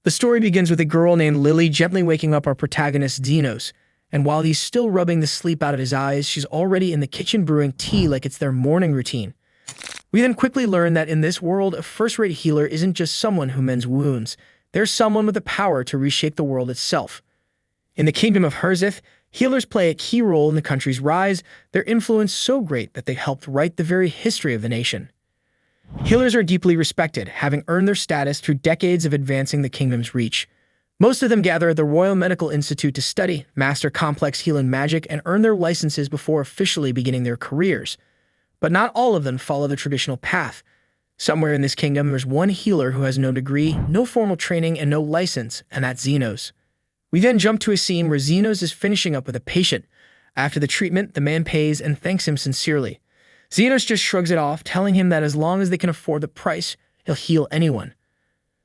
The story begins with a girl named Lily gently waking up our protagonist Xenos, and while he's still rubbing the sleep out of his eyes, she's already in the kitchen brewing tea like it's their morning routine. We then quickly learn that in this world, a first-rate healer isn't just someone who mends wounds. There's someone with the power to reshape the world itself. In the kingdom of Herzith, healers play a key role in the country's rise, their influence so great that they helped write the very history of the nation. Healers are deeply respected, having earned their status through decades of advancing the kingdom's reach. Most of them gather at the Royal Medical Institute to study, master complex healing magic, and earn their licenses before officially beginning their careers. But not all of them follow the traditional path. Somewhere in this kingdom, there's one healer who has no degree, no formal training, and no license, and that's Xenos. We then jump to a scene where Xenos is finishing up with a patient. After the treatment, the man pays and thanks him sincerely. Xenos just shrugs it off, telling him that as long as they can afford the price, he'll heal anyone.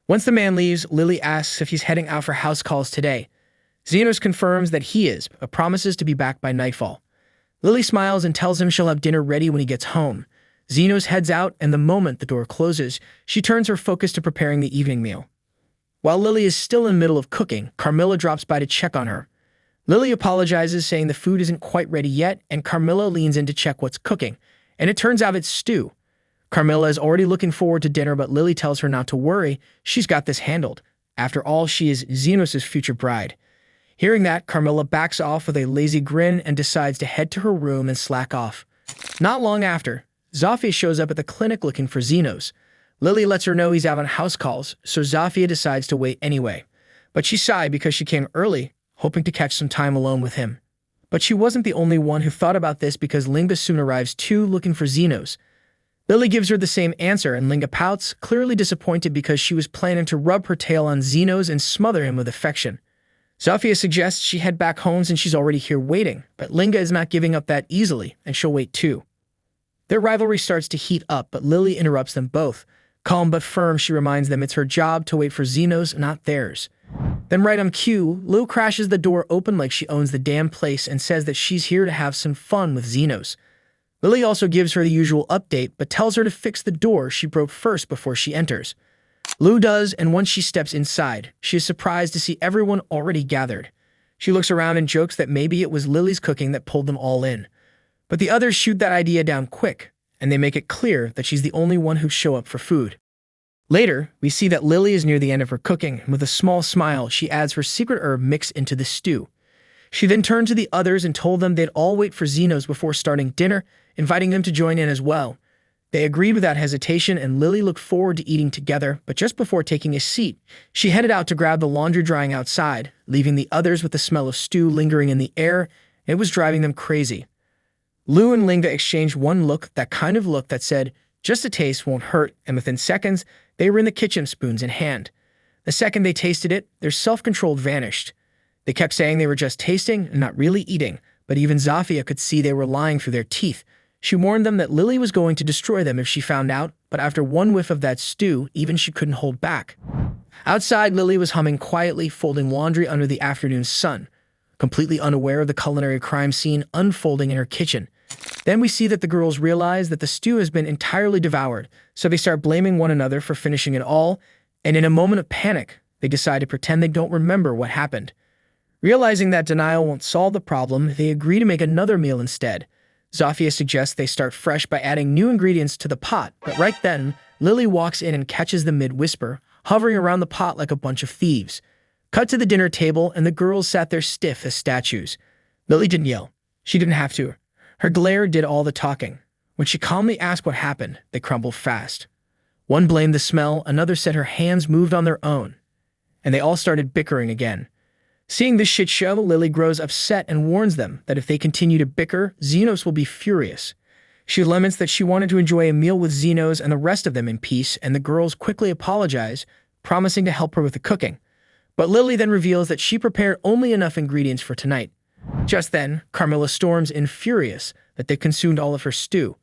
Once the man leaves, Lily asks if he's heading out for house calls today. Xenos confirms that he is, but promises to be back by nightfall. Lily smiles and tells him she'll have dinner ready when he gets home. Xenos heads out, and the moment the door closes, she turns her focus to preparing the evening meal. While Lily is still in the middle of cooking, Carmilla drops by to check on her. Lily apologizes, saying the food isn't quite ready yet, and Carmilla leans in to check what's cooking. And it turns out it's stew. Carmilla is already looking forward to dinner, but Lily tells her not to worry, she's got this handled. After all, she is Xenos' future bride. Hearing that, Carmilla backs off with a lazy grin and decides to head to her room and slack off. Not long after, Zafia shows up at the clinic looking for Xenos. Lily lets her know he's out on house calls, so Zafia decides to wait anyway. But she's shy because she came early, hoping to catch some time alone with him. But she wasn't the only one who thought about this because Linga soon arrives too, looking for Xenos. Lily gives her the same answer, and Linga pouts, clearly disappointed because she was planning to rub her tail on Xenos and smother him with affection. Zafia suggests she head back home since she's already here waiting, but Linga is not giving up that easily, and she'll wait too. Their rivalry starts to heat up, but Lily interrupts them both. Calm but firm, she reminds them it's her job to wait for Xenos, not theirs. Then right on cue, Lou crashes the door open like she owns the damn place and says that she's here to have some fun with Xenos. Lily also gives her the usual update, but tells her to fix the door she broke first before she enters. Lou does, and once she steps inside, she is surprised to see everyone already gathered. She looks around and jokes that maybe it was Lily's cooking that pulled them all in. But the others shoot that idea down quick, and they make it clear that she's the only one who show up for food. Later, we see that Lily is near the end of her cooking, and with a small smile, she adds her secret herb mix into the stew. She then turned to the others and told them they'd all wait for Xenos before starting dinner, inviting them to join in as well. They agreed without hesitation, and Lily looked forward to eating together, but just before taking a seat, she headed out to grab the laundry drying outside, leaving the others with the smell of stew lingering in the air. It was driving them crazy. Lou and Linga exchanged one look, that kind of look that said, just a taste won't hurt, and within seconds, they were in the kitchen, spoons in hand. The second they tasted it, their self-control vanished. They kept saying they were just tasting and not really eating, but even Zafia could see they were lying through their teeth. She warned them that Lily was going to destroy them if she found out, but after one whiff of that stew, even she couldn't hold back. Outside, Lily was humming quietly, folding laundry under the afternoon sun, completely unaware of the culinary crime scene unfolding in her kitchen. Then we see that the girls realize that the stew has been entirely devoured, so they start blaming one another for finishing it all, and in a moment of panic, they decide to pretend they don't remember what happened. Realizing that denial won't solve the problem, they agree to make another meal instead. Zafia suggests they start fresh by adding new ingredients to the pot, but right then, Lily walks in and catches them mid-whisper, hovering around the pot like a bunch of thieves. Cut to the dinner table, and the girls sat there stiff as statues. Lily didn't yell. She didn't have to. Her glare did all the talking. When she calmly asked what happened, they crumbled fast. One blamed the smell, another said her hands moved on their own, and they all started bickering again. Seeing this shit show, Lily grows upset and warns them that if they continue to bicker, Xenos will be furious. She laments that she wanted to enjoy a meal with Xenos and the rest of them in peace, and the girls quickly apologize, promising to help her with the cooking. But Lily then reveals that she prepared only enough ingredients for tonight. Just then, Carmilla storms in furious that they consumed all of her stew.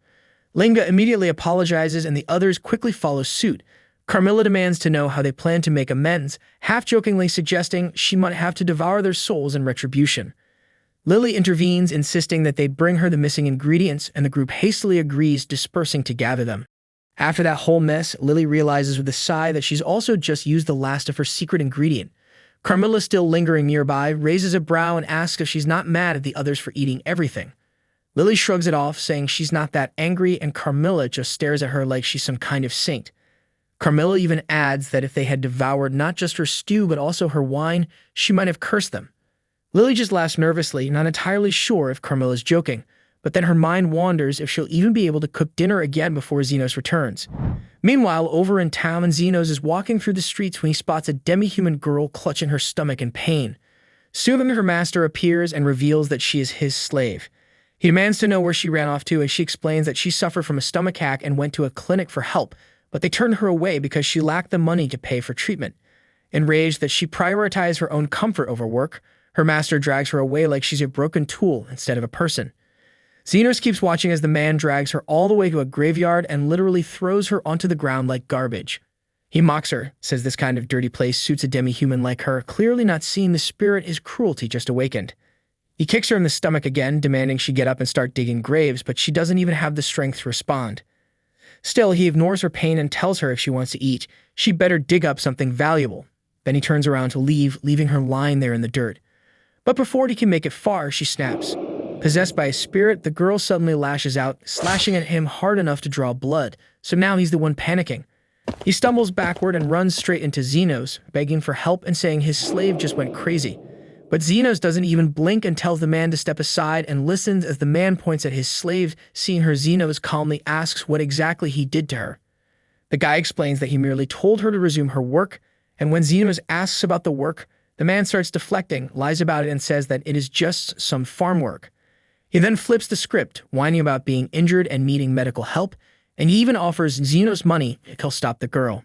Linga immediately apologizes and the others quickly follow suit. Carmilla demands to know how they plan to make amends, half-jokingly suggesting she might have to devour their souls in retribution. Lily intervenes, insisting that they bring her the missing ingredients, and the group hastily agrees, dispersing to gather them. After that whole mess, Lily realizes with a sigh that she's also just used the last of her secret ingredient. Carmilla, still lingering nearby, raises a brow and asks if she's not mad at the others for eating everything. Lily shrugs it off, saying she's not that angry, and Carmilla just stares at her like she's some kind of saint. Carmilla even adds that if they had devoured not just her stew but also her wine, she might have cursed them. Lily just laughs nervously, not entirely sure if Carmilla's joking, but then her mind wanders if she'll even be able to cook dinner again before Xenos returns. Meanwhile, over in town, Xenos is walking through the streets when he spots a demi-human girl clutching her stomach in pain. Soon her master appears and reveals that she is his slave. He demands to know where she ran off to, and she explains that she suffered from a stomach ache and went to a clinic for help, but they turned her away because she lacked the money to pay for treatment. Enraged that she prioritized her own comfort over work, her master drags her away like she's a broken tool instead of a person. Xenos keeps watching as the man drags her all the way to a graveyard and literally throws her onto the ground like garbage. He mocks her, says this kind of dirty place suits a demi-human like her, clearly not seeing the spirit his cruelty just awakened. He kicks her in the stomach again, demanding she get up and start digging graves, but she doesn't even have the strength to respond. Still, he ignores her pain and tells her if she wants to eat, she better dig up something valuable. Then he turns around to leave, leaving her lying there in the dirt. But before he can make it far, she snaps. Possessed by a spirit, the girl suddenly lashes out, slashing at him hard enough to draw blood, so now he's the one panicking. He stumbles backward and runs straight into Xenos, begging for help and saying his slave just went crazy. But Xenos doesn't even blink and tells the man to step aside and listens as the man points at his slave. Seeing her, Xenos calmly asks what exactly he did to her. The guy explains that he merely told her to resume her work, and when Xenos asks about the work, the man starts deflecting, lies about it, and says that it is just some farm work. He then flips the script, whining about being injured and needing medical help, and he even offers Xenos money if he'll stop the girl.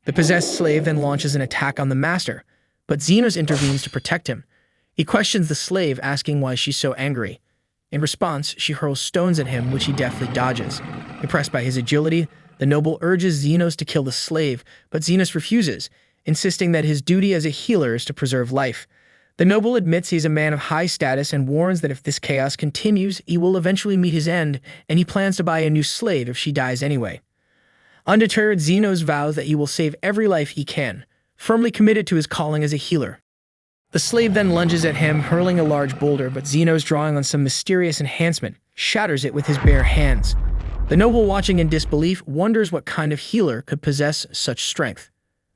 The possessed slave then launches an attack on the master, but Xenos intervenes to protect him. He questions the slave, asking why she's so angry. In response, she hurls stones at him, which he deftly dodges. Impressed by his agility, the noble urges Xenos to kill the slave, but Xenos refuses, insisting that his duty as a healer is to preserve life. The noble admits he's a man of high status and warns that if this chaos continues, he will eventually meet his end, and he plans to buy a new slave if she dies anyway. Undeterred, Xenos vows that he will save every life he can, firmly committed to his calling as a healer. The slave then lunges at him, hurling a large boulder, but Xenos, drawing on some mysterious enhancement, shatters it with his bare hands. The noble, watching in disbelief, wonders what kind of healer could possess such strength.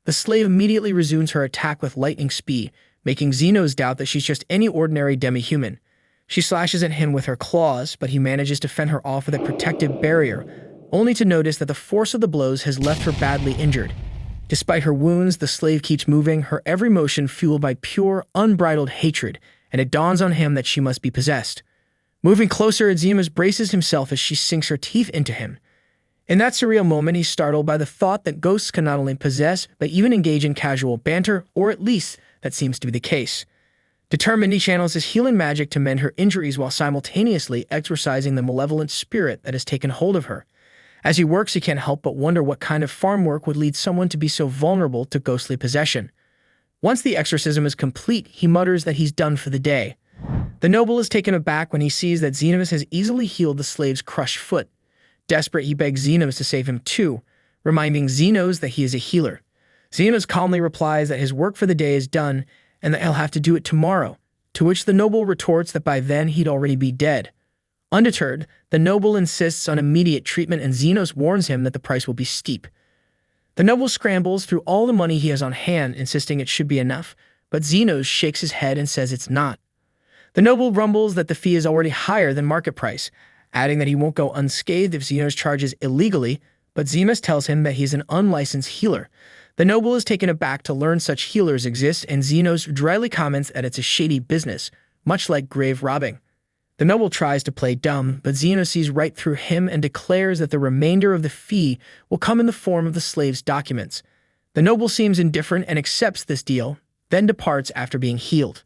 The slave immediately resumes her attack with lightning speed, making Xenos doubt that she's just any ordinary demi-human. She slashes at him with her claws, but he manages to fend her off with a protective barrier, only to notice that the force of the blows has left her badly injured. Despite her wounds, the slave keeps moving, her every motion fueled by pure, unbridled hatred, and it dawns on him that she must be possessed. Moving closer, Xenos braces himself as she sinks her teeth into him. In that surreal moment, he's startled by the thought that ghosts can not only possess, but even engage in casual banter, or at least that seems to be the case. Determined, he channels his healing magic to mend her injuries while simultaneously exorcising the malevolent spirit that has taken hold of her. As he works, he can't help but wonder what kind of farm work would lead someone to be so vulnerable to ghostly possession. Once the exorcism is complete, he mutters that he's done for the day. The noble is taken aback when he sees that Xenos has easily healed the slave's crushed foot. Desperate, he begs Xenos to save him too, reminding Xenos that he is a healer. Xenos calmly replies that his work for the day is done and that he'll have to do it tomorrow, to which the noble retorts that by then he'd already be dead. Undeterred, the noble insists on immediate treatment, and Xenos warns him that the price will be steep. The noble scrambles through all the money he has on hand, insisting it should be enough, but Xenos shakes his head and says it's not. The noble rumbles that the fee is already higher than market price, adding that he won't go unscathed if Xenos charges illegally, but Xenos tells him that he's an unlicensed healer. The noble is taken aback to learn such healers exist, and Xenos dryly comments that it's a shady business, much like grave robbing. The noble tries to play dumb, but Xenos sees right through him and declares that the remainder of the fee will come in the form of the slave's documents. The noble seems indifferent and accepts this deal, then departs after being healed.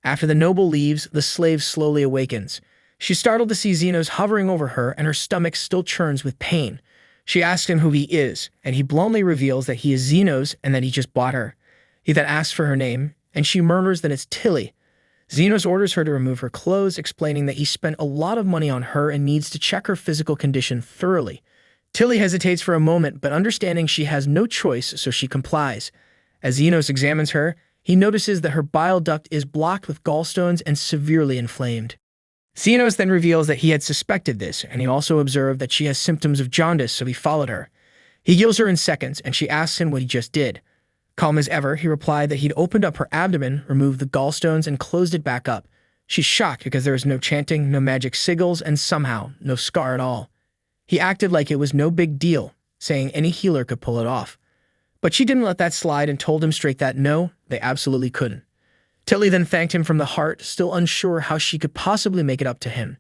After the noble leaves, the slave slowly awakens. She's startled to see Xenos hovering over her, and her stomach still churns with pain. She asks him who he is, and he bluntly reveals that he is Xenos and that he just bought her. He then asks for her name, and she murmurs that it's Tilly. Xenos orders her to remove her clothes, explaining that he spent a lot of money on her and needs to check her physical condition thoroughly. Tilly hesitates for a moment, but understanding she has no choice, so she complies. As Xenos examines her, he notices that her bile duct is blocked with gallstones and severely inflamed. Xenos then reveals that he had suspected this, and he also observed that she has symptoms of jaundice, so he followed her. He heals her in seconds, and she asks him what he just did. Calm as ever, he replied that he'd opened up her abdomen, removed the gallstones, and closed it back up. She's shocked because there is no chanting, no magic sigils, and somehow no scar at all. He acted like it was no big deal, saying any healer could pull it off. But she didn't let that slide and told him straight that no, they absolutely couldn't. Tilly then thanked him from the heart, still unsure how she could possibly make it up to him.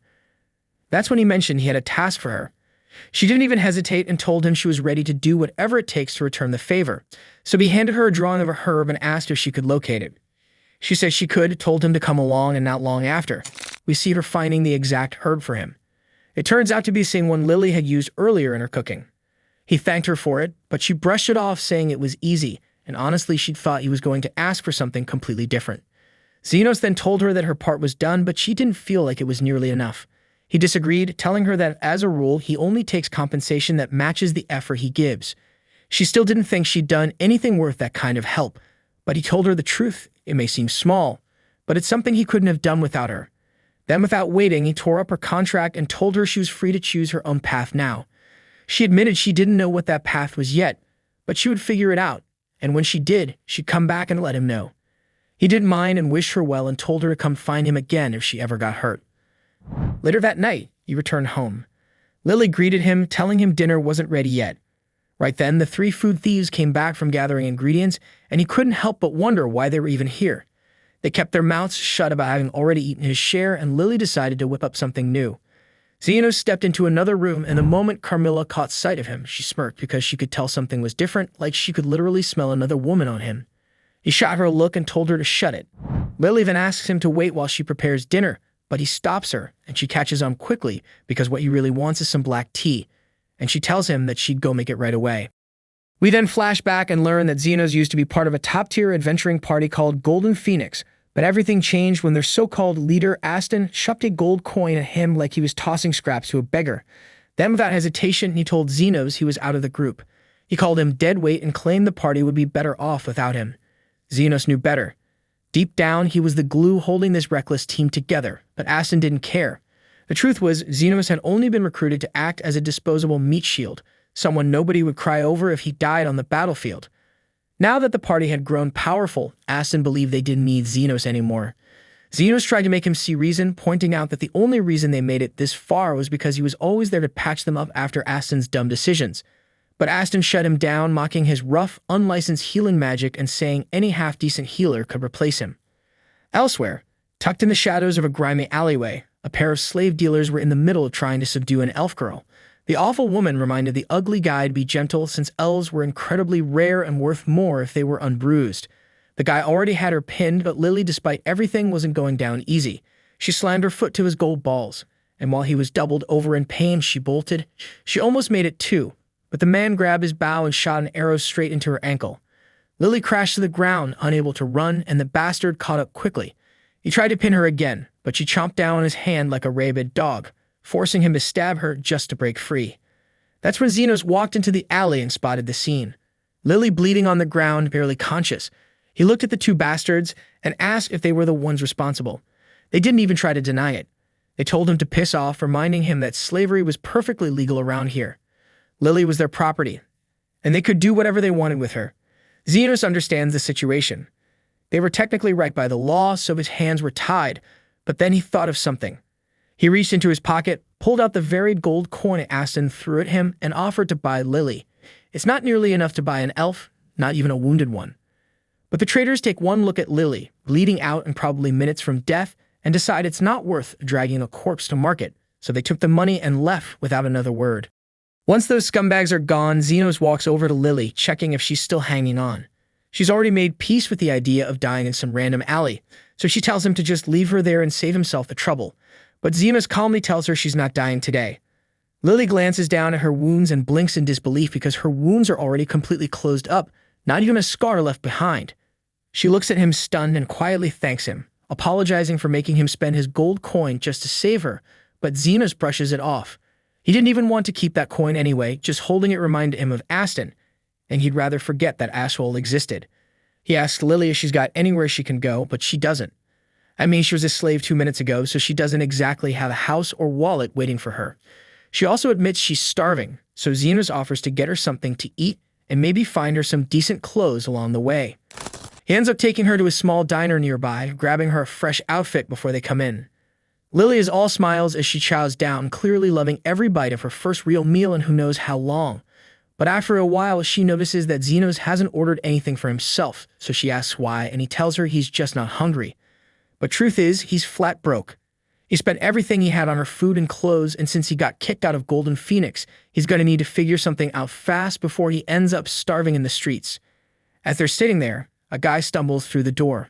That's when he mentioned he had a task for her. She didn't even hesitate and told him she was ready to do whatever it takes to return the favor. So he handed her a drawing of a herb and asked if she could locate it. She said she could, told him to come along, and not long after, we see her finding the exact herb for him. It turns out to be the same one Lily had used earlier in her cooking. He thanked her for it, but she brushed it off, saying it was easy, and honestly she'd thought he was going to ask for something completely different. Xenos then told her that her part was done, but she didn't feel like it was nearly enough. He disagreed, telling her that as a rule, he only takes compensation that matches the effort he gives. She still didn't think she'd done anything worth that kind of help, but he told her the truth. It may seem small, but it's something he couldn't have done without her. Then, without waiting, he tore up her contract and told her she was free to choose her own path now. She admitted she didn't know what that path was yet, but she would figure it out, and when she did, she'd come back and let him know. He didn't mind and wished her well and told her to come find him again if she ever got hurt. Later that night, he returned home. Lily greeted him, telling him dinner wasn't ready yet. Right then, the three food thieves came back from gathering ingredients, and he couldn't help but wonder why they were even here. They kept their mouths shut about having already eaten his share, and Lily decided to whip up something new. Xenos stepped into another room, and the moment Carmilla caught sight of him, she smirked because she could tell something was different, like she could literally smell another woman on him. He shot her a look and told her to shut it. Lily then asks him to wait while she prepares dinner, but he stops her, and she catches on quickly because what he really wants is some black tea, and she tells him that she'd go make it right away. We then flash back and learn that Xenos used to be part of a top-tier adventuring party called Golden Phoenix, but everything changed when their so-called leader, Aston, shoved a gold coin at him like he was tossing scraps to a beggar. Then, without hesitation, he told Xenos he was out of the group. He called him dead weight and claimed the party would be better off without him. Xenos knew better. Deep down, he was the glue holding this reckless team together, but Aston didn't care. The truth was, Xenos had only been recruited to act as a disposable meat shield, someone nobody would cry over if he died on the battlefield. Now that the party had grown powerful, Aston believed they didn't need Xenos anymore. Xenos tried to make him see reason, pointing out that the only reason they made it this far was because he was always there to patch them up after Aston's dumb decisions. But Aston shut him down, mocking his rough, unlicensed healing magic and saying any half-decent healer could replace him. Elsewhere, tucked in the shadows of a grimy alleyway, a pair of slave dealers were in the middle of trying to subdue an elf girl. The awful woman reminded the ugly guy to be gentle since elves were incredibly rare and worth more if they were unbruised. The guy already had her pinned, but Lily, despite everything, wasn't going down easy. She slammed her foot to his gold balls, and while he was doubled over in pain, she bolted. She almost made it too, but the man grabbed his bow and shot an arrow straight into her ankle. Lily crashed to the ground, unable to run, and the bastard caught up quickly. He tried to pin her again, but she chomped down on his hand like a rabid dog, forcing him to stab her just to break free. That's when Xenos walked into the alley and spotted the scene. Lily bleeding on the ground, barely conscious. He looked at the two bastards and asked if they were the ones responsible. They didn't even try to deny it. They told him to piss off, reminding him that slavery was perfectly legal around here. Lily was their property, and they could do whatever they wanted with her. Xenos understands the situation. They were technically right by the law, so his hands were tied, but then he thought of something. He reached into his pocket, pulled out the varied gold coin Aston threw at him, and offered to buy Lily. It's not nearly enough to buy an elf, not even a wounded one. But the traders take one look at Lily, bleeding out and probably minutes from death, and decide it's not worth dragging a corpse to market, so they took the money and left without another word. Once those scumbags are gone, Xenos walks over to Lily, checking if she's still hanging on. She's already made peace with the idea of dying in some random alley, so she tells him to just leave her there and save himself the trouble. But Xenos calmly tells her she's not dying today. Lily glances down at her wounds and blinks in disbelief because her wounds are already completely closed up, not even a scar left behind. She looks at him stunned and quietly thanks him, apologizing for making him spend his gold coin just to save her, but Xenos brushes it off. He didn't even want to keep that coin anyway, just holding it reminded him of Aston, and he'd rather forget that asshole existed. He asks Lily if she's got anywhere she can go, but she doesn't. I mean, she was a slave 2 minutes ago, so she doesn't exactly have a house or wallet waiting for her. She also admits she's starving, so Zenos offers to get her something to eat and maybe find her some decent clothes along the way. He ends up taking her to a small diner nearby, grabbing her a fresh outfit before they come in. Lily is all smiles as she chows down, clearly loving every bite of her first real meal in who knows how long. But after a while, she notices that Zenos hasn't ordered anything for himself, so she asks why, and he tells her he's just not hungry. But truth is, he's flat broke. He spent everything he had on her food and clothes, and since he got kicked out of Golden Phoenix, he's going to need to figure something out fast before he ends up starving in the streets. As they're sitting there, a guy stumbles through the door.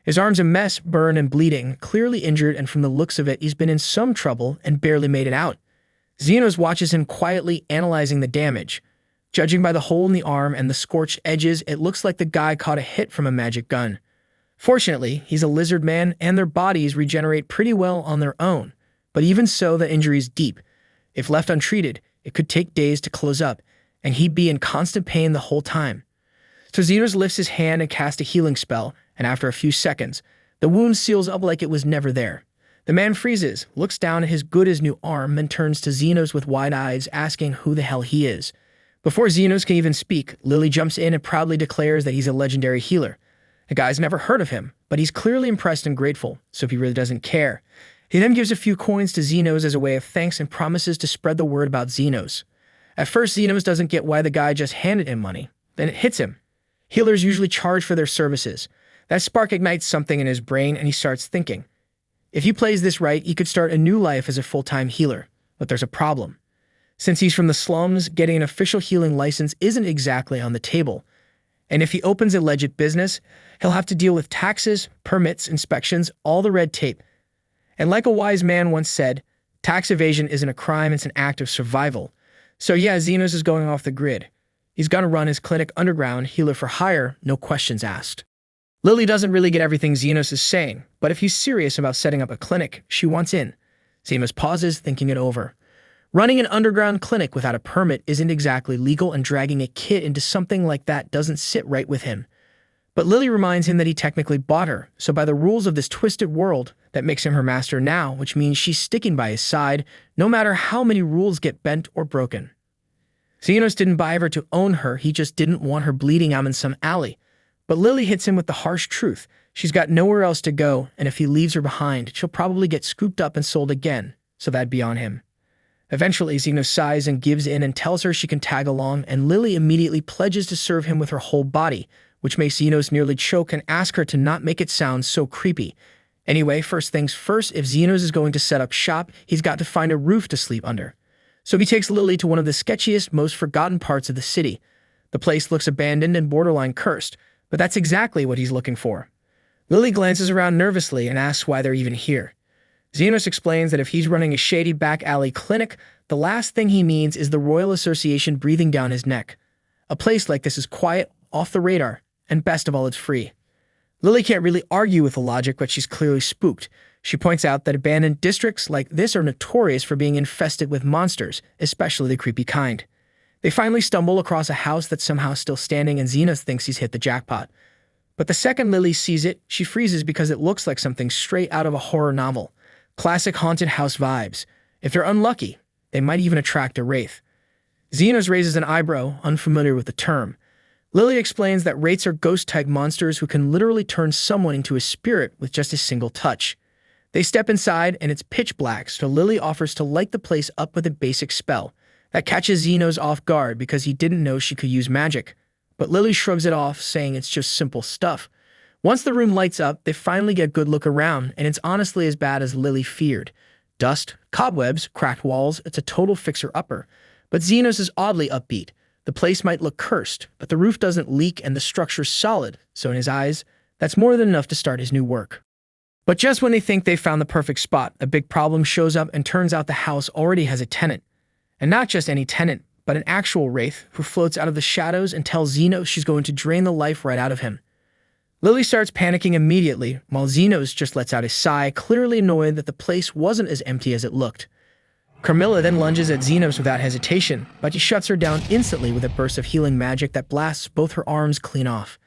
His arm's a mess, burned and bleeding, clearly injured, and from the looks of it, he's been in some trouble and barely made it out. Zenos watches him quietly analyzing the damage. Judging by the hole in the arm and the scorched edges, it looks like the guy caught a hit from a magic gun. Fortunately, he's a lizard man and their bodies regenerate pretty well on their own, but even so, the injury's deep. If left untreated, it could take days to close up, and he'd be in constant pain the whole time. So Zenos lifts his hand and casts a healing spell, and after a few seconds, the wound seals up like it was never there. The man freezes, looks down at his good-as-new arm, then turns to Zenos with wide eyes, asking who the hell he is. Before Zenos can even speak, Lily jumps in and proudly declares that he's a legendary healer. The guy's never heard of him, but he's clearly impressed and grateful, so he really doesn't care. He then gives a few coins to Zenos as a way of thanks and promises to spread the word about Zenos. At first, Zenos doesn't get why the guy just handed him money. Then it hits him. Healers usually charge for their services. That spark ignites something in his brain, and he starts thinking. If he plays this right, he could start a new life as a full-time healer. But there's a problem. Since he's from the slums, getting an official healing license isn't exactly on the table. And if he opens a legit business, he'll have to deal with taxes, permits, inspections, all the red tape. And like a wise man once said, tax evasion isn't a crime, it's an act of survival. So yeah, Zenos is going off the grid. He's gonna run his clinic underground, healer for hire, no questions asked. Lily doesn't really get everything Zenos is saying, but if he's serious about setting up a clinic, she wants in. Zenos pauses, thinking it over. Running an underground clinic without a permit isn't exactly legal, and dragging a kid into something like that doesn't sit right with him. But Lily reminds him that he technically bought her, so by the rules of this twisted world, that makes him her master now, which means she's sticking by his side, no matter how many rules get bent or broken. Zenos didn't buy her to own her, he just didn't want her bleeding out in some alley. But Lily hits him with the harsh truth. She's got nowhere else to go, and if he leaves her behind, she'll probably get scooped up and sold again, so that'd be on him. Eventually, Zenos sighs and gives in and tells her she can tag along, and Lily immediately pledges to serve him with her whole body, which makes Zenos nearly choke and ask her to not make it sound so creepy. Anyway, first things first, if Zenos is going to set up shop, he's got to find a roof to sleep under. So he takes Lily to one of the sketchiest, most forgotten parts of the city. The place looks abandoned and borderline cursed, but that's exactly what he's looking for. Lily glances around nervously and asks why they're even here. Zenos explains that if he's running a shady back alley clinic, the last thing he needs is the Royal Association breathing down his neck. A place like this is quiet, off the radar, and best of all, it's free. Lily can't really argue with the logic, but she's clearly spooked. She points out that abandoned districts like this are notorious for being infested with monsters, especially the creepy kind. They finally stumble across a house that's somehow still standing, and Zenos thinks he's hit the jackpot. But the second Lily sees it, she freezes because it looks like something straight out of a horror novel. Classic haunted house vibes. If they're unlucky, they might even attract a wraith. Zenos raises an eyebrow, unfamiliar with the term. Lily explains that wraiths are ghost-type monsters who can literally turn someone into a spirit with just a single touch. They step inside, and it's pitch black, so Lily offers to light the place up with a basic spell. That catches Zenos off guard because he didn't know she could use magic. But Lily shrugs it off, saying it's just simple stuff. Once the room lights up, they finally get a good look around, and it's honestly as bad as Lily feared. Dust, cobwebs, cracked walls, it's a total fixer-upper. But Zenos is oddly upbeat. The place might look cursed, but the roof doesn't leak and the structure's solid, so in his eyes, that's more than enough to start his new work. But just when they think they found the perfect spot, a big problem shows up, and turns out the house already has a tenant. And not just any tenant, but an actual wraith who floats out of the shadows and tells Zenos she's going to drain the life right out of him. Lily starts panicking immediately, while Zenos just lets out a sigh, clearly annoyed that the place wasn't as empty as it looked. Carmilla then lunges at Xenos without hesitation, but he shuts her down instantly with a burst of healing magic that blasts both her arms clean off.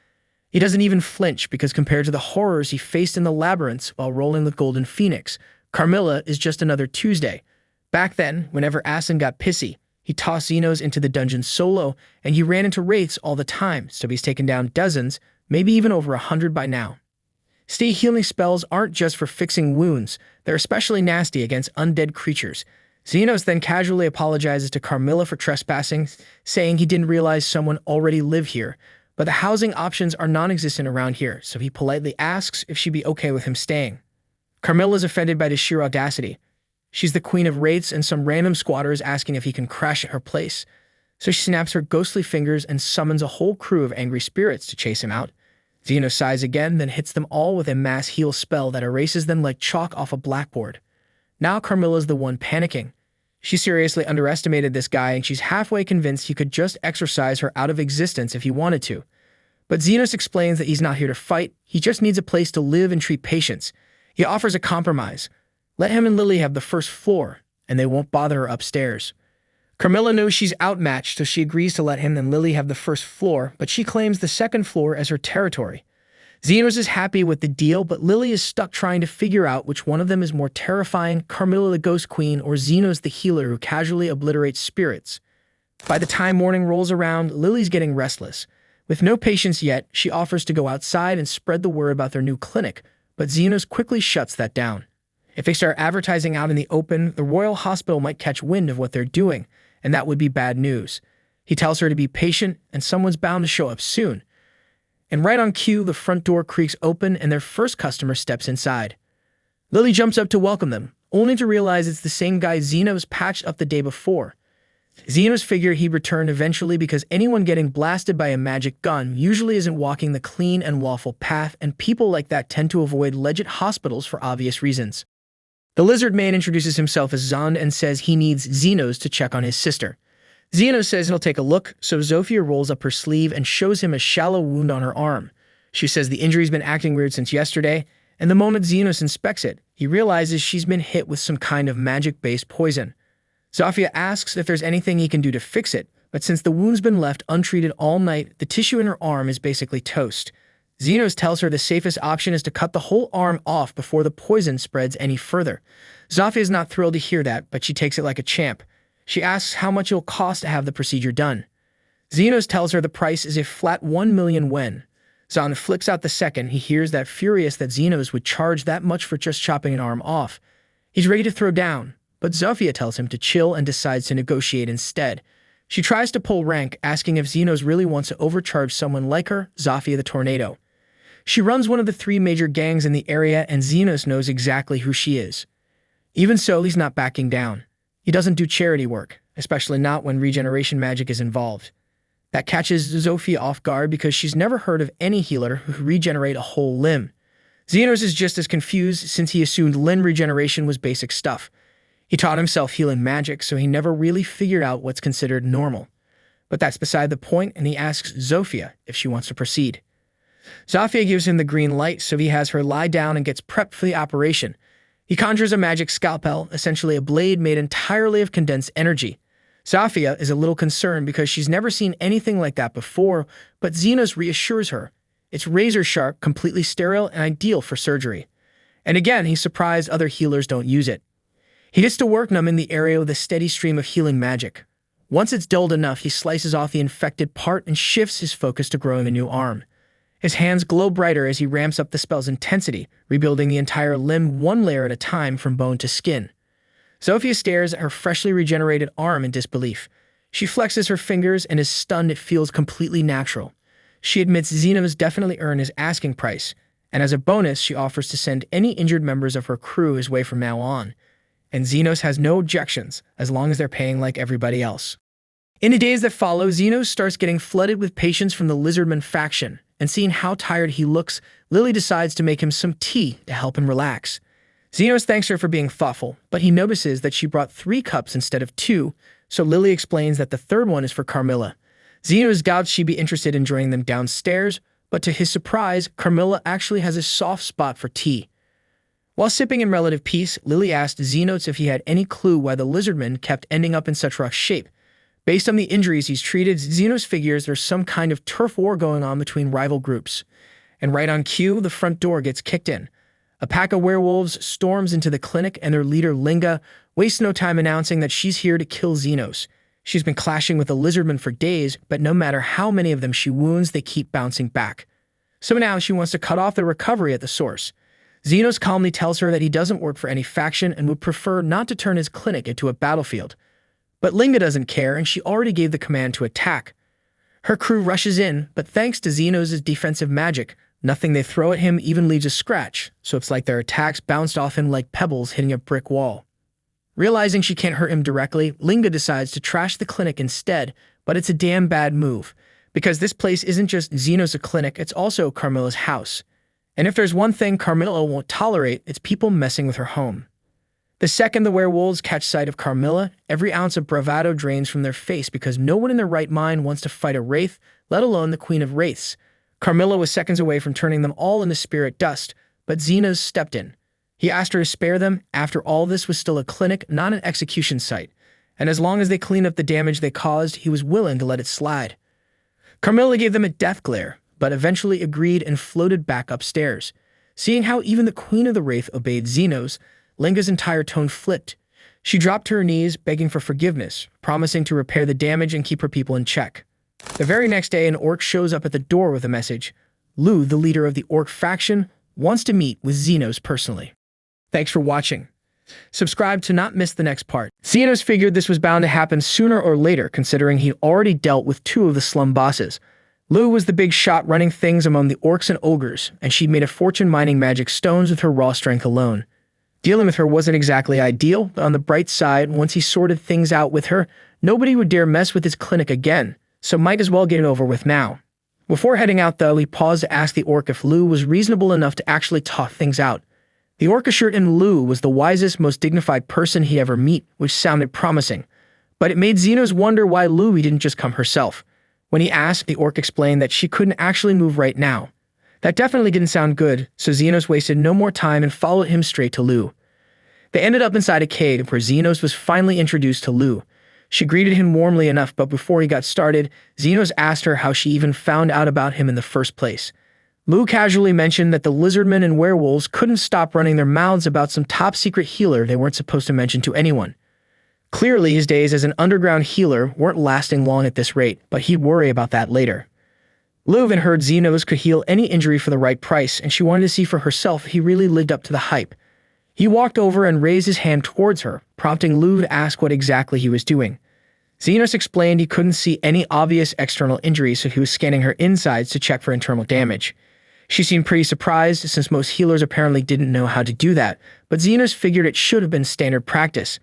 He doesn't even flinch because compared to the horrors he faced in the labyrinths while rolling with Golden Phoenix, Carmilla is just another Tuesday. Back then, whenever Asin got pissy, he tossed Xenos into the dungeon solo, and he ran into wraiths all the time, so he's taken down dozens, maybe even over 100 by now. Stay healing spells aren't just for fixing wounds, they're especially nasty against undead creatures. Xenos then casually apologizes to Carmilla for trespassing, saying he didn't realize someone already lived here, but the housing options are non-existent around here, so he politely asks if she'd be okay with him staying. Carmilla's offended by the sheer audacity. She's the queen of wraiths, and some random squatter is asking if he can crash at her place. So she snaps her ghostly fingers and summons a whole crew of angry spirits to chase him out. Xenos sighs again, then hits them all with a mass heal spell that erases them like chalk off a blackboard. Now Carmilla's the one panicking. She seriously underestimated this guy, and she's halfway convinced he could just exorcise her out of existence if he wanted to. But Xenos explains that he's not here to fight, he just needs a place to live and treat patients. He offers a compromise. Let him and Lily have the first floor, and they won't bother her upstairs. Carmilla knows she's outmatched, so she agrees to let him and Lily have the first floor, but she claims the second floor as her territory. Xenos is happy with the deal, but Lily is stuck trying to figure out which one of them is more terrifying, Carmilla the Ghost Queen or Xenos the healer who casually obliterates spirits. By the time morning rolls around, Lily's getting restless. With no patients yet, she offers to go outside and spread the word about their new clinic, but Xenos quickly shuts that down. If they start advertising out in the open, the Royal Hospital might catch wind of what they're doing, and that would be bad news. He tells her to be patient, and someone's bound to show up soon. And right on cue, the front door creaks open and their first customer steps inside. Lily jumps up to welcome them, only to realize it's the same guy Xenos patched up the day before. Xenos figured he'd return eventually because anyone getting blasted by a magic gun usually isn't walking the clean and lawful path, and people like that tend to avoid legit hospitals for obvious reasons. The lizard man introduces himself as Zond and says he needs Xenos to check on his sister. Xenos says he'll take a look, so Zofia rolls up her sleeve and shows him a shallow wound on her arm. She says the injury's been acting weird since yesterday, and the moment Xenos inspects it, he realizes she's been hit with some kind of magic-based poison. Zofia asks if there's anything he can do to fix it, but since the wound's been left untreated all night, the tissue in her arm is basically toast. Xenos tells her the safest option is to cut the whole arm off before the poison spreads any further. Zofia is not thrilled to hear that, but she takes it like a champ. She asks how much it'll cost to have the procedure done. Xenos tells her the price is a flat 1 million yen. Zond flicks out the second he hears that, furious that Xenos would charge that much for just chopping an arm off. He's ready to throw down, but Zofia tells him to chill and decides to negotiate instead. She tries to pull rank, asking if Xenos really wants to overcharge someone like her, Zofia the Tornado. She runs one of the 3 major gangs in the area, and Xenos knows exactly who she is. Even so, he's not backing down. He doesn't do charity work, especially not when regeneration magic is involved. That catches Zofia off guard because she's never heard of any healer who regenerate a whole limb. Xenos is just as confused since he assumed limb regeneration was basic stuff. He taught himself healing magic, so he never really figured out what's considered normal. But that's beside the point, and he asks Zofia if she wants to proceed. Zofia gives him the green light, so he has her lie down and gets prepped for the operation. He conjures a magic scalpel, essentially a blade made entirely of condensed energy. Zofia is a little concerned because she's never seen anything like that before, but Xenos reassures her. It's razor sharp, completely sterile, and ideal for surgery. And again, he's surprised other healers don't use it. He gets to work numbing the area with a steady stream of healing magic. Once it's dulled enough, he slices off the infected part and shifts his focus to growing a new arm. His hands glow brighter as he ramps up the spell's intensity, rebuilding the entire limb one layer at a time from bone to skin. Zofia stares at her freshly regenerated arm in disbelief. She flexes her fingers and is stunned it feels completely natural. She admits Xenos definitely earned his asking price, and as a bonus, she offers to send any injured members of her crew his way from now on. And Xenos has no objections, as long as they're paying like everybody else. In the days that follow, Xenos starts getting flooded with patients from the Lizardman faction, and seeing how tired he looks, Lily decides to make him some tea to help him relax. Xenos thanks her for being thoughtful, but he notices that she brought 3 cups instead of 2, so Lily explains that the third one is for Carmilla. Xenos doubts she'd be interested in joining them downstairs, but to his surprise, Carmilla actually has a soft spot for tea. While sipping in relative peace, Lily asked Xenos if he had any clue why the lizardman kept ending up in such rough shape. Based on the injuries he's treated, Xenos figures there's some kind of turf war going on between rival groups. And right on cue, the front door gets kicked in. A pack of werewolves storms into the clinic, and their leader, Linga, wastes no time announcing that she's here to kill Xenos. She's been clashing with the lizardmen for days, but no matter how many of them she wounds, they keep bouncing back. So now she wants to cut off the recovery at the source. Xenos calmly tells her that he doesn't work for any faction and would prefer not to turn his clinic into a battlefield. But Linga doesn't care, and she already gave the command to attack. Her crew rushes in, but thanks to Xenos' defensive magic, nothing they throw at him even leaves a scratch, so it's like their attacks bounced off him like pebbles hitting a brick wall. Realizing she can't hurt him directly, Linga decides to trash the clinic instead, but it's a damn bad move, because this place isn't just Xenos' clinic, it's also Carmilla's house. And if there's one thing Carmilla won't tolerate, it's people messing with her home. The second the werewolves catch sight of Carmilla, every ounce of bravado drains from their face because no one in their right mind wants to fight a wraith, let alone the Queen of Wraiths. Carmilla was seconds away from turning them all into spirit dust, but Xenos stepped in. He asked her to spare them. After all, this was still a clinic, not an execution site. And as long as they cleaned up the damage they caused, he was willing to let it slide. Carmilla gave them a death glare, but eventually agreed and floated back upstairs. Seeing how even the Queen of the Wraith obeyed Xenos, Linga's entire tone flipped. She dropped to her knees, begging for forgiveness, promising to repair the damage and keep her people in check. The very next day, an orc shows up at the door with a message. Lou, the leader of the orc faction, wants to meet with Xenos personally. Thanks for watching. Subscribe to not miss the next part. Xenos figured this was bound to happen sooner or later, considering he'd already dealt with 2 of the slum bosses. Lou was the big shot running things among the orcs and ogres, and she'd made a fortune mining magic stones with her raw strength alone. Dealing with her wasn't exactly ideal, but on the bright side, once he sorted things out with her, nobody would dare mess with his clinic again, so might as well get it over with now. Before heading out, though, he paused to ask the orc if Lou was reasonable enough to actually talk things out. The orc assured him Lou was the wisest, most dignified person he'd ever meet, which sounded promising. But it made Xenos wonder why Louie didn't just come herself. When he asked, the orc explained that she couldn't actually move right now. That definitely didn't sound good, so Xenos wasted no more time and followed him straight to Lou. They ended up inside a cave where Xenos was finally introduced to Lou. She greeted him warmly enough, but before he got started, Xenos asked her how she even found out about him in the first place. Lou casually mentioned that the lizardmen and werewolves couldn't stop running their mouths about some top-secret healer they weren't supposed to mention to anyone. Clearly, his days as an underground healer weren't lasting long at this rate, but he'd worry about that later. Lou even heard Xenos could heal any injury for the right price, and she wanted to see for herself if he really lived up to the hype. He walked over and raised his hand towards her, prompting Lou to ask what exactly he was doing. Xenos explained he couldn't see any obvious external injuries, so he was scanning her insides to check for internal damage. She seemed pretty surprised, since most healers apparently didn't know how to do that, but Xenos figured it should have been standard practice.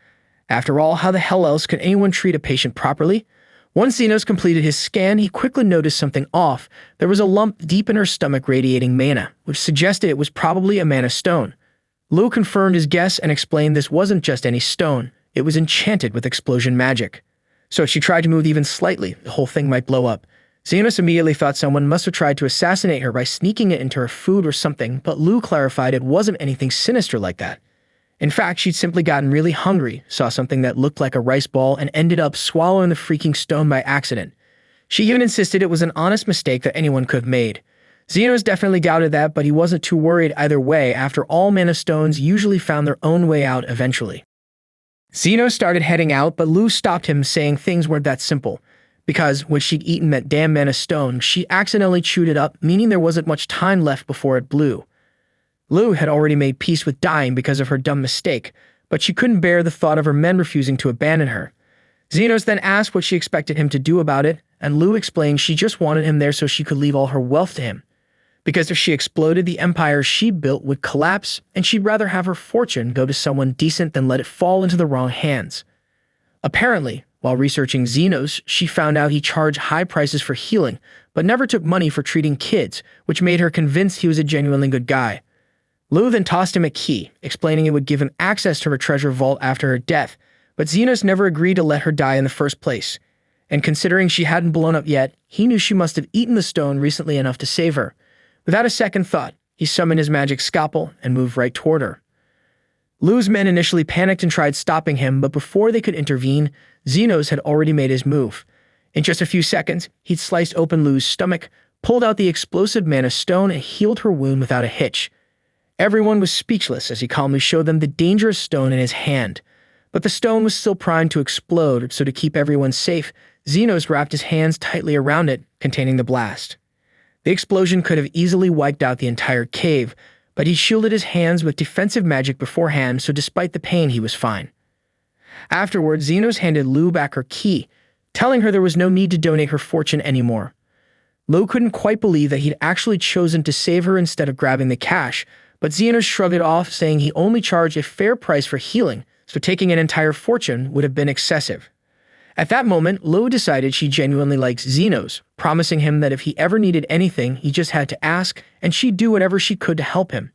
After all, how the hell else could anyone treat a patient properly? Once Xenos completed his scan, he quickly noticed something off. There was a lump deep in her stomach radiating mana, which suggested it was probably a mana stone. Lou confirmed his guess and explained this wasn't just any stone, it was enchanted with explosion magic. So if she tried to move even slightly, the whole thing might blow up. Xenos immediately thought someone must have tried to assassinate her by sneaking it into her food or something, but Lou clarified it wasn't anything sinister like that. In fact, she'd simply gotten really hungry, saw something that looked like a rice ball, and ended up swallowing the freaking stone by accident. She even insisted it was an honest mistake that anyone could have made. Xenos definitely doubted that, but he wasn't too worried either way. After all, mana stones usually found their own way out eventually. Xenos started heading out, but Lou stopped him, saying things weren't that simple. Because when she'd eaten that damn mana stone, she accidentally chewed it up, meaning there wasn't much time left before it blew. Lou had already made peace with dying because of her dumb mistake, but she couldn't bear the thought of her men refusing to abandon her. Xenos then asked what she expected him to do about it, and Lou explained she just wanted him there so she could leave all her wealth to him. Because if she exploded, the empire she built would collapse, and she'd rather have her fortune go to someone decent than let it fall into the wrong hands. Apparently, while researching Xenos, she found out he charged high prices for healing, but never took money for treating kids, which made her convinced he was a genuinely good guy. Lou then tossed him a key, explaining it would give him access to her treasure vault after her death, but Xenos never agreed to let her die in the first place. And considering she hadn't blown up yet, he knew she must have eaten the stone recently enough to save her. Without a second thought, he summoned his magic scalpel and moved right toward her. Lu's men initially panicked and tried stopping him, but before they could intervene, Xenos had already made his move. In just a few seconds, he'd sliced open Lu's stomach, pulled out the explosive mana stone, and healed her wound without a hitch. Everyone was speechless as he calmly showed them the dangerous stone in his hand. But the stone was still primed to explode, so to keep everyone safe, Xenos wrapped his hands tightly around it, containing the blast. The explosion could have easily wiped out the entire cave, but he shielded his hands with defensive magic beforehand, so despite the pain, he was fine. Afterwards, Xenos handed Lu back her key, telling her there was no need to donate her fortune anymore. Lu couldn't quite believe that he'd actually chosen to save her instead of grabbing the cash, but Xenos shrugged it off, saying he only charged a fair price for healing, so taking an entire fortune would have been excessive. At that moment, Lu decided she genuinely likes Xenos, promising him that if he ever needed anything, he just had to ask, and she'd do whatever she could to help him.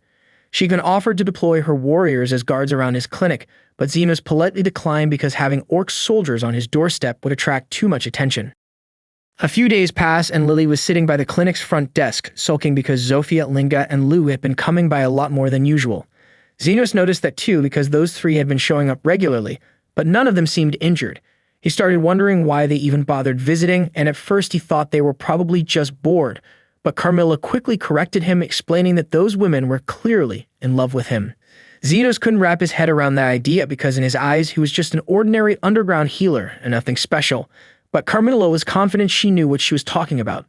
She even offered to deploy her warriors as guards around his clinic, but Xenos politely declined because having orc soldiers on his doorstep would attract too much attention. A few days passed, and Lily was sitting by the clinic's front desk, sulking because Zofia, Linga, and Lu had been coming by a lot more than usual. Xenos noticed that too because those three had been showing up regularly, but none of them seemed injured. He started wondering why they even bothered visiting, and at first he thought they were probably just bored, but Carmilla quickly corrected him, explaining that those women were clearly in love with him. Xenos couldn't wrap his head around the idea because in his eyes he was just an ordinary underground healer and nothing special, but Carmilla was confident she knew what she was talking about.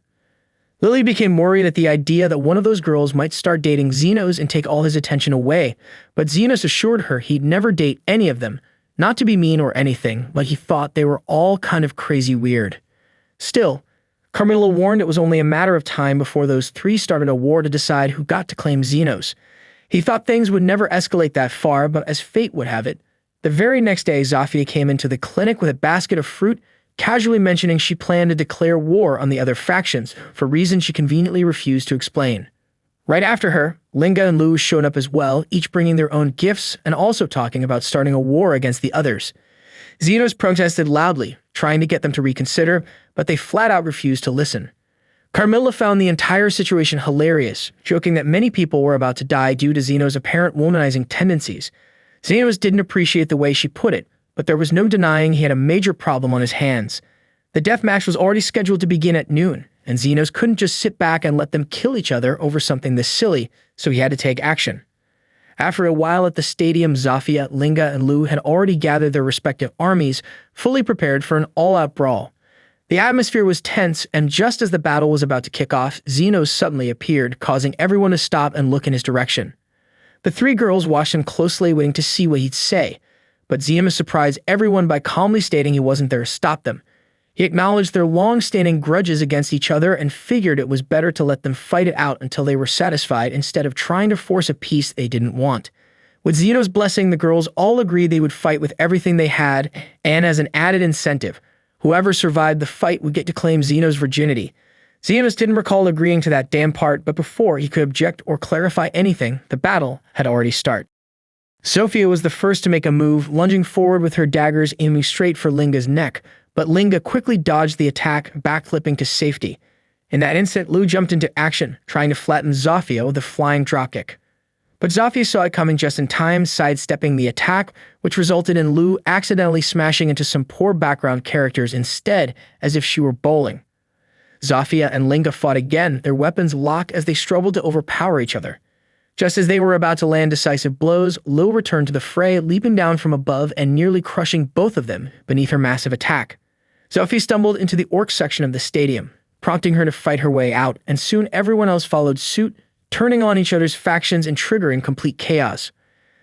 Lily became worried at the idea that one of those girls might start dating Xenos and take all his attention away, but Xenos assured her he'd never date any of them, not to be mean or anything, but he thought they were all kind of crazy weird. Still, Carmilla warned it was only a matter of time before those three started a war to decide who got to claim Xenos. He thought things would never escalate that far, but as fate would have it, the very next day Zofia came into the clinic with a basket of fruit, casually mentioning she planned to declare war on the other factions for reasons she conveniently refused to explain. Right after her, Linga and Lu showed up as well, each bringing their own gifts and also talking about starting a war against the others. Xenos protested loudly, trying to get them to reconsider, but they flat out refused to listen. Carmilla found the entire situation hilarious, joking that many people were about to die due to Xenos' apparent womanizing tendencies. Xenos didn't appreciate the way she put it, but there was no denying he had a major problem on his hands. The deathmatch was already scheduled to begin at noon, and Xenos couldn't just sit back and let them kill each other over something this silly, so he had to take action. After a while at the stadium, Zofia, Linga, and Lu had already gathered their respective armies, fully prepared for an all-out brawl. The atmosphere was tense, and just as the battle was about to kick off, Xenos suddenly appeared, causing everyone to stop and look in his direction. The three girls watched him closely, waiting to see what he'd say, but Xenos surprised everyone by calmly stating he wasn't there to stop them. He acknowledged their long-standing grudges against each other and figured it was better to let them fight it out until they were satisfied instead of trying to force a peace they didn't want. With Xenos' blessing, the girls all agreed they would fight with everything they had, and as an added incentive, whoever survived the fight would get to claim Xenos' virginity. Xenos didn't recall agreeing to that damn part, but before he could object or clarify anything, the battle had already started. Zofia was the first to make a move, lunging forward with her daggers aiming straight for Linga's neck, but Linga quickly dodged the attack, backflipping to safety. In that instant, Lu jumped into action, trying to flatten Zofia with a flying dropkick. But Zofia saw it coming just in time, sidestepping the attack, which resulted in Lu accidentally smashing into some poor background characters instead, as if she were bowling. Zofia and Linga fought again, their weapons locked as they struggled to overpower each other. Just as they were about to land decisive blows, Lu returned to the fray, leaping down from above and nearly crushing both of them beneath her massive attack. Zofia stumbled into the orc section of the stadium, prompting her to fight her way out, and soon everyone else followed suit, turning on each other's factions and triggering complete chaos.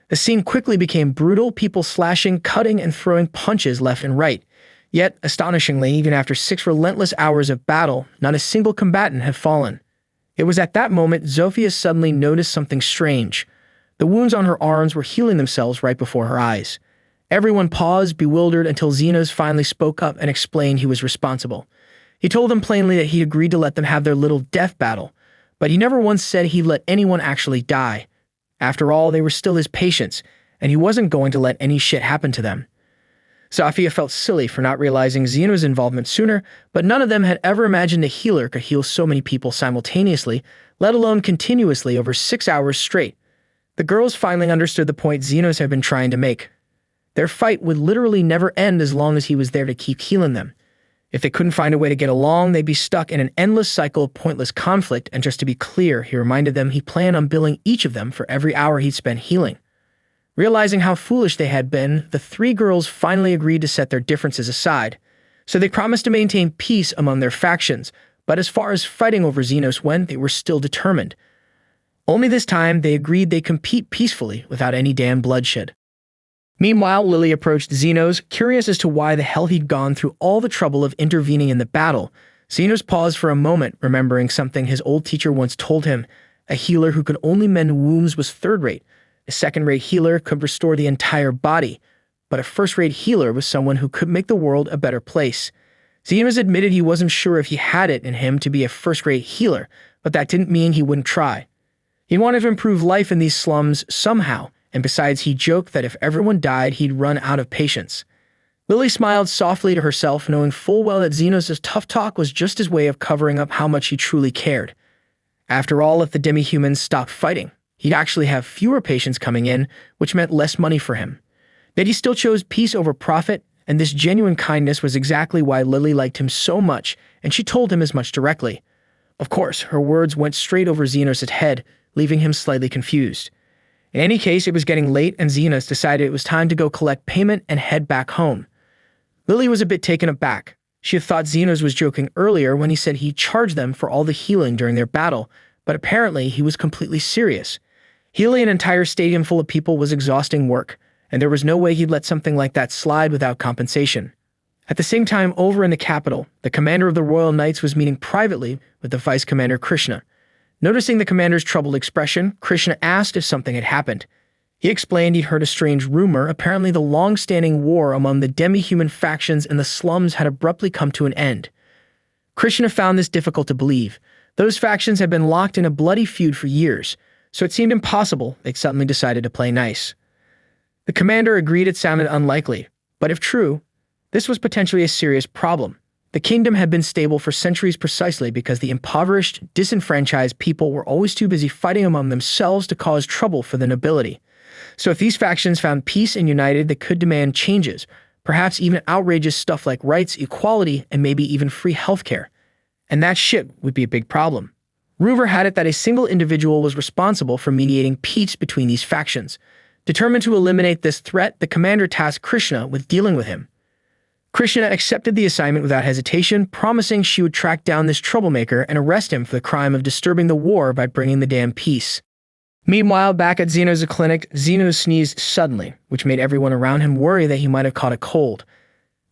The scene quickly became brutal, people slashing, cutting, and throwing punches left and right. Yet, astonishingly, even after 6 relentless hours of battle, not a single combatant had fallen. It was at that moment Zofia suddenly noticed something strange. The wounds on her arms were healing themselves right before her eyes. Everyone paused, bewildered, until Xenos finally spoke up and explained he was responsible. He told them plainly that he agreed to let them have their little death battle, but he never once said he'd let anyone actually die. After all, they were still his patients, and he wasn't going to let any shit happen to them. Zofia felt silly for not realizing Xenos' involvement sooner, but none of them had ever imagined a healer could heal so many people simultaneously, let alone continuously over 6 hours straight. The girls finally understood the point Xenos had been trying to make. Their fight would literally never end as long as he was there to keep healing them. If they couldn't find a way to get along, they'd be stuck in an endless cycle of pointless conflict, and just to be clear, he reminded them he planned on billing each of them for every hour he'd spent healing. Realizing how foolish they had been, the three girls finally agreed to set their differences aside. So they promised to maintain peace among their factions, but as far as fighting over Xenos went, they were still determined. Only this time, they agreed they'd compete peacefully without any damn bloodshed. Meanwhile, Lily approached Xenos, curious as to why the hell he'd gone through all the trouble of intervening in the battle. Xenos paused for a moment, remembering something his old teacher once told him. A healer who could only mend wounds was third-rate. A second-rate healer could restore the entire body, but a first-rate healer was someone who could make the world a better place. Xenos admitted he wasn't sure if he had it in him to be a first-rate healer, but that didn't mean he wouldn't try. He wanted to improve life in these slums somehow, and besides, he joked that if everyone died, he'd run out of patience. Lily smiled softly to herself, knowing full well that Xenos' tough talk was just his way of covering up how much he truly cared. After all, if the demi-humans stopped fighting, he'd actually have fewer patients coming in, which meant less money for him. Yet he still chose peace over profit, and this genuine kindness was exactly why Lily liked him so much, and she told him as much directly. Of course, her words went straight over Xenos' head, leaving him slightly confused. In any case, it was getting late, and Xenos decided it was time to go collect payment and head back home. Lily was a bit taken aback. She had thought Xenos was joking earlier when he said he charged them for all the healing during their battle, but apparently he was completely serious. Healing an entire stadium full of people was exhausting work, and there was no way he'd let something like that slide without compensation. At the same time, over in the capital, the commander of the Royal Knights was meeting privately with the Vice Commander Krishna. Noticing the commander's troubled expression, Krishna asked if something had happened. He explained he'd heard a strange rumor. Apparently the long-standing war among the demi-human factions in the slums had abruptly come to an end. Krishna found this difficult to believe. Those factions had been locked in a bloody feud for years, so it seemed impossible they'd suddenly decided to play nice. The commander agreed it sounded unlikely, but if true, this was potentially a serious problem. The kingdom had been stable for centuries precisely because the impoverished, disenfranchised people were always too busy fighting among themselves to cause trouble for the nobility. So if these factions found peace and united, they could demand changes, perhaps even outrageous stuff like rights, equality, and maybe even free healthcare. And that shit would be a big problem. Rumor had it that a single individual was responsible for mediating peace between these factions. Determined to eliminate this threat, the commander tasked Krishna with dealing with him. Krishna accepted the assignment without hesitation, promising she would track down this troublemaker and arrest him for the crime of disturbing the war by bringing the damn peace. Meanwhile, back at Xenos' clinic, Xenos sneezed suddenly, which made everyone around him worry that he might have caught a cold.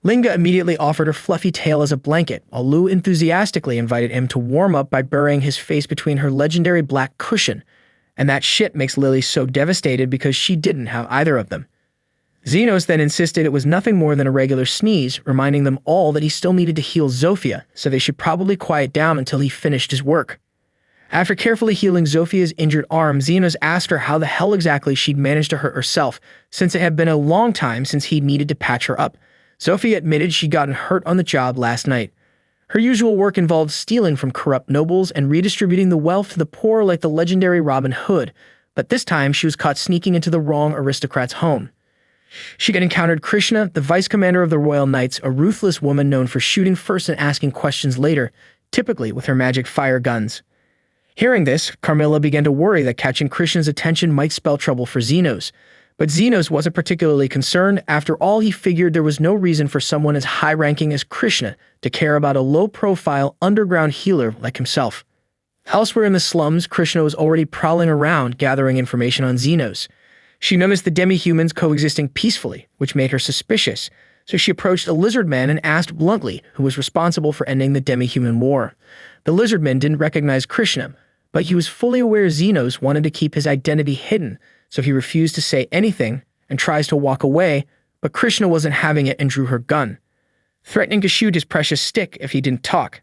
Linga immediately offered her fluffy tail as a blanket, while Lou enthusiastically invited him to warm up by burying his face between her legendary black cushion. And that shit makes Lily so devastated because she didn't have either of them. Xenos then insisted it was nothing more than a regular sneeze, reminding them all that he still needed to heal Zofia, so they should probably quiet down until he finished his work. After carefully healing Zofia's injured arm, Xenos asked her how the hell exactly she'd managed to hurt herself, since it had been a long time since he'd needed to patch her up. Zofia admitted she'd gotten hurt on the job last night. Her usual work involved stealing from corrupt nobles and redistributing the wealth to the poor like the legendary Robin Hood, but this time she was caught sneaking into the wrong aristocrat's home. She had encountered Krishna, the vice commander of the Royal Knights, a ruthless woman known for shooting first and asking questions later, typically with her magic fire guns. Hearing this, Carmilla began to worry that catching Krishna's attention might spell trouble for Xenos. But Xenos wasn't particularly concerned. After all, he figured there was no reason for someone as high-ranking as Krishna to care about a low-profile, underground healer like himself. Elsewhere in the slums, Krishna was already prowling around, gathering information on Xenos. She noticed the demi-humans coexisting peacefully, which made her suspicious, so she approached a lizard man and asked bluntly who was responsible for ending the demi-human war. The lizard man didn't recognize Krishna, but he was fully aware Xenos wanted to keep his identity hidden, so he refused to say anything and tries to walk away, but Krishna wasn't having it and drew her gun, threatening to shoot his precious stick if he didn't talk.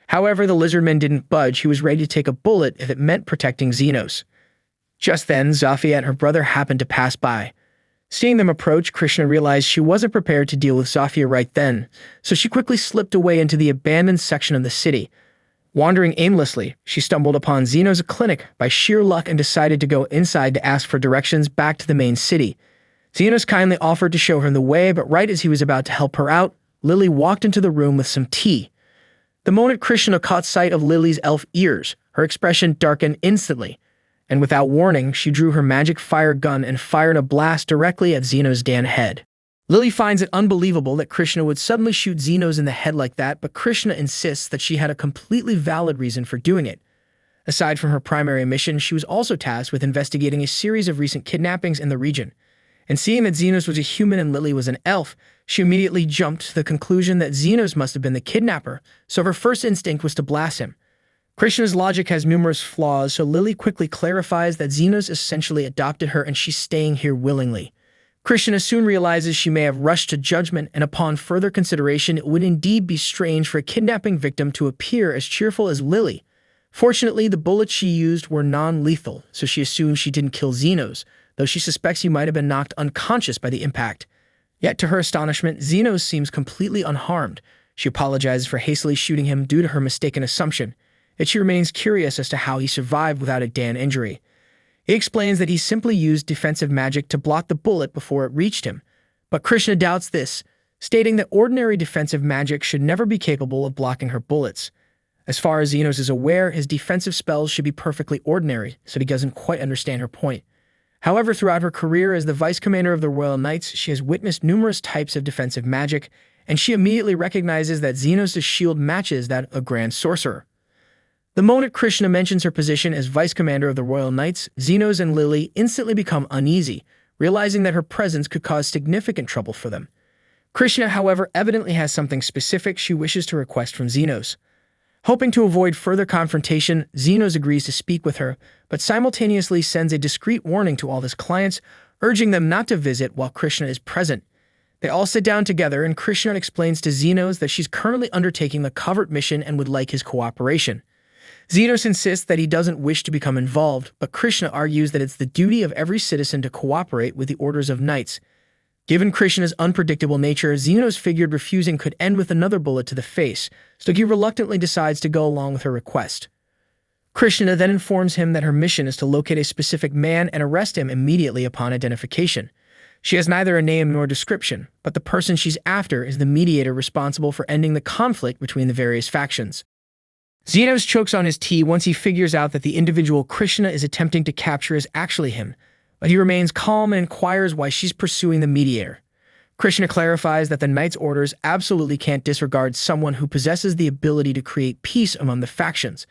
However, the lizardman didn't budge. He was ready to take a bullet if it meant protecting Xenos. Just then, Zofia and her brother happened to pass by. Seeing them approach, Krishna realized she wasn't prepared to deal with Zofia right then, so she quickly slipped away into the abandoned section of the city. Wandering aimlessly, she stumbled upon Zenos' clinic by sheer luck and decided to go inside to ask for directions back to the main city. Zenos kindly offered to show her the way, but right as he was about to help her out, Lily walked into the room with some tea. The moment Krishna caught sight of Lily's elf ears, her expression darkened instantly, and without warning, she drew her magic fire gun and fired a blast directly at Zenos' head. Lily finds it unbelievable that Krishna would suddenly shoot Zenos in the head like that, but Krishna insists that she had a completely valid reason for doing it. Aside from her primary mission, she was also tasked with investigating a series of recent kidnappings in the region. And seeing that Zenos was a human and Lily was an elf, she immediately jumped to the conclusion that Zenos must have been the kidnapper, so her first instinct was to blast him. Krishna's logic has numerous flaws, so Lily quickly clarifies that Zenos essentially adopted her and she's staying here willingly. Krishna soon realizes she may have rushed to judgment, and upon further consideration, it would indeed be strange for a kidnapping victim to appear as cheerful as Lily. Fortunately, the bullets she used were non-lethal, so she assumes she didn't kill Zenos, though she suspects he might have been knocked unconscious by the impact. Yet to her astonishment, Zenos seems completely unharmed. She apologizes for hastily shooting him due to her mistaken assumption, yet she remains curious as to how he survived without a injury. He explains that he simply used defensive magic to block the bullet before it reached him, but Krishna doubts this, stating that ordinary defensive magic should never be capable of blocking her bullets. As far as Zenos is aware, his defensive spells should be perfectly ordinary, so he doesn't quite understand her point. However, throughout her career as the Vice Commander of the Royal Knights, she has witnessed numerous types of defensive magic, and she immediately recognizes that Zenos' shield matches that of a Grand Sorcerer. The moment Krishna mentions her position as Vice Commander of the Royal Knights, Zenos and Lily instantly become uneasy, realizing that her presence could cause significant trouble for them. Krishna, however, evidently has something specific she wishes to request from Zenos. Hoping to avoid further confrontation, Zenos agrees to speak with her, but simultaneously sends a discreet warning to all his clients, urging them not to visit while Krishna is present. They all sit down together, and Krishna explains to Zenos that she's currently undertaking a covert mission and would like his cooperation. Zenos insists that he doesn't wish to become involved, but Krishna argues that it's the duty of every citizen to cooperate with the orders of knights. Given Krishna's unpredictable nature, Zenos figured refusing could end with another bullet to the face, so he reluctantly decides to go along with her request. Krishna then informs him that her mission is to locate a specific man and arrest him immediately upon identification. She has neither a name nor description, but the person she's after is the mediator responsible for ending the conflict between the various factions. Zenos chokes on his tea once he figures out that the individual Krishna is attempting to capture is actually him, but he remains calm and inquires why she's pursuing the mediator. Krishna clarifies that the Knight's orders absolutely can't disregard someone who possesses the ability to create peace among the factions,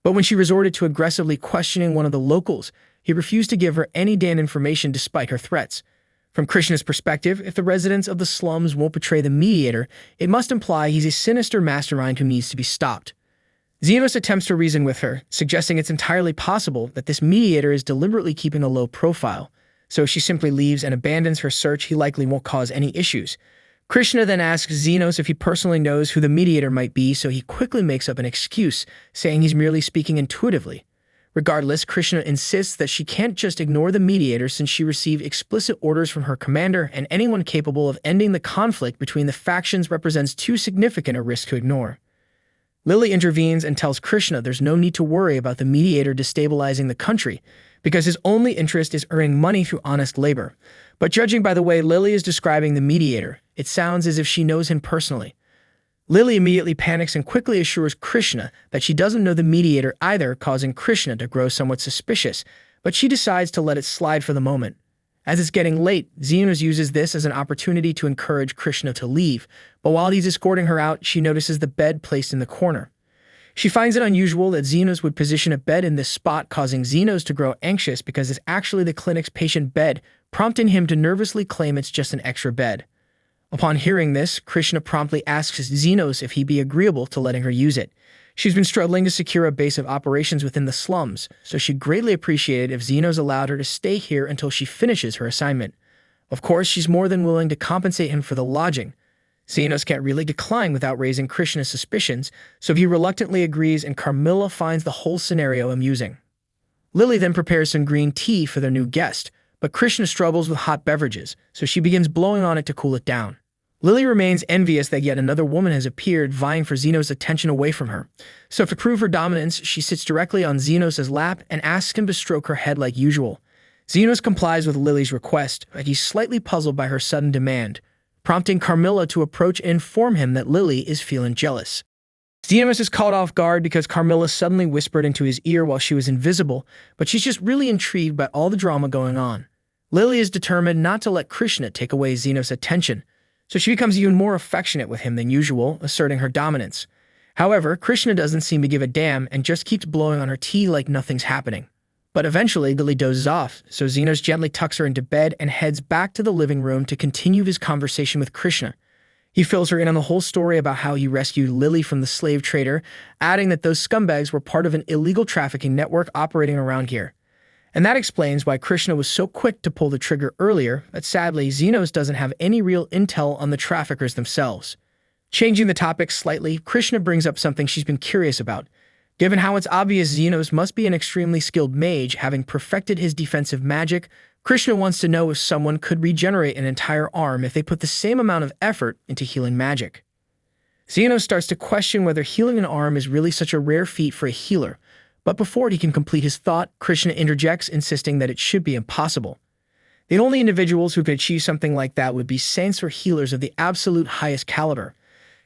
but when she resorted to aggressively questioning one of the locals, he refused to give her any damn information despite her threats. From Krishna's perspective, if the residents of the slums won't betray the mediator, it must imply he's a sinister mastermind who needs to be stopped. Zenos attempts to reason with her, suggesting it's entirely possible that this mediator is deliberately keeping a low profile, so if she simply leaves and abandons her search, he likely won't cause any issues. Krishna then asks Zenos if he personally knows who the mediator might be, so he quickly makes up an excuse, saying he's merely speaking intuitively. Regardless, Krishna insists that she can't just ignore the mediator since she received explicit orders from her commander, and anyone capable of ending the conflict between the factions represents too significant a risk to ignore. Lily intervenes and tells Krishna there's no need to worry about the mediator destabilizing the country, because his only interest is earning money through honest labor. But judging by the way Lily is describing the mediator, it sounds as if she knows him personally. Lily immediately panics and quickly assures Krishna that she doesn't know the mediator either, causing Krishna to grow somewhat suspicious, but she decides to let it slide for the moment. As it's getting late, Zenos uses this as an opportunity to encourage Krishna to leave, but while he's escorting her out, she notices the bed placed in the corner. She finds it unusual that Zenos would position a bed in this spot, causing Zenos to grow anxious because it's actually the clinic's patient bed, prompting him to nervously claim it's just an extra bed. Upon hearing this, Krishna promptly asks Zenos if he'd be agreeable to letting her use it. She's been struggling to secure a base of operations within the slums, so she'd greatly appreciate it if Zenos allowed her to stay here until she finishes her assignment. Of course, she's more than willing to compensate him for the lodging. Zenos can't really decline without raising Krishna's suspicions, so he reluctantly agrees, and Carmilla finds the whole scenario amusing. Lily then prepares some green tea for their new guest, but Krishna struggles with hot beverages, so she begins blowing on it to cool it down. Lily remains envious that yet another woman has appeared, vying for Xenos' attention away from her. So to prove her dominance, she sits directly on Xenos' lap and asks him to stroke her head like usual. Xenos complies with Lily's request, but he's slightly puzzled by her sudden demand, prompting Carmilla to approach and inform him that Lily is feeling jealous. Xenos is caught off guard because Carmilla suddenly whispered into his ear while she was invisible, but she's just really intrigued by all the drama going on. Lily is determined not to let Krishna take away Xenos' attention, so she becomes even more affectionate with him than usual, asserting her dominance. However, Krishna doesn't seem to give a damn and just keeps blowing on her tea like nothing's happening. But eventually, Lily dozes off, so Xenos gently tucks her into bed and heads back to the living room to continue his conversation with Krishna. He fills her in on the whole story about how he rescued Lily from the slave trader, adding that those scumbags were part of an illegal trafficking network operating around here. And that explains why Krishna was so quick to pull the trigger earlier, but sadly, Xenos doesn't have any real intel on the traffickers themselves. Changing the topic slightly, Krishna brings up something she's been curious about. Given how it's obvious Xenos must be an extremely skilled mage, having perfected his defensive magic, Krishna wants to know if someone could regenerate an entire arm if they put the same amount of effort into healing magic. Xenos starts to question whether healing an arm is really such a rare feat for a healer, but before he can complete his thought, Krishna interjects, insisting that it should be impossible. The only individuals who could achieve something like that would be saints or healers of the absolute highest caliber.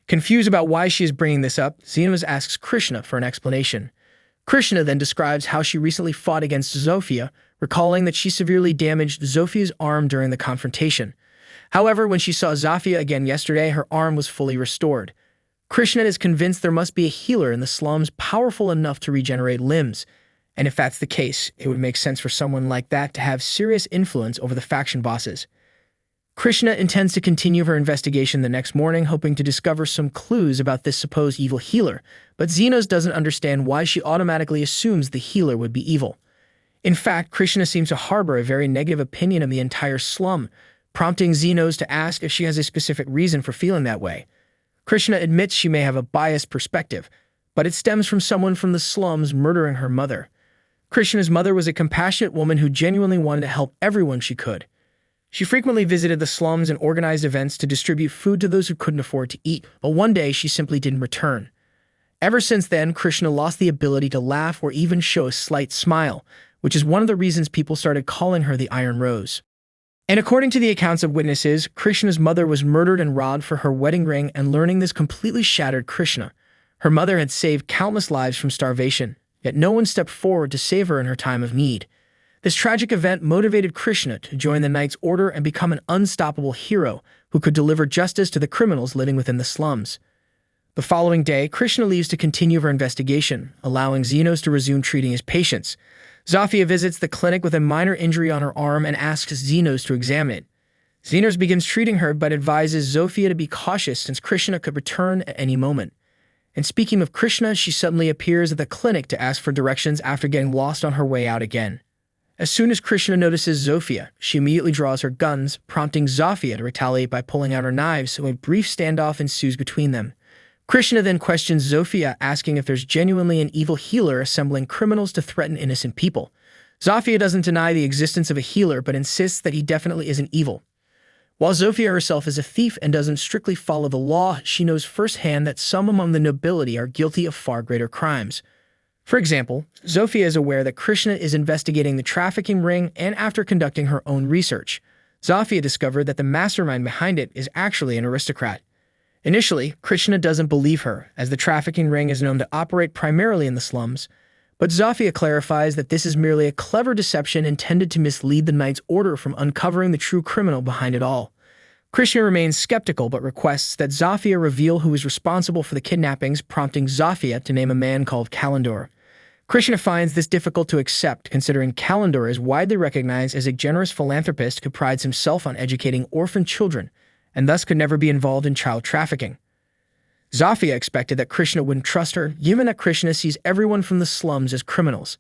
Confused about why she is bringing this up, Xenos asks Krishna for an explanation. Krishna then describes how she recently fought against Zofia, recalling that she severely damaged Zofia's arm during the confrontation. However, when she saw Zofia again yesterday, her arm was fully restored. Krishna is convinced there must be a healer in the slums powerful enough to regenerate limbs, and if that's the case, it would make sense for someone like that to have serious influence over the faction bosses. Krishna intends to continue her investigation the next morning, hoping to discover some clues about this supposed evil healer, but Xenos doesn't understand why she automatically assumes the healer would be evil. In fact, Krishna seems to harbor a very negative opinion of the entire slum, prompting Xenos to ask if she has a specific reason for feeling that way. Krishna admits she may have a biased perspective, but it stems from someone from the slums murdering her mother. Krishna's mother was a compassionate woman who genuinely wanted to help everyone she could. She frequently visited the slums and organized events to distribute food to those who couldn't afford to eat, but one day she simply didn't return. Ever since then, Krishna lost the ability to laugh or even show a slight smile, which is one of the reasons people started calling her the Iron Rose. And according to the accounts of witnesses, Krishna's mother was murdered and robbed for her wedding ring, and learning this completely shattered Krishna. Her mother had saved countless lives from starvation, yet no one stepped forward to save her in her time of need. This tragic event motivated Krishna to join the Knights Order and become an unstoppable hero who could deliver justice to the criminals living within the slums. The following day, Krishna leaves to continue her investigation, allowing Xenos to resume treating his patients. Zofia visits the clinic with a minor injury on her arm and asks Xenos to examine it. Xenos begins treating her but advises Zofia to be cautious since Krishna could return at any moment. And speaking of Krishna, she suddenly appears at the clinic to ask for directions after getting lost on her way out again. As soon as Krishna notices Zofia, she immediately draws her guns, prompting Zofia to retaliate by pulling out her knives, so a brief standoff ensues between them. Krishna then questions Zofia, asking if there's genuinely an evil healer assembling criminals to threaten innocent people. Zofia doesn't deny the existence of a healer, but insists that he definitely isn't evil. While Zofia herself is a thief and doesn't strictly follow the law, she knows firsthand that some among the nobility are guilty of far greater crimes. For example, Zofia is aware that Krishna is investigating the trafficking ring, and after conducting her own research, Zofia discovered that the mastermind behind it is actually an aristocrat. Initially, Krishna doesn't believe her, as the trafficking ring is known to operate primarily in the slums, but Zofia clarifies that this is merely a clever deception intended to mislead the Knights Order from uncovering the true criminal behind it all. Krishna remains skeptical but requests that Zofia reveal who is responsible for the kidnappings, prompting Zofia to name a man called Kalendor. Krishna finds this difficult to accept, considering Kalendor is widely recognized as a generous philanthropist who prides himself on educating orphan children, and thus could never be involved in child trafficking. Zofia expected that Krishna wouldn't trust her, given that Krishna sees everyone from the slums as criminals.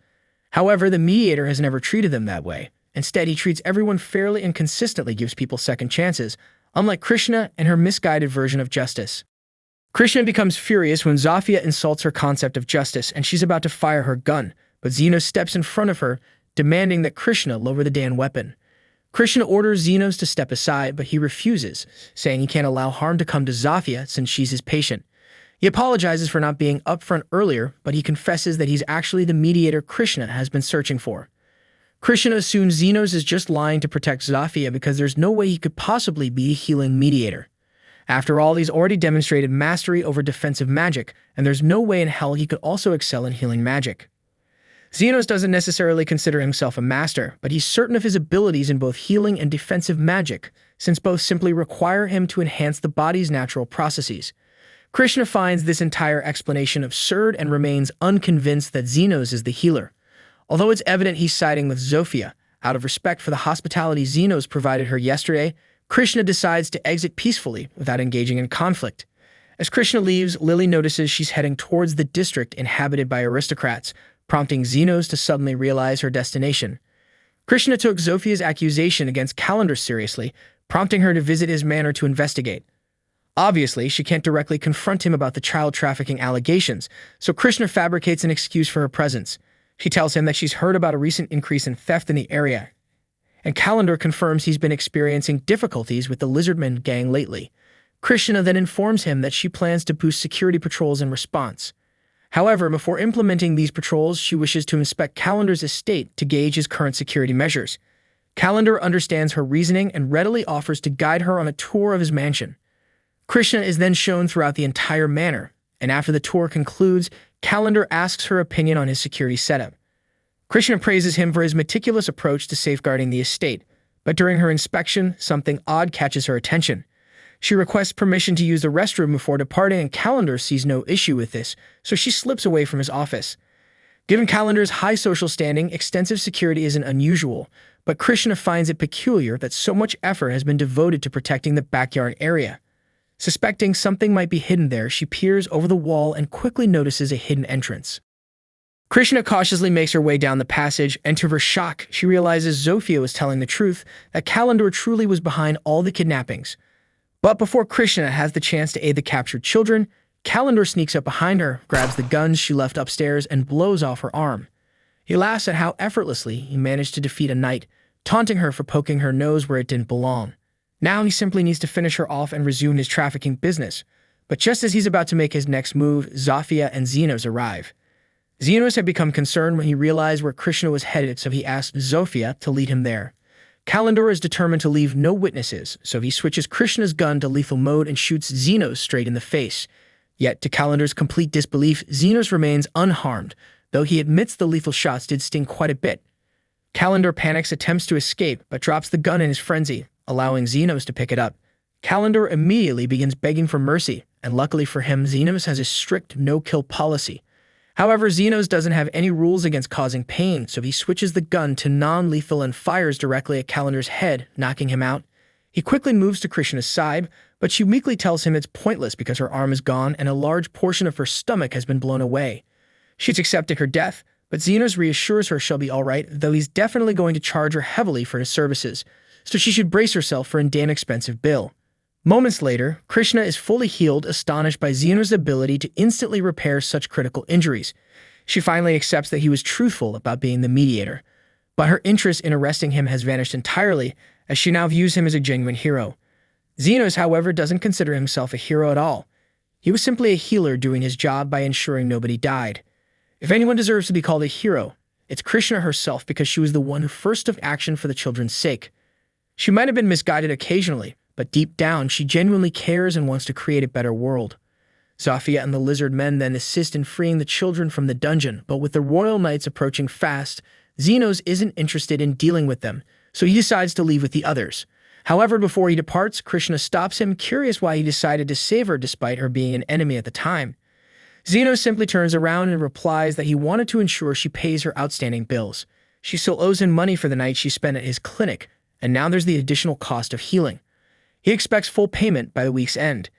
However, the mediator has never treated them that way. Instead, he treats everyone fairly and consistently gives people second chances, unlike Krishna and her misguided version of justice. Krishna becomes furious when Zofia insults her concept of justice, and she's about to fire her gun, but Xenos steps in front of her, demanding that Krishna lower the damn weapon. Krishna orders Xenos to step aside, but he refuses, saying he can't allow harm to come to Zafia since she's his patient. He apologizes for not being upfront earlier, but he confesses that he's actually the mediator Krishna has been searching for. Krishna assumes Xenos is just lying to protect Zafia because there's no way he could possibly be a healing mediator. After all, he's already demonstrated mastery over defensive magic, and there's no way in hell he could also excel in healing magic. Xenos doesn't necessarily consider himself a master, but he's certain of his abilities in both healing and defensive magic, since both simply require him to enhance the body's natural processes. Krishna finds this entire explanation absurd and remains unconvinced that Xenos is the healer. Although it's evident he's siding with Zofia, out of respect for the hospitality Xenos provided her yesterday, Krishna decides to exit peacefully without engaging in conflict. As Krishna leaves, Lily notices she's heading towards the district inhabited by aristocrats, prompting Xenos to suddenly realize her destination. Krishna took Zofia's accusation against Calendar seriously, prompting her to visit his manor to investigate. Obviously, she can't directly confront him about the child trafficking allegations, so Krishna fabricates an excuse for her presence. She tells him that she's heard about a recent increase in theft in the area, and Calendar confirms he's been experiencing difficulties with the Lizardmen gang lately. Krishna then informs him that she plans to boost security patrols in response. However, before implementing these patrols, she wishes to inspect Calendar's estate to gauge his current security measures. Calendar understands her reasoning and readily offers to guide her on a tour of his mansion. Krishna is then shown throughout the entire manor, and after the tour concludes, Calendar asks her opinion on his security setup. Krishna praises him for his meticulous approach to safeguarding the estate, but during her inspection, something odd catches her attention. She requests permission to use the restroom before departing, and Calendar sees no issue with this, so she slips away from his office. Given Calendar's high social standing, extensive security isn't unusual, but Krishna finds it peculiar that so much effort has been devoted to protecting the backyard area. Suspecting something might be hidden there, she peers over the wall and quickly notices a hidden entrance. Krishna cautiously makes her way down the passage, and to her shock, she realizes Zofia was telling the truth, that Calendar truly was behind all the kidnappings. But before Krishna has the chance to aid the captured children, Calendar sneaks up behind her, grabs the guns she left upstairs, and blows off her arm. He laughs at how effortlessly he managed to defeat a knight, taunting her for poking her nose where it didn't belong. Now he simply needs to finish her off and resume his trafficking business. But just as he's about to make his next move, Zafia and Xenos arrive. Xenos had become concerned when he realized where Krishna was headed, so he asked Zofia to lead him there. Calendar is determined to leave no witnesses, so he switches Krishna's gun to lethal mode and shoots Xenos straight in the face. Yet, to Calendar's complete disbelief, Xenos remains unharmed, though he admits the lethal shots did sting quite a bit. Calendar panics, attempts to escape, but drops the gun in his frenzy, allowing Xenos to pick it up. Calendar immediately begins begging for mercy, and luckily for him, Xenos has a strict no-kill policy. However, Xenos doesn't have any rules against causing pain, so he switches the gun to non-lethal and fires directly at Calendar's head, knocking him out. He quickly moves to Krishna's side, but she weakly tells him it's pointless because her arm is gone and a large portion of her stomach has been blown away. She's accepting her death, but Xenos reassures her she'll be alright, though he's definitely going to charge her heavily for his services, so she should brace herself for a damn expensive bill. Moments later, Krishna is fully healed, astonished by Xenos' ability to instantly repair such critical injuries. She finally accepts that he was truthful about being the mediator, but her interest in arresting him has vanished entirely, as she now views him as a genuine hero. Xenos, however, doesn't consider himself a hero at all. He was simply a healer doing his job by ensuring nobody died. If anyone deserves to be called a hero, it's Krishna herself, because she was the one who first took action for the children's sake. She might have been misguided occasionally, but deep down, she genuinely cares and wants to create a better world. Zafia and the lizard men then assist in freeing the children from the dungeon, but with the royal knights approaching fast, Xenos isn't interested in dealing with them, so he decides to leave with the others. However, before he departs, Krishna stops him, curious why he decided to save her despite her being an enemy at the time. Xenos simply turns around and replies that he wanted to ensure she pays her outstanding bills. She still owes him money for the night she spent at his clinic, and now there's the additional cost of healing. He expects full payment by the week's end.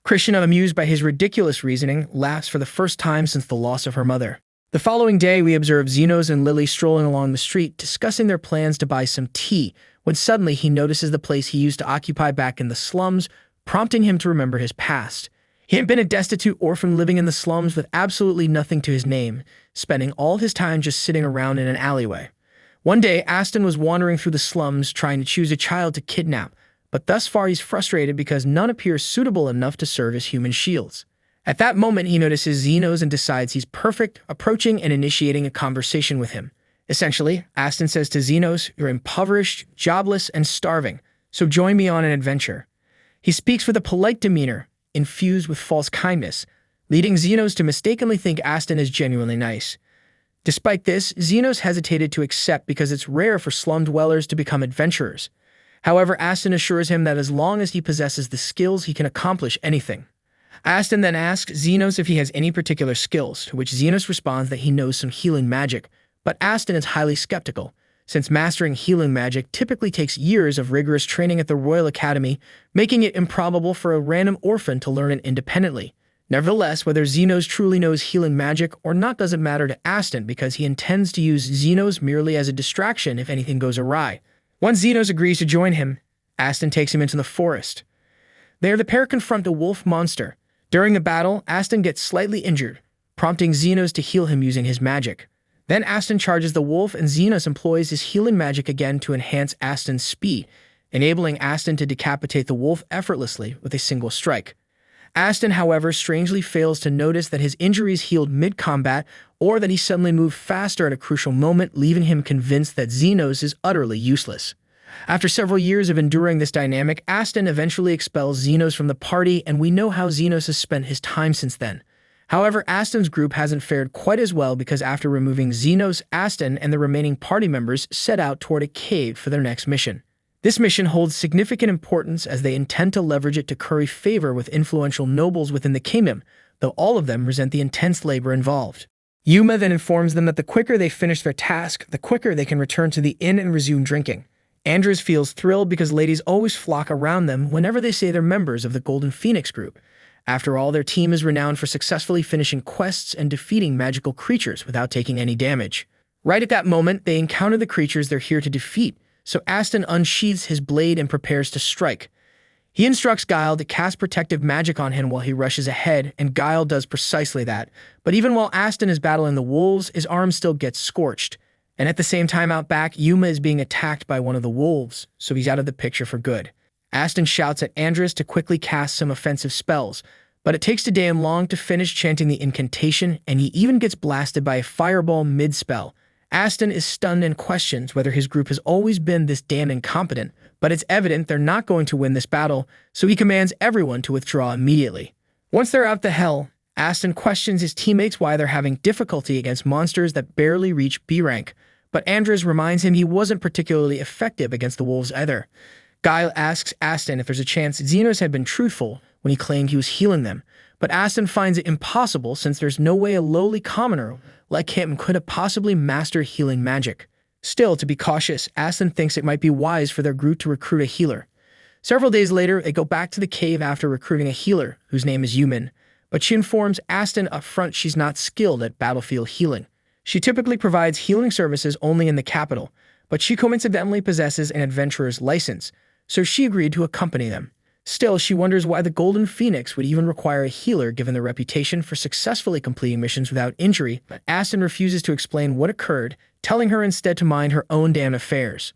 Krishna, amused by his ridiculous reasoning, laughs for the first time since the loss of her mother. The following day, we observe Xenos and Lily strolling along the street, discussing their plans to buy some tea, when suddenly he notices the place he used to occupy back in the slums, prompting him to remember his past. He had been a destitute orphan living in the slums with absolutely nothing to his name, spending all his time just sitting around in an alleyway. One day, Aston was wandering through the slums trying to choose a child to kidnap, but thus far he's frustrated because none appears suitable enough to serve as human shields. At that moment, he notices Xenos and decides he's perfect, approaching and initiating a conversation with him. Essentially, Aston says to Xenos, "You're impoverished, jobless, and starving, so join me on an adventure." He speaks with a polite demeanor, infused with false kindness, leading Xenos to mistakenly think Aston is genuinely nice. Despite this, Xenos hesitated to accept because it's rare for slum dwellers to become adventurers. However, Aston assures him that as long as he possesses the skills, he can accomplish anything. Aston then asks Xenos if he has any particular skills, to which Xenos responds that he knows some healing magic, but Aston is highly skeptical, since mastering healing magic typically takes years of rigorous training at the Royal Academy, making it improbable for a random orphan to learn it independently. Nevertheless, whether Xenos truly knows healing magic or not doesn't matter to Aston because he intends to use Xenos merely as a distraction if anything goes awry. Once Xenos agrees to join him, Aston takes him into the forest. There, the pair confront a wolf monster. During the battle, Aston gets slightly injured, prompting Xenos to heal him using his magic. Then Aston charges the wolf and Xenos employs his healing magic again to enhance Aston's speed, enabling Aston to decapitate the wolf effortlessly with a single strike. Aston, however, strangely fails to notice that his injuries healed mid-combat or that he suddenly moved faster at a crucial moment, leaving him convinced that Xenos is utterly useless. After several years of enduring this dynamic, Aston eventually expels Xenos from the party, and we know how Xenos has spent his time since then. However, Aston's group hasn't fared quite as well because after removing Xenos, Aston and the remaining party members set out toward a cave for their next mission. This mission holds significant importance as they intend to leverage it to curry favor with influential nobles within the kingdom, though all of them resent the intense labor involved. Yuma then informs them that the quicker they finish their task, the quicker they can return to the inn and resume drinking. Andres feels thrilled because ladies always flock around them whenever they say they're members of the Golden Phoenix group. After all, their team is renowned for successfully finishing quests and defeating magical creatures without taking any damage. Right at that moment, they encounter the creatures they're here to defeat, so Aston unsheathes his blade and prepares to strike. He instructs Guile to cast protective magic on him while he rushes ahead, and Guile does precisely that. But even while Aston is battling the wolves, his arm still gets scorched. And at the same time out back, Yuma is being attacked by one of the wolves, so he's out of the picture for good. Aston shouts at Andres to quickly cast some offensive spells, but it takes Tadam long to finish chanting the incantation, and he even gets blasted by a fireball mid-spell. Aston is stunned and questions whether his group has always been this damn incompetent, but it's evident they're not going to win this battle, so he commands everyone to withdraw immediately. Once they're out the hell, Aston questions his teammates why they're having difficulty against monsters that barely reach B rank, but Andres reminds him he wasn't particularly effective against the wolves either. Guile asks Aston if there's a chance Xenos had been truthful when he claimed he was healing them, but Aston finds it impossible since there's no way a lowly commoner like him could have possibly mastered healing magic. Still, to be cautious, Aston thinks it might be wise for their group to recruit a healer. Several days later, they go back to the cave after recruiting a healer, whose name is Yumin, but she informs Aston up front she's not skilled at battlefield healing. She typically provides healing services only in the capital, but she coincidentally possesses an adventurer's license, so she agreed to accompany them. Still, she wonders why the Golden Phoenix would even require a healer given their reputation for successfully completing missions without injury, but Aston refuses to explain what occurred, telling her instead to mind her own damn affairs.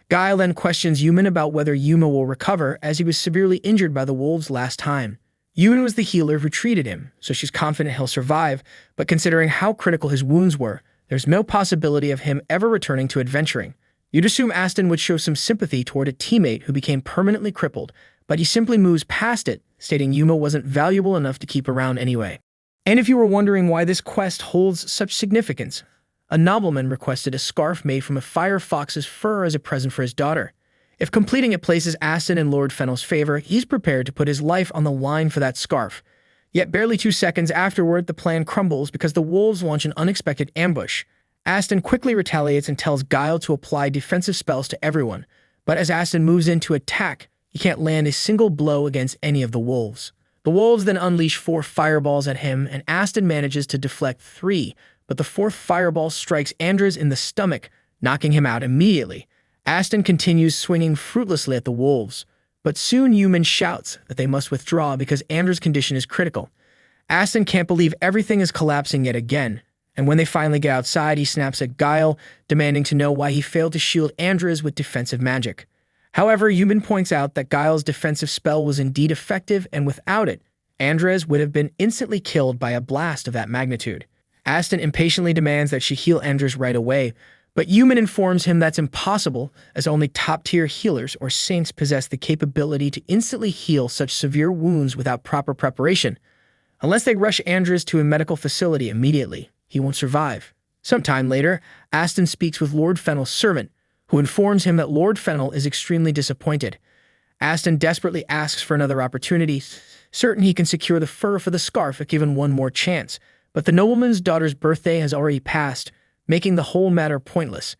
Guile then questions Yumin about whether Yuma will recover, as he was severely injured by the wolves last time. Yumin was the healer who treated him, so she's confident he'll survive, but considering how critical his wounds were, there's no possibility of him ever returning to adventuring. You'd assume Aston would show some sympathy toward a teammate who became permanently crippled, but he simply moves past it, stating Yuma wasn't valuable enough to keep around anyway. And if you were wondering why this quest holds such significance, a nobleman requested a scarf made from a fire fox's fur as a present for his daughter. If completing it places Aston in Lord Fennel's favor, he's prepared to put his life on the line for that scarf. Yet barely 2 seconds afterward, the plan crumbles because the wolves launch an unexpected ambush. Aston quickly retaliates and tells Guile to apply defensive spells to everyone, but as Aston moves in to attack, he can't land a single blow against any of the wolves. The wolves then unleash 4 fireballs at him, and Aston manages to deflect 3, but the 4th fireball strikes Andres in the stomach, knocking him out immediately. Aston continues swinging fruitlessly at the wolves, but soon Yumin shouts that they must withdraw because Andres' condition is critical. Aston can't believe everything is collapsing yet again, And when they finally get outside, he snaps at Guile, demanding to know why he failed to shield Andres with defensive magic. However, Yumin points out that Guile's defensive spell was indeed effective, and without it, Andres would have been instantly killed by a blast of that magnitude. Aston impatiently demands that she heal Andres right away, but Yumin informs him that's impossible, as only top-tier healers or saints possess the capability to instantly heal such severe wounds without proper preparation. Unless they rush Andres to a medical facility immediately, he won't survive. Sometime later, Aston speaks with Lord Fennel's servant, who informs him that Lord Fennel is extremely disappointed. Aston desperately asks for another opportunity, certain he can secure the fur for the scarf if given one more chance, but the nobleman's daughter's birthday has already passed, making the whole matter pointless.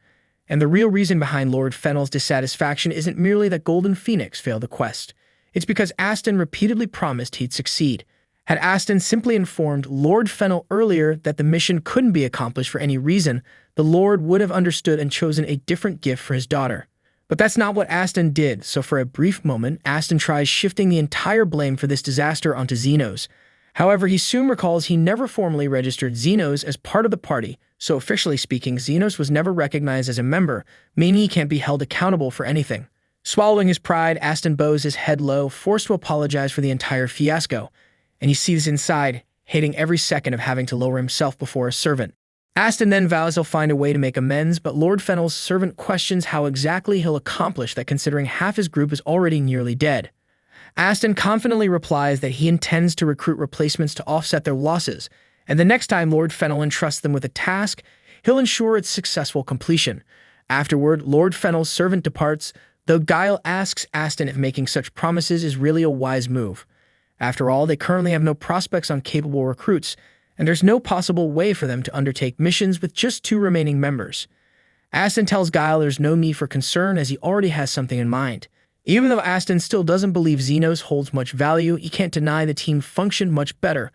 And the real reason behind Lord Fennel's dissatisfaction isn't merely that Golden Phoenix failed the quest. It's because Aston repeatedly promised he'd succeed. Had Aston simply informed Lord Fennel earlier that the mission couldn't be accomplished for any reason, the Lord would have understood and chosen a different gift for his daughter. But that's not what Aston did, so for a brief moment, Aston tries shifting the entire blame for this disaster onto Zenos. However, he soon recalls he never formally registered Zenos as part of the party, so officially speaking, Zenos was never recognized as a member, meaning he can't be held accountable for anything. Swallowing his pride, Aston bows his head low, forced to apologize for the entire fiasco, and he sees inside, hating every second of having to lower himself before a servant. Aston then vows he'll find a way to make amends, but Lord Fennel's servant questions how exactly he'll accomplish that considering half his group is already nearly dead. Aston confidently replies that he intends to recruit replacements to offset their losses, and the next time Lord Fennel entrusts them with a task, he'll ensure its successful completion. Afterward, Lord Fennel's servant departs, though Guile asks Aston if making such promises is really a wise move. After all, they currently have no prospects on capable recruits, and there's no possible way for them to undertake missions with just 2 remaining members. Aston tells Guile there's no need for concern as he already has something in mind. Even though Aston still doesn't believe Zenos holds much value, he can't deny the team functioned much better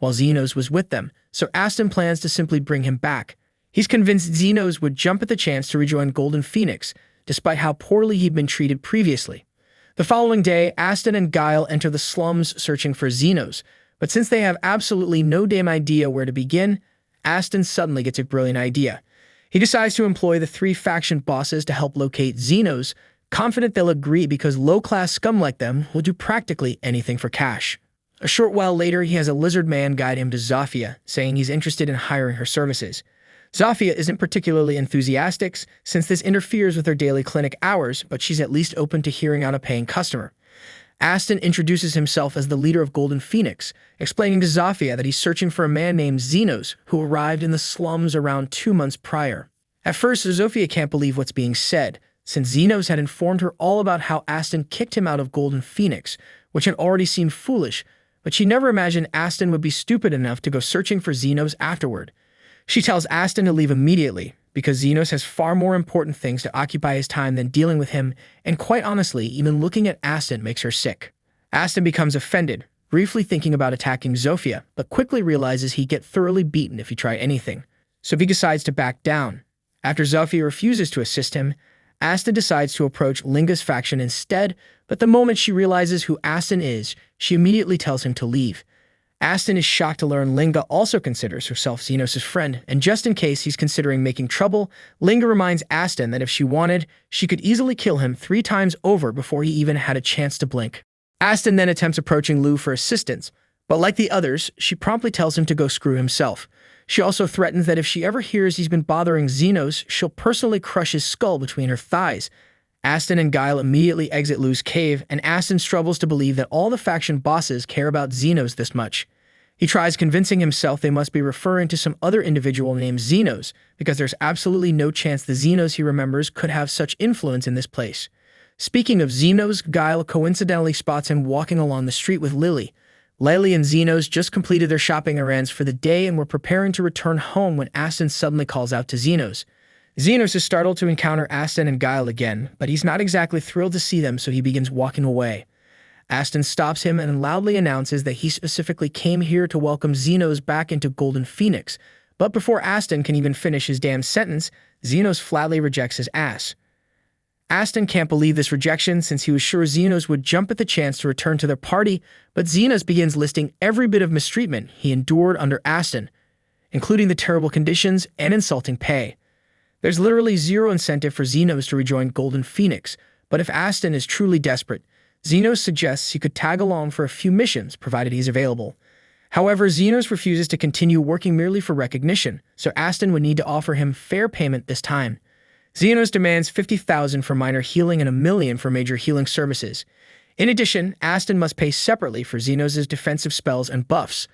while Zenos was with them, so Aston plans to simply bring him back. He's convinced Zenos would jump at the chance to rejoin Golden Phoenix, despite how poorly he'd been treated previously. The following day, Aston and Guile enter the slums searching for Zenos, but since they have absolutely no damn idea where to begin, Aston suddenly gets a brilliant idea. He decides to employ the 3 faction bosses to help locate Zenos, confident they'll agree because low-class scum like them will do practically anything for cash. A short while later, he has a lizard man guide him to Zofia, saying he's interested in hiring her services. Zofia isn't particularly enthusiastic, since this interferes with her daily clinic hours, but she's at least open to hearing out a paying customer. Aston introduces himself as the leader of Golden Phoenix, explaining to Zofia that he's searching for a man named Zenos, who arrived in the slums around 2 months prior. At first, Zofia can't believe what's being said, since Zenos had informed her all about how Aston kicked him out of Golden Phoenix, which had already seemed foolish, but she never imagined Aston would be stupid enough to go searching for Zenos afterward. She tells Aston to leave immediately, because Zenos has far more important things to occupy his time than dealing with him, and quite honestly, even looking at Aston makes her sick. Aston becomes offended, briefly thinking about attacking Zofia, but quickly realizes he'd get thoroughly beaten if he tried anything, so he decides to back down. After Zofia refuses to assist him, Aston decides to approach Linga's faction instead, but the moment she realizes who Aston is, she immediately tells him to leave. Aston is shocked to learn Linga also considers herself Zenos' friend, and just in case he's considering making trouble, Linga reminds Aston that if she wanted, she could easily kill him 3 times over before he even had a chance to blink. Aston then attempts approaching Lou for assistance, but like the others, she promptly tells him to go screw himself. She also threatens that if she ever hears he's been bothering Zenos, she'll personally crush his skull between her thighs. Aston and Guile immediately exit Lou's cave, and Aston struggles to believe that all the faction bosses care about Zenos this much. He tries convincing himself they must be referring to some other individual named Zenos, because there's absolutely no chance the Zenos he remembers could have such influence in this place. Speaking of Zenos, Guile coincidentally spots him walking along the street with Lily. Lily and Zenos just completed their shopping errands for the day and were preparing to return home when Aston suddenly calls out to Zenos. Zenos is startled to encounter Aston and Guile again, but he's not exactly thrilled to see them, so he begins walking away. Aston stops him and loudly announces that he specifically came here to welcome Zenos back into Golden Phoenix, but before Aston can even finish his damn sentence, Zenos flatly rejects his ass. Aston can't believe this rejection since he was sure Zenos would jump at the chance to return to their party, but Zenos begins listing every bit of mistreatment he endured under Aston. including the terrible conditions and insulting pay. There's literally zero incentive for Xenos to rejoin Golden Phoenix, but if Aston is truly desperate, Xenos suggests he could tag along for a few missions, provided he's available. However, Xenos refuses to continue working merely for recognition, so Aston would need to offer him fair payment this time. Xenos demands $50,000 for minor healing and $1 million for major healing services. In addition, Aston must pay separately for Xenos' defensive spells and buffs.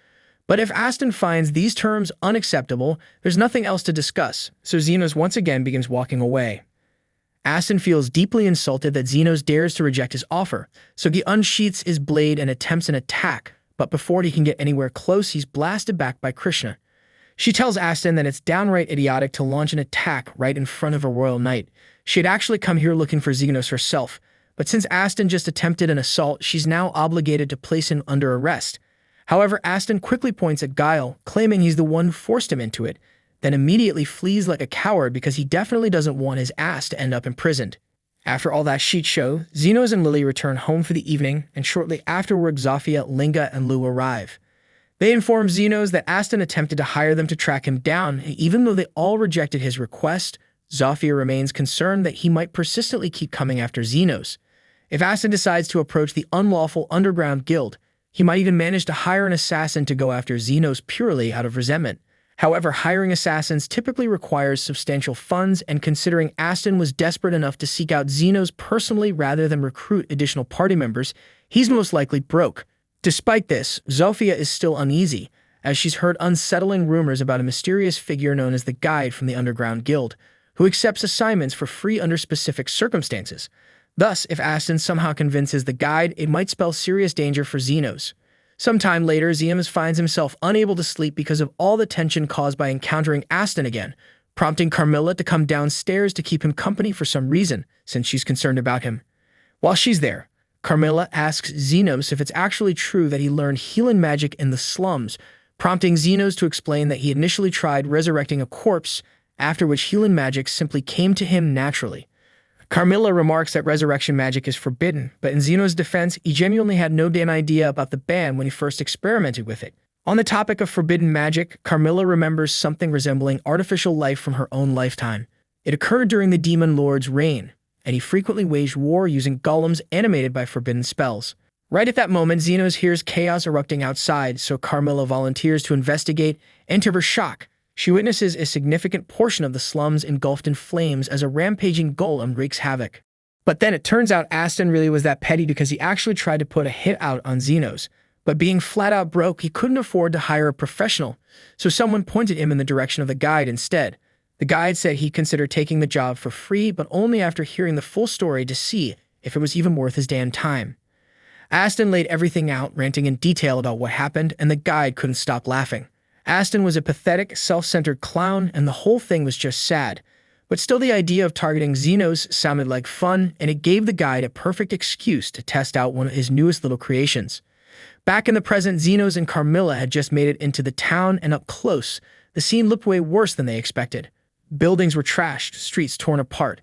But if Aston finds these terms unacceptable, there's nothing else to discuss, so Xenos once again begins walking away. Aston feels deeply insulted that Xenos dares to reject his offer, so he unsheaths his blade and attempts an attack, but before he can get anywhere close, he's blasted back by Krishna. She tells Aston that it's downright idiotic to launch an attack right in front of a royal knight. She had actually come here looking for Xenos herself, but since Aston just attempted an assault, she's now obligated to place him under arrest. However, Aston quickly points at Guile, claiming he's the one who forced him into it, then immediately flees like a coward because he definitely doesn't want his ass to end up imprisoned. After all that shit show, Xenos and Lily return home for the evening, and shortly afterward Zofia, Linga, and Lou arrive. They inform Xenos that Aston attempted to hire them to track him down, and even though they all rejected his request, Zofia remains concerned that he might persistently keep coming after Xenos. If Aston decides to approach the unlawful underground guild, he might even manage to hire an assassin to go after Xenos purely out of resentment. However, hiring assassins typically requires substantial funds, and considering Aston was desperate enough to seek out Xenos personally rather than recruit additional party members, he's most likely broke. Despite this, Zofia is still uneasy, as she's heard unsettling rumors about a mysterious figure known as the Guide from the Underground Guild, who accepts assignments for free under specific circumstances. Thus, if Aston somehow convinces the Guide, it might spell serious danger for Xenos. Sometime later, Xenos finds himself unable to sleep because of all the tension caused by encountering Aston again, prompting Carmilla to come downstairs to keep him company for some reason, since she's concerned about him. While she's there, Carmilla asks Xenos if it's actually true that he learned healing magic in the slums, prompting Xenos to explain that he initially tried resurrecting a corpse, after which healing magic simply came to him naturally. Carmilla remarks that resurrection magic is forbidden, but in Xenos' defense, he genuinely had no damn idea about the ban when he first experimented with it. On the topic of forbidden magic, Carmilla remembers something resembling artificial life from her own lifetime. It occurred during the Demon Lord's reign, and he frequently waged war using golems animated by forbidden spells. Right at that moment, Xenos hears chaos erupting outside, so Carmilla volunteers to investigate, and to her shock, she witnesses a significant portion of the slums engulfed in flames as a rampaging golem wreaks havoc. But then it turns out Aston really was that petty because he actually tried to put a hit out on Xenos. But being flat out broke, he couldn't afford to hire a professional, so someone pointed him in the direction of the Guide instead. The Guide said he considered taking the job for free, but only after hearing the full story to see if it was even worth his damn time. Aston laid everything out, ranting in detail about what happened, and the Guide couldn't stop laughing. Aston was a pathetic, self-centered clown, and the whole thing was just sad. But still, the idea of targeting Xenos sounded like fun, and it gave the Guide a perfect excuse to test out one of his newest little creations. Back in the present, Xenos and Carmilla had just made it into the town, and up close, the scene looked way worse than they expected. Buildings were trashed, streets torn apart.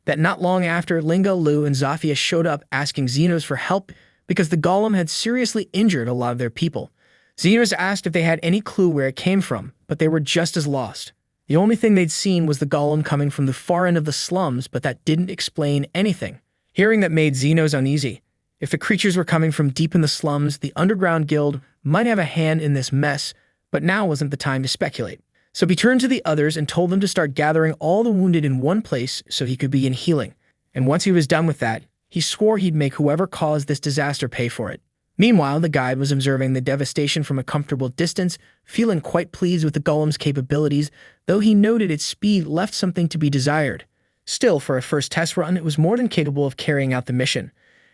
That not long after, Linga, Lou, and Zofia showed up asking Xenos for help because the golem had seriously injured a lot of their people. Xenos asked if they had any clue where it came from, but they were just as lost. The only thing they'd seen was the golem coming from the far end of the slums, but that didn't explain anything. Hearing that made Xenos uneasy. If the creatures were coming from deep in the slums, the Underground Guild might have a hand in this mess, but now wasn't the time to speculate. So he turned to the others and told them to start gathering all the wounded in one place so he could begin healing. And once he was done with that, he swore he'd make whoever caused this disaster pay for it. Meanwhile, the Guide was observing the devastation from a comfortable distance, feeling quite pleased with the golem's capabilities, though he noted its speed left something to be desired. Still, for a first test run, it was more than capable of carrying out the mission.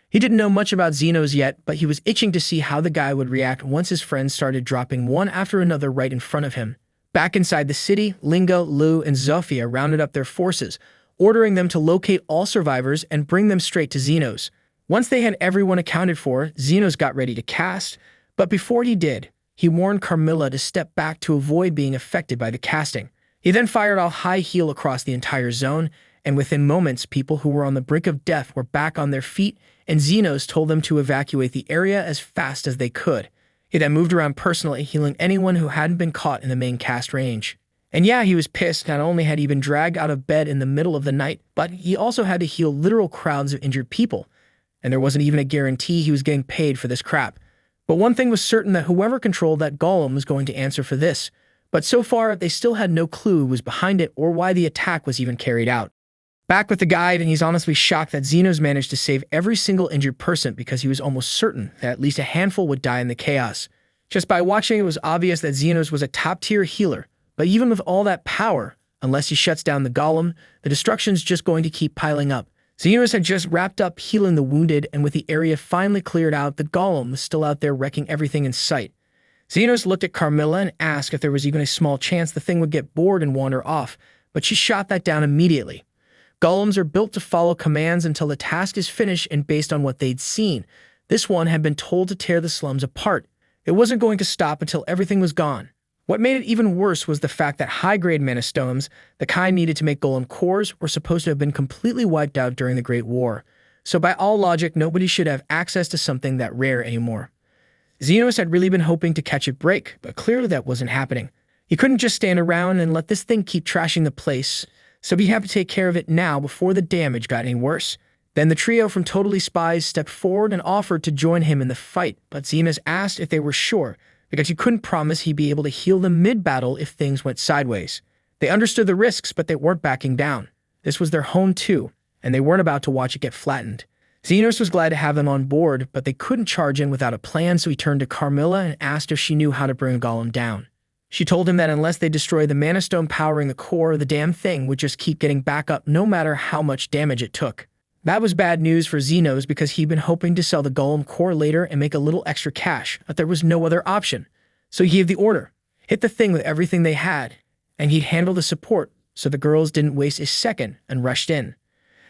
He didn't know much about Xenos yet, but he was itching to see how the Guide would react once his friends started dropping one after another right in front of him. Back inside the city, Linga, Lou, and Zofia rounded up their forces, ordering them to locate all survivors and bring them straight to Xenos. Once they had everyone accounted for, Xenos got ready to cast, but before he did, he warned Carmilla to step back to avoid being affected by the casting. He then fired off high heal across the entire zone, and within moments, people who were on the brink of death were back on their feet, and Xenos told them to evacuate the area as fast as they could. He then moved around personally, healing anyone who hadn't been caught in the main cast range. And yeah, he was pissed. Not only had he been dragged out of bed in the middle of the night, but he also had to heal literal crowds of injured people. And there wasn't even a guarantee he was getting paid for this crap. But one thing was certain, that whoever controlled that golem was going to answer for this. But so far, they still had no clue who was behind it or why the attack was even carried out. Back with the guide, and he's honestly shocked that Xenos managed to save every single injured person, because he was almost certain that at least a handful would die in the chaos. Just by watching, it was obvious that Xenos was a top-tier healer. But even with all that power, unless he shuts down the golem, the destruction's just going to keep piling up. Xenos had just wrapped up healing the wounded, and with the area finally cleared out, the golem was still out there wrecking everything in sight. Xenos looked at Carmilla and asked if there was even a small chance the thing would get bored and wander off, but she shot that down immediately. Golems are built to follow commands until the task is finished, and based on what they'd seen, this one had been told to tear the slums apart. It wasn't going to stop until everything was gone. What made it even worse was the fact that high-grade mana stones, the kind needed to make golem cores, were supposed to have been completely wiped out during the Great War. So by all logic, nobody should have access to something that rare anymore. Xenos had really been hoping to catch it break, but clearly that wasn't happening. He couldn't just stand around and let this thing keep trashing the place, so he had to take care of it now before the damage got any worse. Then the trio from Totally Spies stepped forward and offered to join him in the fight, but Xenos asked if they were sure, because he couldn't promise he'd be able to heal them mid-battle if things went sideways. They understood the risks, but they weren't backing down. This was their home too, and they weren't about to watch it get flattened. Xenos was glad to have them on board, but they couldn't charge in without a plan, so he turned to Carmilla and asked if she knew how to bring a golem down. She told him that unless they destroyed the mana stone powering the core, the damn thing would just keep getting back up no matter how much damage it took. That was bad news for Xenos, because he'd been hoping to sell the golem core later and make a little extra cash, but there was no other option. So he gave the order, hit the thing with everything they had, and he'd handle the support, so the girls didn't waste a second and rushed in.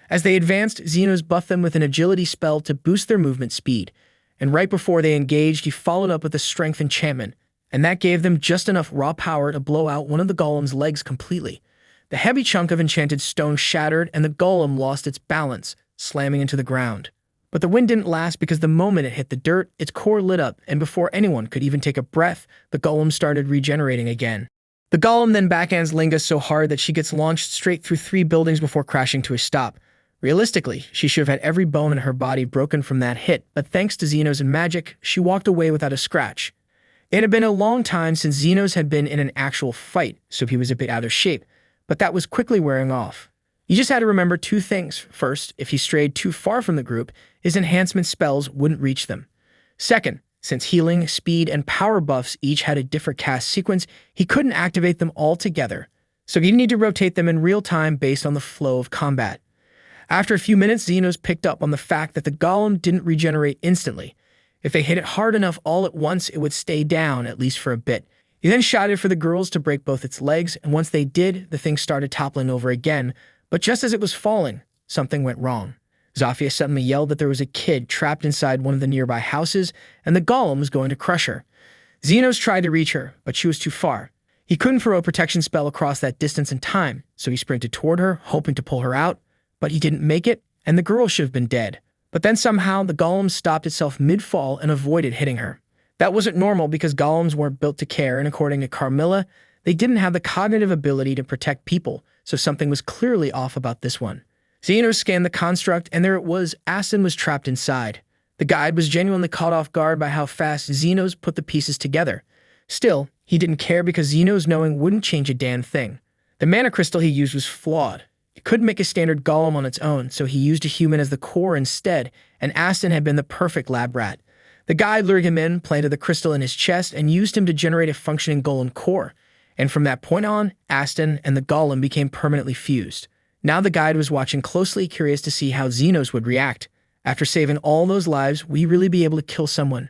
As they advanced, Xenos buffed them with an agility spell to boost their movement speed, and right before they engaged, he followed up with a strength enchantment, and that gave them just enough raw power to blow out one of the golem's legs completely. The heavy chunk of enchanted stone shattered, and the golem lost its balance, slamming into the ground. But the wind didn't last, because the moment it hit the dirt, its core lit up, and before anyone could even take a breath, the golem started regenerating again. The golem then backhands Linga so hard that she gets launched straight through 3 buildings before crashing to a stop. Realistically, she should have had every bone in her body broken from that hit, but thanks to Xenos and magic, she walked away without a scratch. It had been a long time since Xenos had been in an actual fight, so he was a bit out of shape, but that was quickly wearing off. You just had to remember 2 things. First, if he strayed too far from the group, his enhancement spells wouldn't reach them. Second, since healing, speed, and power buffs each had a different cast sequence, he couldn't activate them all together, so he'd need to rotate them in real time based on the flow of combat. After a few minutes, Xenos picked up on the fact that the golem didn't regenerate instantly. If they hit it hard enough all at once, it would stay down, at least for a bit. He then shouted for the girls to break both its legs, and once they did, the thing started toppling over again, but just as it was falling, something went wrong. Zafia suddenly yelled that there was a kid trapped inside one of the nearby houses, and the golem was going to crush her. Xenos tried to reach her, but she was too far. He couldn't throw a protection spell across that distance in time, so he sprinted toward her, hoping to pull her out, but he didn't make it, and the girl should have been dead. But then somehow the golem stopped itself mid-fall and avoided hitting her. That wasn't normal, because golems weren't built to care, and according to Carmilla, they didn't have the cognitive ability to protect people, so something was clearly off about this one. Xenos scanned the construct, and there it was. Aston was trapped inside. The guide was genuinely caught off guard by how fast Xenos put the pieces together. Still, he didn't care, because Xenos knowing wouldn't change a damn thing. The mana crystal he used was flawed. It couldn't make a standard golem on its own, so he used a human as the core instead, and Aston had been the perfect lab rat. The guide lured him in, planted the crystal in his chest, and used him to generate a functioning golem core. And from that point on, Aston and the golem became permanently fused. Now the guide was watching closely, curious to see how Xenos would react. After saving all those lives, would he really be able to kill someone?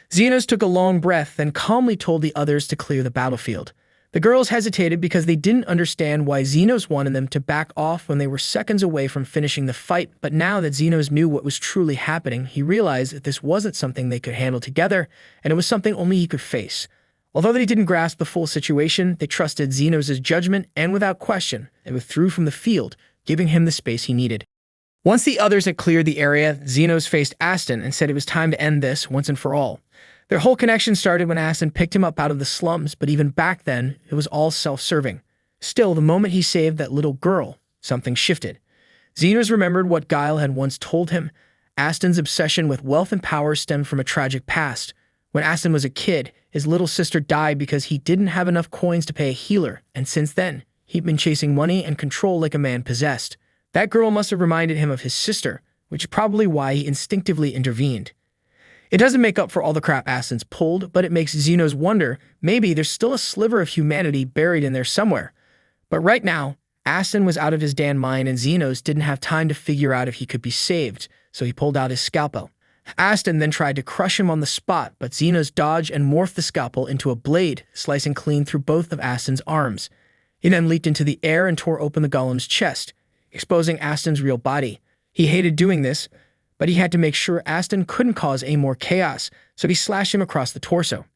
Xenos took a long breath, then calmly told the others to clear the battlefield. The girls hesitated because they didn't understand why Xenos wanted them to back off when they were seconds away from finishing the fight, but now that Xenos knew what was truly happening, he realized that this wasn't something they could handle together, and it was something only he could face. Although they didn't grasp the full situation, they trusted Xenos' judgment, and without question, they withdrew from the field, giving him the space he needed. Once the others had cleared the area, Xenos faced Aston and said it was time to end this once and for all. Their whole connection started when Aston picked him up out of the slums, but even back then, it was all self-serving. Still, the moment he saved that little girl, something shifted. Xenos remembered what Guile had once told him. Aston's obsession with wealth and power stemmed from a tragic past. When Aston was a kid, his little sister died because he didn't have enough coins to pay a healer, and since then, he'd been chasing money and control like a man possessed. That girl must have reminded him of his sister, which is probably why he instinctively intervened. It doesn't make up for all the crap Aston's pulled, but it makes Xenos wonder maybe there's still a sliver of humanity buried in there somewhere. But right now, Aston was out of his damn mind and Xenos didn't have time to figure out if he could be saved, so he pulled out his scalpel. Aston then tried to crush him on the spot, but Xenos dodged and morphed the scalpel into a blade, slicing clean through both of Aston's arms. He then leaped into the air and tore open the golem's chest, exposing Aston's real body. He hated doing this, but he had to make sure Aston couldn't cause any more chaos, so he slashed him across the torso.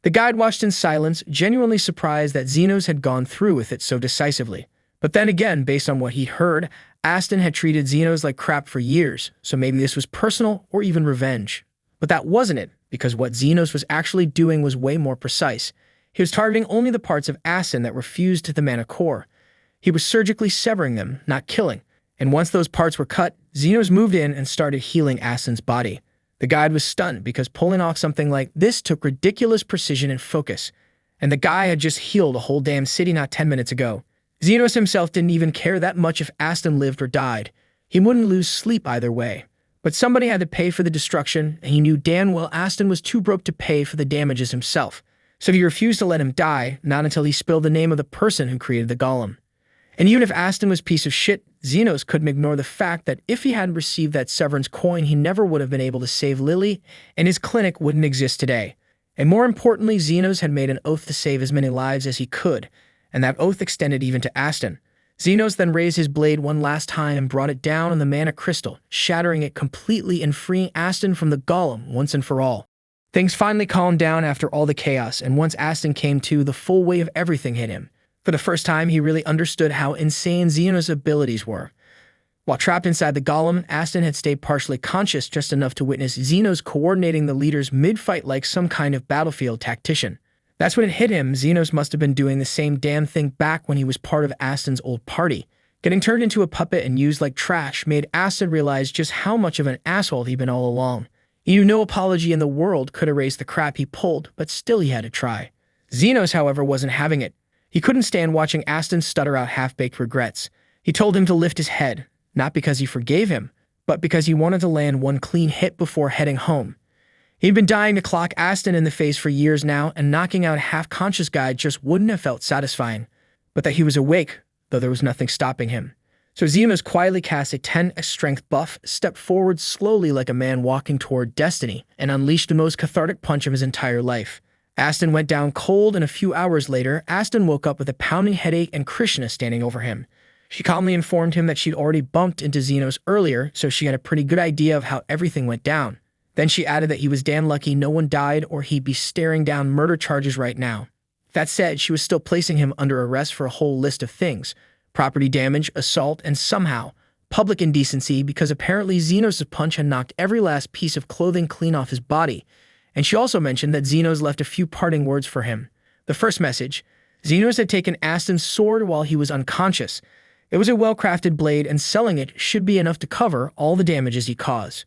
The guide watched in silence, genuinely surprised that Xenos had gone through with it so decisively. But then again, based on what he'd heard, Aston had treated Xenos like crap for years, so maybe this was personal or even revenge. But that wasn't it, because what Xenos was actually doing was way more precise. He was targeting only the parts of Aston that were fused to the mana core. He was surgically severing them, not killing. And once those parts were cut, Xenos moved in and started healing Aston's body. The guide was stunned because pulling off something like this took ridiculous precision and focus. And the guy had just healed a whole damn city not 10 minutes ago. Xenos himself didn't even care that much if Aston lived or died. He wouldn't lose sleep either way. But somebody had to pay for the destruction, and he knew damn well Aston was too broke to pay for the damages himself. So he refused to let him die, not until he spilled the name of the person who created the golem. And even if Aston was a piece of shit, Xenos couldn't ignore the fact that if he hadn't received that Severance coin, he never would have been able to save Lily, and his clinic wouldn't exist today. And more importantly, Xenos had made an oath to save as many lives as he could, and that oath extended even to Aston. Xenos then raised his blade one last time and brought it down on the mana crystal, shattering it completely and freeing Aston from the golem once and for all. Things finally calmed down after all the chaos, and once Aston came to, the full weight of everything hit him. For the first time, he really understood how insane Xenos' abilities were. While trapped inside the golem, Aston had stayed partially conscious just enough to witness Xenos coordinating the leaders mid-fight like some kind of battlefield tactician. That's when it hit him. Xenos must have been doing the same damn thing back when he was part of Aston's old party. Getting turned into a puppet and used like trash made Aston realize just how much of an asshole he'd been all along. He knew no apology in the world could erase the crap he pulled, but still he had to try. Xenos, however, wasn't having it. He couldn't stand watching Aston stutter out half-baked regrets. He told him to lift his head, not because he forgave him, but because he wanted to land one clean hit before heading home. He'd been dying to clock Aston in the face for years now, and knocking out a half-conscious guy just wouldn't have felt satisfying. But that he was awake, though there was nothing stopping him. So Xenos quietly cast a 10 strength buff, stepped forward slowly like a man walking toward destiny, and unleashed the most cathartic punch of his entire life. Aston went down cold, and a few hours later, Aston woke up with a pounding headache and Krishna standing over him. She calmly informed him that she'd already bumped into Xenos earlier, so she had a pretty good idea of how everything went down. Then she added that he was damn lucky no one died or he'd be staring down murder charges right now. That said, she was still placing him under arrest for a whole list of things: property damage, assault, and somehow public indecency, because apparently Xenos' punch had knocked every last piece of clothing clean off his body. And she also mentioned that Xenos left a few parting words for him. The first message: Xenos had taken Aston's sword while he was unconscious. It was a well-crafted blade, and selling it should be enough to cover all the damages he caused.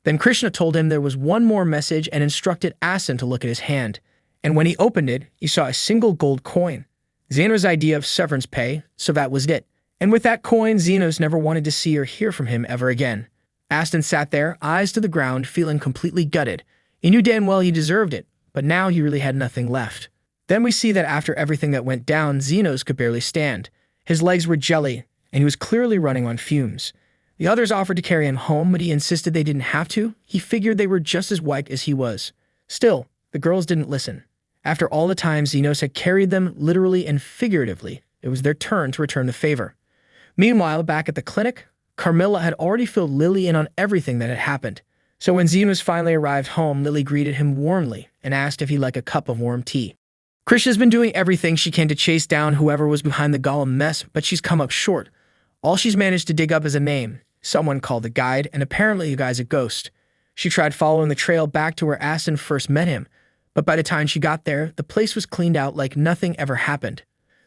Then Krishna told him there was one more message and instructed Aston to look at his hand. And when he opened it, he saw a single gold coin. Xenos' idea of severance pay, so that was it. And with that coin, Xenos never wanted to see or hear from him ever again. Aston sat there, eyes to the ground, feeling completely gutted. He knew damn well he deserved it, but now he really had nothing left. Then we see that after everything that went down, Xenos could barely stand. His legs were jelly, and he was clearly running on fumes. The others offered to carry him home, but he insisted they didn't have to. He figured they were just as wiped as he was. Still, the girls didn't listen. After all the time Xenos had carried them, literally and figuratively, it was their turn to return the favor. Meanwhile, back at the clinic, Carmilla had already filled Lily in on everything that had happened. So when Xenos finally arrived home, Lily greeted him warmly and asked if he'd like a cup of warm tea. Krishna's been doing everything she can to chase down whoever was behind the golem mess, but she's come up short. All she's managed to dig up is a name. Someone called the guide, and apparently the guy's a ghost. She tried following the trail back to where Aston first met him, But by the time she got there, the place was cleaned out like nothing ever happened.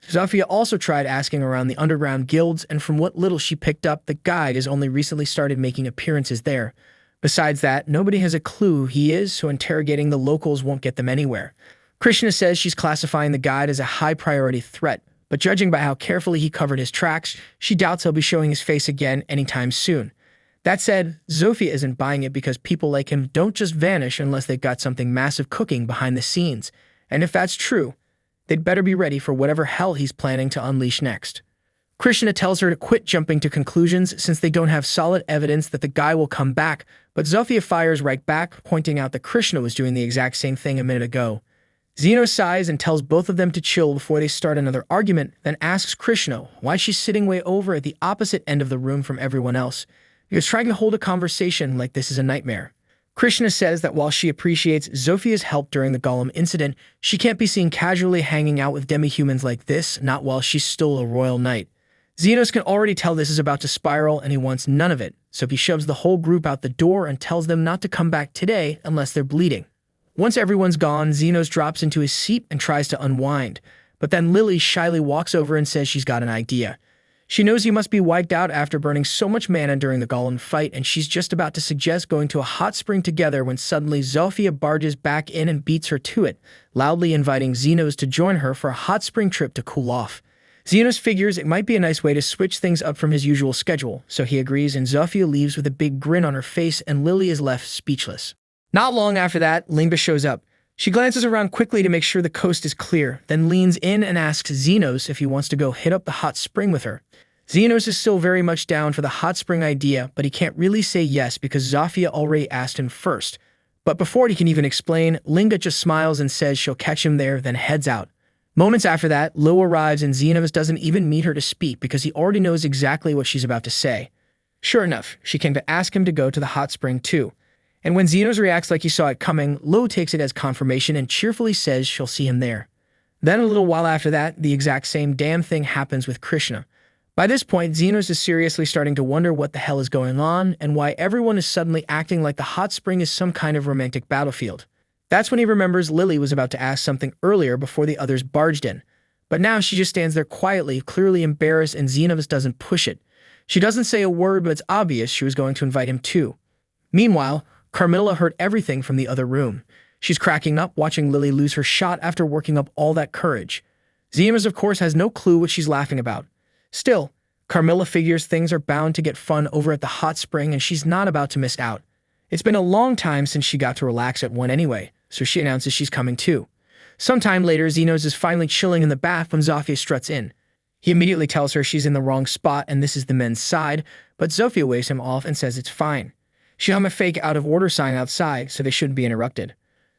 Zofia also tried asking around the underground guilds, and from what little she picked up, the guide has only recently started making appearances there. Besides that, nobody has a clue who he is, so interrogating the locals won't get them anywhere. Krishna says she's classifying the guide as a high-priority threat, but judging by how carefully he covered his tracks, she doubts he'll be showing his face again anytime soon. That said, Zofia isn't buying it because people like him don't just vanish unless they've got something massive cooking behind the scenes. And if that's true, they'd better be ready for whatever hell he's planning to unleash next. Krishna tells her to quit jumping to conclusions since they don't have solid evidence that the guy will come back, but Zofia fires right back, pointing out that Krishna was doing the exact same thing a minute ago. Zeno sighs and tells both of them to chill before they start another argument, then asks Krishna why she's sitting way over at the opposite end of the room from everyone else. He was trying to hold a conversation like this is a nightmare. Krishna says that while she appreciates Zofia's help during the Golem incident, she can't be seen casually hanging out with demi-humans like this, not while she's still a royal knight. Xenos can already tell this is about to spiral and he wants none of it, so he shoves the whole group out the door and tells them not to come back today unless they're bleeding. Once everyone's gone, Xenos drops into his seat and tries to unwind, but then Lily shyly walks over and says she's got an idea. She knows he must be wiped out after burning so much mana during the Golem fight, and she's just about to suggest going to a hot spring together when suddenly Zofia barges back in and beats her to it, loudly inviting Xenos to join her for a hot spring trip to cool off. Xenos figures it might be a nice way to switch things up from his usual schedule, so he agrees and Zofia leaves with a big grin on her face and Lily is left speechless. Not long after that, Lingba shows up. She glances around quickly to make sure the coast is clear, then leans in and asks Xenos if he wants to go hit up the hot spring with her. Xenos is still very much down for the hot spring idea, but he can't really say yes because Zofia already asked him first. But before he can even explain, Lingba just smiles and says she'll catch him there, then heads out. Moments after that, Lo arrives and Xenos doesn't even meet her to speak because he already knows exactly what she's about to say. Sure enough, she came to ask him to go to the hot spring too. And when Xenos reacts like he saw it coming, Lo takes it as confirmation and cheerfully says she'll see him there. Then a little while after that, the exact same damn thing happens with Krishna. By this point, Xenos is seriously starting to wonder what the hell is going on and why everyone is suddenly acting like the hot spring is some kind of romantic battlefield. That's when he remembers Lily was about to ask something earlier before the others barged in. But now she just stands there quietly, clearly embarrassed, and Xenos doesn't push it. She doesn't say a word, but it's obvious she was going to invite him too. Meanwhile, Carmilla heard everything from the other room. She's cracking up, watching Lily lose her shot after working up all that courage. Xenos, of course, has no clue what she's laughing about. Still, Carmilla figures things are bound to get fun over at the hot spring and she's not about to miss out. It's been a long time since she got to relax at one anyway, so she announces she's coming too. Sometime later, Xenos is finally chilling in the bath when Zofia struts in. He immediately tells her she's in the wrong spot and this is the men's side, but Zofia waves him off and says it's fine. She hung a fake out-of-order sign outside, so they shouldn't be interrupted.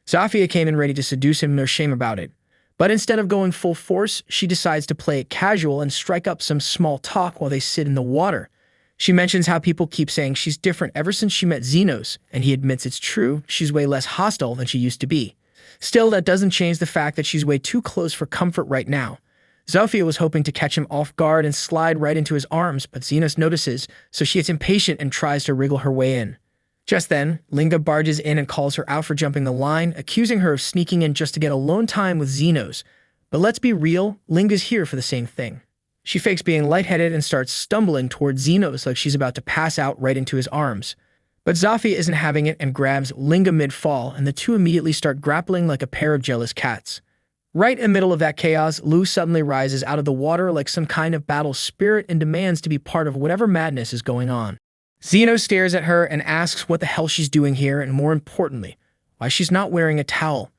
Zofia came in ready to seduce him, no shame about it. But instead of going full force, she decides to play it casual and strike up some small talk while they sit in the water. She mentions how people keep saying she's different ever since she met Xenos, and he admits it's true, she's way less hostile than she used to be. Still, that doesn't change the fact that she's way too close for comfort right now. Zofia was hoping to catch him off guard and slide right into his arms, but Xenos notices, so she gets impatient and tries to wriggle her way in. Just then, Lingba barges in and calls her out for jumping the line, accusing her of sneaking in just to get alone time with Xenos. But let's be real, Lingba's here for the same thing. She fakes being lightheaded and starts stumbling towards Xenos like she's about to pass out right into his arms. But Zofia isn't having it and grabs Lingba mid-fall, and the two immediately start grappling like a pair of jealous cats. Right in the middle of that chaos, Lu suddenly rises out of the water like some kind of battle spirit and demands to be part of whatever madness is going on. Xenos stares at her and asks what the hell she's doing here and, more importantly, why she's not wearing a towel.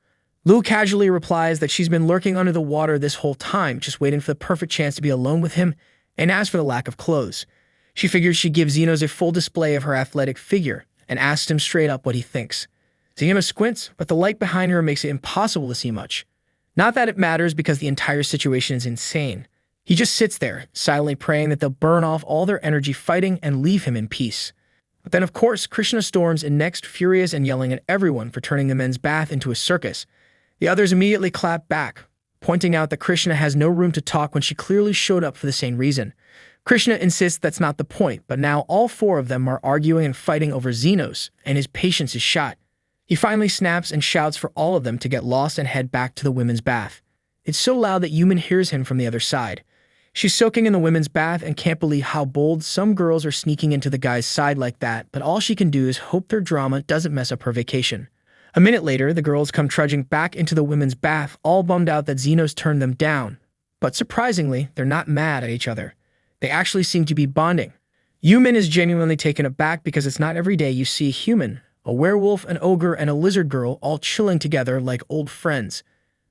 Lu casually replies that she's been lurking under the water this whole time, just waiting for the perfect chance to be alone with him, and asks for the lack of clothes. She figures she'd give Xenos a full display of her athletic figure and asks him straight up what he thinks. Xenos squints, but the light behind her makes it impossible to see much. Not that it matters because the entire situation is insane. He just sits there, silently praying that they'll burn off all their energy fighting and leave him in peace. But then, of course, Krishna storms in next, furious and yelling at everyone for turning the men's bath into a circus. The others immediately clap back, pointing out that Krishna has no room to talk when she clearly showed up for the same reason. Krishna insists that's not the point, but now all four of them are arguing and fighting over Xenos, and his patience is shot. He finally snaps and shouts for all of them to get lost and head back to the women's bath. It's so loud that Yumin hears him from the other side. She's soaking in the women's bath and can't believe how bold some girls are sneaking into the guy's side like that, but all she can do is hope their drama doesn't mess up her vacation. A minute later, the girls come trudging back into the women's bath, all bummed out that Zenos turned them down. But surprisingly, they're not mad at each other. They actually seem to be bonding. Yumin is genuinely taken aback because it's not every day you see a human, a werewolf, an ogre, and a lizard girl all chilling together like old friends.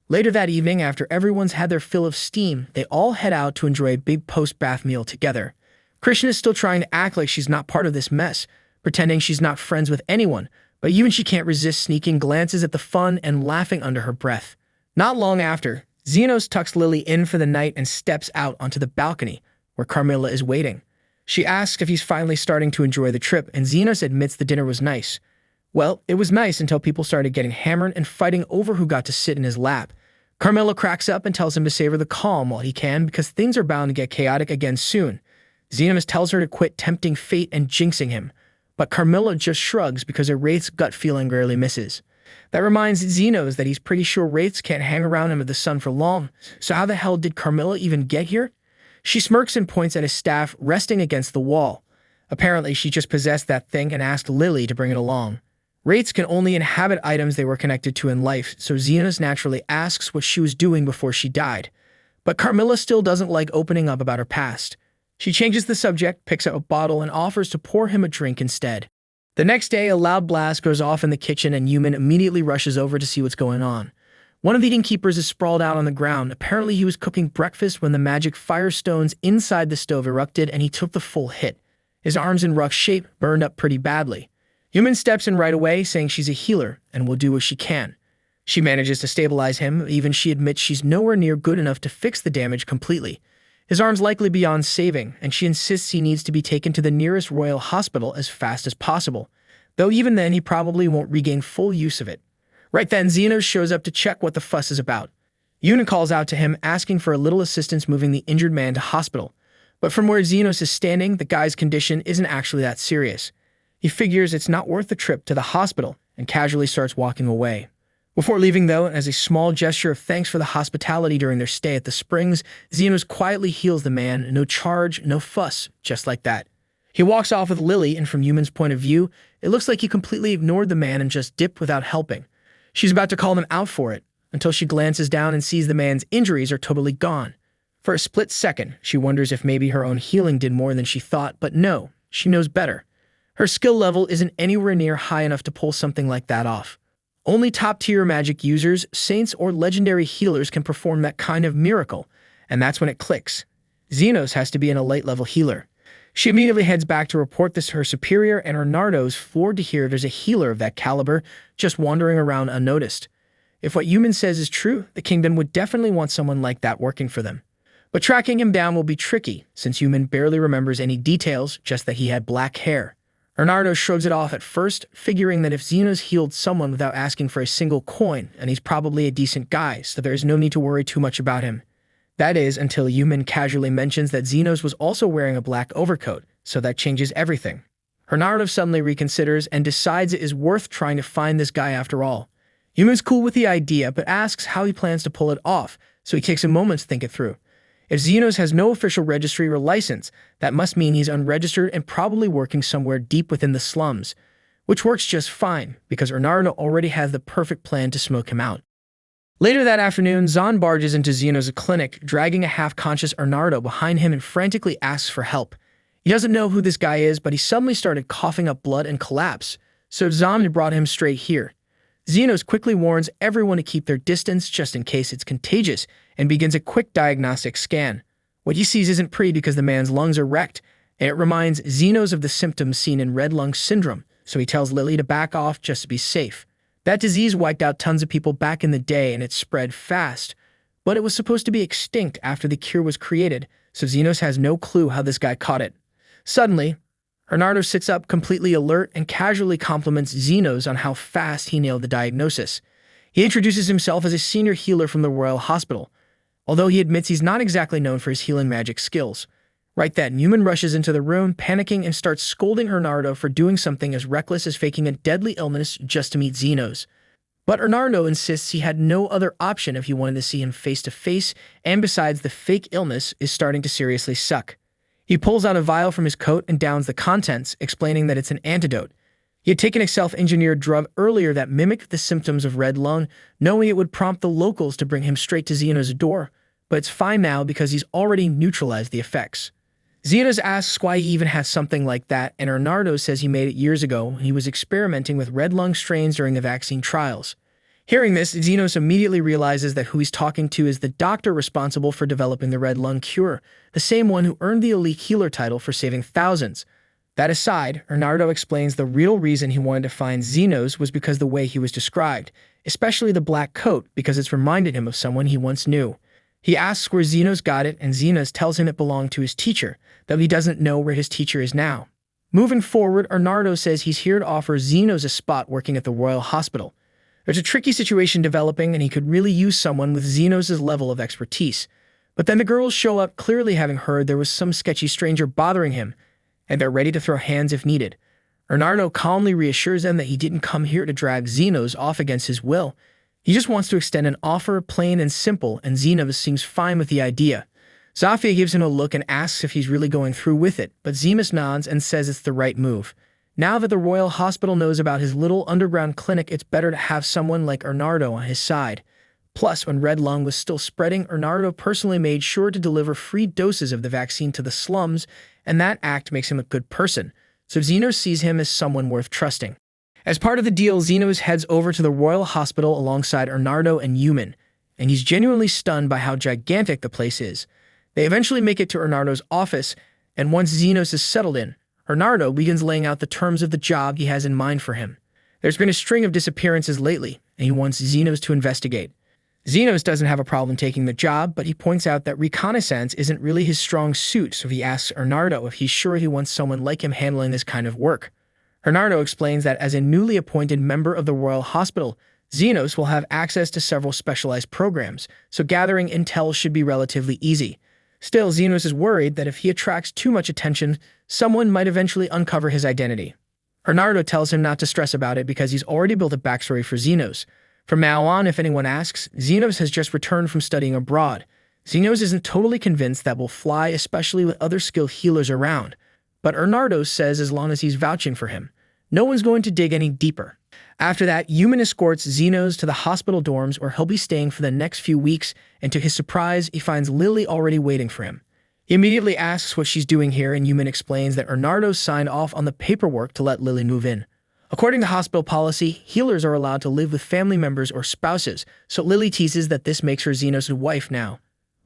Later that evening, after everyone's had their fill of steam, they all head out to enjoy a big post-bath meal together. Krishna is still trying to act like she's not part of this mess, pretending she's not friends with anyone, but even she can't resist sneaking glances at the fun and laughing under her breath. Not long after, Zenos tucks Lily in for the night and steps out onto the balcony, where Carmilla is waiting. She asks if he's finally starting to enjoy the trip, and Zenos admits the dinner was nice. Well, it was nice until people started getting hammered and fighting over who got to sit in his lap. Carmilla cracks up and tells him to savor the calm while he can because things are bound to get chaotic again soon. Zenos tells her to quit tempting fate and jinxing him, but Carmilla just shrugs because her Wraith's gut feeling rarely misses. That reminds Zenos that he's pretty sure Wraiths can't hang around under the sun for long, so how the hell did Carmilla even get here? She smirks and points at his staff resting against the wall. Apparently, she just possessed that thing and asked Lily to bring it along. Wraiths can only inhabit items they were connected to in life, so Zenos naturally asks what she was doing before she died. But Carmilla still doesn't like opening up about her past. She changes the subject, picks up a bottle, and offers to pour him a drink instead. The next day, a loud blast goes off in the kitchen and Yumin immediately rushes over to see what's going on. One of the innkeepers is sprawled out on the ground. Apparently, he was cooking breakfast when the magic firestones inside the stove erupted and he took the full hit. His arms in rough shape, burned up pretty badly. Yumin steps in right away, saying she's a healer and will do what she can. She manages to stabilize him, even she admits she's nowhere near good enough to fix the damage completely. His arm's likely beyond saving, and she insists he needs to be taken to the nearest royal hospital as fast as possible, though even then he probably won't regain full use of it. Right then, Zenos shows up to check what the fuss is about. Yuna calls out to him, asking for a little assistance moving the injured man to hospital. But from where Zenos is standing, the guy's condition isn't actually that serious. He figures it's not worth the trip to the hospital and casually starts walking away. Before leaving, though, as a small gesture of thanks for the hospitality during their stay at the Springs, Zenos quietly heals the man, no charge, no fuss, just like that. He walks off with Lily, and from Yumin's point of view, it looks like he completely ignored the man and just dipped without helping. She's about to call him out for it, until she glances down and sees the man's injuries are totally gone. For a split second, she wonders if maybe her own healing did more than she thought, but no, she knows better. Her skill level isn't anywhere near high enough to pull something like that off. Only top-tier magic users, saints, or legendary healers can perform that kind of miracle, and that's when it clicks. Zenos has to be an elite-level healer. She immediately heads back to report this to her superior, and Arnardo's floored to hear there's a healer of that caliber just wandering around unnoticed. If what Yumin says is true, the kingdom would definitely want someone like that working for them. But tracking him down will be tricky, since Yumin barely remembers any details, just that he had black hair. Arnardo shrugs it off at first, figuring that if Zenos healed someone without asking for a single coin, and he's probably a decent guy, so there's no need to worry too much about him. That is, until Yumin casually mentions that Zenos was also wearing a black overcoat, so that changes everything. Arnardo suddenly reconsiders and decides it is worth trying to find this guy after all. Yumin's cool with the idea, but asks how he plans to pull it off, so he takes a moment to think it through. If Zenos has no official registry or license, that must mean he's unregistered and probably working somewhere deep within the slums, which works just fine, because Arnardo already has the perfect plan to smoke him out. Later that afternoon, Zahn barges into Zenos' clinic, dragging a half-conscious Arnardo behind him and frantically asks for help. He doesn't know who this guy is, but he suddenly started coughing up blood and collapsed, so Zahn brought him straight here. Zenos quickly warns everyone to keep their distance just in case it's contagious, and begins a quick diagnostic scan. What he sees isn't pretty because the man's lungs are wrecked, and it reminds Zenos of the symptoms seen in red lung syndrome, so he tells Lily to back off just to be safe. That disease wiped out tons of people back in the day and it spread fast, but it was supposed to be extinct after the cure was created, so Zenos has no clue how this guy caught it. Suddenly, Arnardo sits up completely alert and casually compliments Zenos on how fast he nailed the diagnosis. He introduces himself as a senior healer from the Royal Hospital, although he admits he's not exactly known for his healing magic skills. Right then, Newman rushes into the room, panicking, and starts scolding Bernardo for doing something as reckless as faking a deadly illness just to meet Xenos. But Bernardo insists he had no other option if he wanted to see him face to face, and besides, the fake illness is starting to seriously suck. He pulls out a vial from his coat and downs the contents, explaining that it's an antidote. He had taken a self-engineered drug earlier that mimicked the symptoms of red lung, knowing it would prompt the locals to bring him straight to Xenos' door, but it's fine now because he's already neutralized the effects. Xenos asks why he even has something like that, and Bernardo says he made it years ago when he was experimenting with red lung strains during the vaccine trials. Hearing this, Xenos immediately realizes that who he's talking to is the doctor responsible for developing the red lung cure, the same one who earned the elite healer title for saving thousands. That aside, Bernardo explains the real reason he wanted to find Xenos was because the way he was described, especially the black coat, because it's reminded him of someone he once knew. He asks where Xenos got it, and Xenos tells him it belonged to his teacher, though he doesn't know where his teacher is now. Moving forward, Bernardo says he's here to offer Xenos a spot working at the Royal Hospital. There's a tricky situation developing, and he could really use someone with Xenos' level of expertise. But then the girls show up, clearly having heard there was some sketchy stranger bothering him, and they're ready to throw hands if needed. Bernardo calmly reassures them that he didn't come here to drag Xenos off against his will. He just wants to extend an offer, plain and simple, and Xenos seems fine with the idea. Zafia gives him a look and asks if he's really going through with it, but Xenos nods and says it's the right move. Now that the Royal Hospital knows about his little underground clinic, it's better to have someone like Bernardo on his side. Plus, when Red Lung was still spreading, Bernardo personally made sure to deliver free doses of the vaccine to the slums, and that act makes him a good person, so Xenos sees him as someone worth trusting. As part of the deal, Xenos heads over to the Royal Hospital alongside Bernardo and Newman, and he's genuinely stunned by how gigantic the place is. They eventually make it to Bernardo's office, and once Xenos is settled in, Bernardo begins laying out the terms of the job he has in mind for him. There's been a string of disappearances lately, and he wants Xenos to investigate. Xenos doesn't have a problem taking the job, but he points out that reconnaissance isn't really his strong suit, so he asks Bernardo if he's sure he wants someone like him handling this kind of work. Bernardo explains that as a newly appointed member of the Royal Hospital, Xenos will have access to several specialized programs, so gathering intel should be relatively easy. Still, Xenos is worried that if he attracts too much attention, someone might eventually uncover his identity. Bernardo tells him not to stress about it because he's already built a backstory for Xenos. From now on, if anyone asks, Xenos has just returned from studying abroad. Xenos isn't totally convinced that will fly, especially with other skilled healers around. But Bernardo says as long as he's vouching for him, no one's going to dig any deeper. After that, Newman escorts Xenos to the hospital dorms where he'll be staying for the next few weeks, and to his surprise, he finds Lily already waiting for him. He immediately asks what she's doing here, and Newman explains that Bernardo signed off on the paperwork to let Lily move in. According to hospital policy, healers are allowed to live with family members or spouses, so Lily teases that this makes her Xenos' wife now.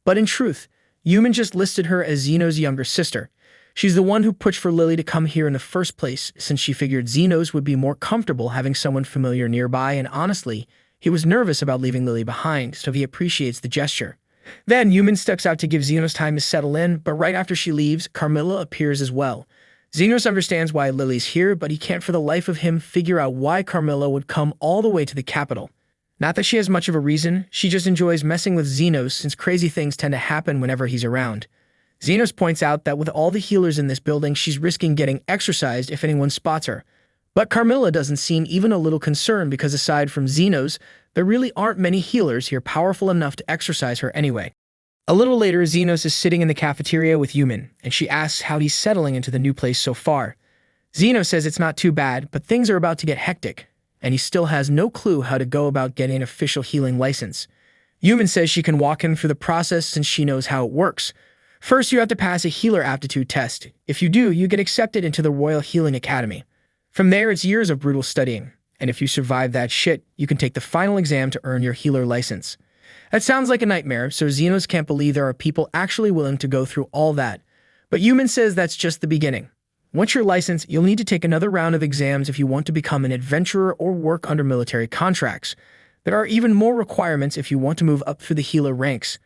But in truth, Newman just listed her as Xenos' younger sister. She's the one who pushed for Lily to come here in the first place, since she figured Xenos would be more comfortable having someone familiar nearby, and honestly, he was nervous about leaving Lily behind, so he appreciates the gesture. Then, Newman steps out to give Xenos time to settle in, but right after she leaves, Carmilla appears as well. Xenos understands why Lily's here, but he can't for the life of him figure out why Carmilla would come all the way to the capital. Not that she has much of a reason, she just enjoys messing with Xenos since crazy things tend to happen whenever he's around. Xenos points out that with all the healers in this building, she's risking getting exorcised if anyone spots her. But Carmilla doesn't seem even a little concerned because aside from Xenos, there really aren't many healers here powerful enough to exorcise her anyway. A little later, Xenos is sitting in the cafeteria with Newman, and she asks how he's settling into the new place so far. Xenos says it's not too bad, but things are about to get hectic, and he still has no clue how to go about getting an official healing license. Newman says she can walk him through the process since she knows how it works. First, you have to pass a healer aptitude test. If you do, you get accepted into the Royal Healing Academy. From there, it's years of brutal studying, and if you survive that shit, you can take the final exam to earn your healer license. That sounds like a nightmare, so Xenos can't believe there are people actually willing to go through all that. But Newman says that's just the beginning. Once you're licensed, you'll need to take another round of exams if you want to become an adventurer or work under military contracts. There are even more requirements if you want to move up through the healer ranks.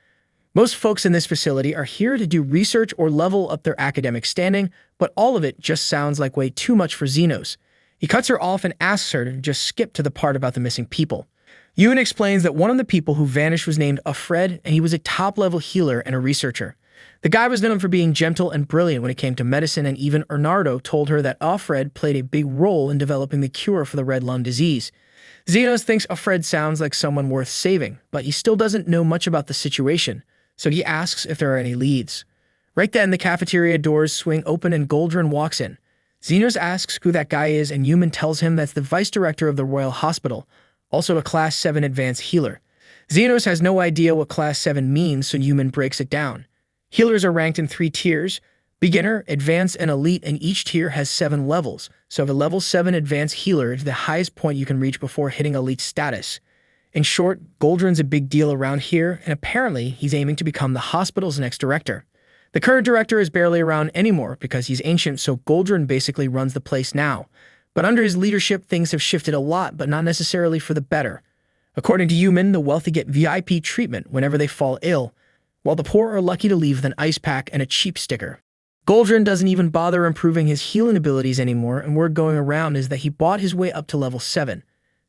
Most folks in this facility are here to do research or level up their academic standing, but all of it just sounds like way too much for Xenos. He cuts her off and asks her to just skip to the part about the missing people. Ewan explains that one of the people who vanished was named Afred, and he was a top-level healer and a researcher. The guy was known for being gentle and brilliant when it came to medicine, and even Bernardo told her that Alfred played a big role in developing the cure for the red lung disease. Zenos thinks Alfred sounds like someone worth saving, but he still doesn't know much about the situation, so he asks if there are any leads. Right then, the cafeteria doors swing open and Goldrin walks in. Zenos asks who that guy is, and Yuman tells him that's the vice director of the Royal Hospital, also a Class 7 advanced healer. Zenos has no idea what Class 7 means, so Yuman breaks it down. Healers are ranked in 3 tiers: beginner, advanced, and elite, and each tier has 7 levels, so the level 7 advanced healer is the highest point you can reach before hitting elite status. In short, Goldrin's a big deal around here, and apparently he's aiming to become the hospital's next director. The current director is barely around anymore because he's ancient, so Goldrin basically runs the place now. But under his leadership, things have shifted a lot, but not necessarily for the better. According to Yuman, the wealthy get VIP treatment whenever they fall ill, while the poor are lucky to leave with an ice pack and a cheap sticker. Goldrin doesn't even bother improving his healing abilities anymore, and word going around is that he bought his way up to level 7.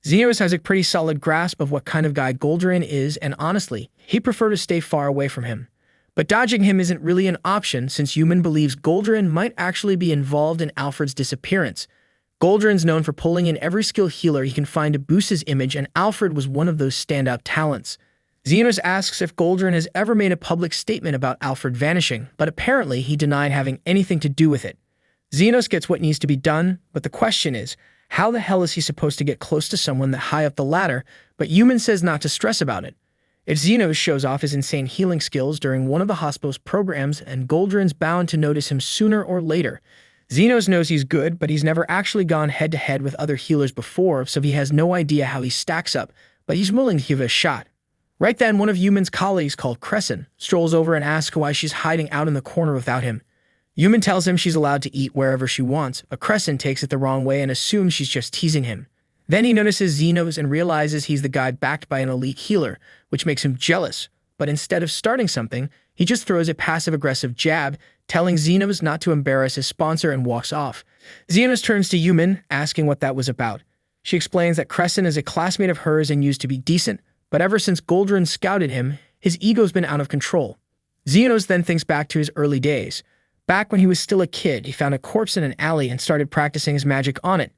Zenos has a pretty solid grasp of what kind of guy Goldrin is, and honestly, he'd prefer to stay far away from him. But dodging him isn't really an option, since Yuman believes Goldrin might actually be involved in Alfred's disappearance. Goldrin's known for pulling in every skilled healer he can find to boost his image, and Alfred was one of those standout talents. Zenos asks if Goldrin has ever made a public statement about Alfred vanishing, but apparently he denied having anything to do with it. Zenos gets what needs to be done, but the question is, how the hell is he supposed to get close to someone that high up the ladder? But Yuman says not to stress about it. If Zenos shows off his insane healing skills during one of the hospital's programs, and Goldrin's bound to notice him sooner or later. Zenos knows he's good, but he's never actually gone head-to-head with other healers before, so he has no idea how he stacks up, but he's willing to give it a shot. Right then, one of Yuman's colleagues, called Crescent, strolls over and asks why she's hiding out in the corner without him. Yuman tells him she's allowed to eat wherever she wants, but Crescent takes it the wrong way and assumes she's just teasing him. Then he notices Zenos and realizes he's the guy backed by an elite healer, which makes him jealous, but instead of starting something, he just throws a passive-aggressive jab, telling Zenos not to embarrass his sponsor, and walks off. Zenos turns to Yuman, asking what that was about. She explains that Crescent is a classmate of hers and used to be decent, but ever since Goldrin scouted him, his ego's been out of control. Zenos then thinks back to his early days. Back when he was still a kid, he found a corpse in an alley and started practicing his magic on it,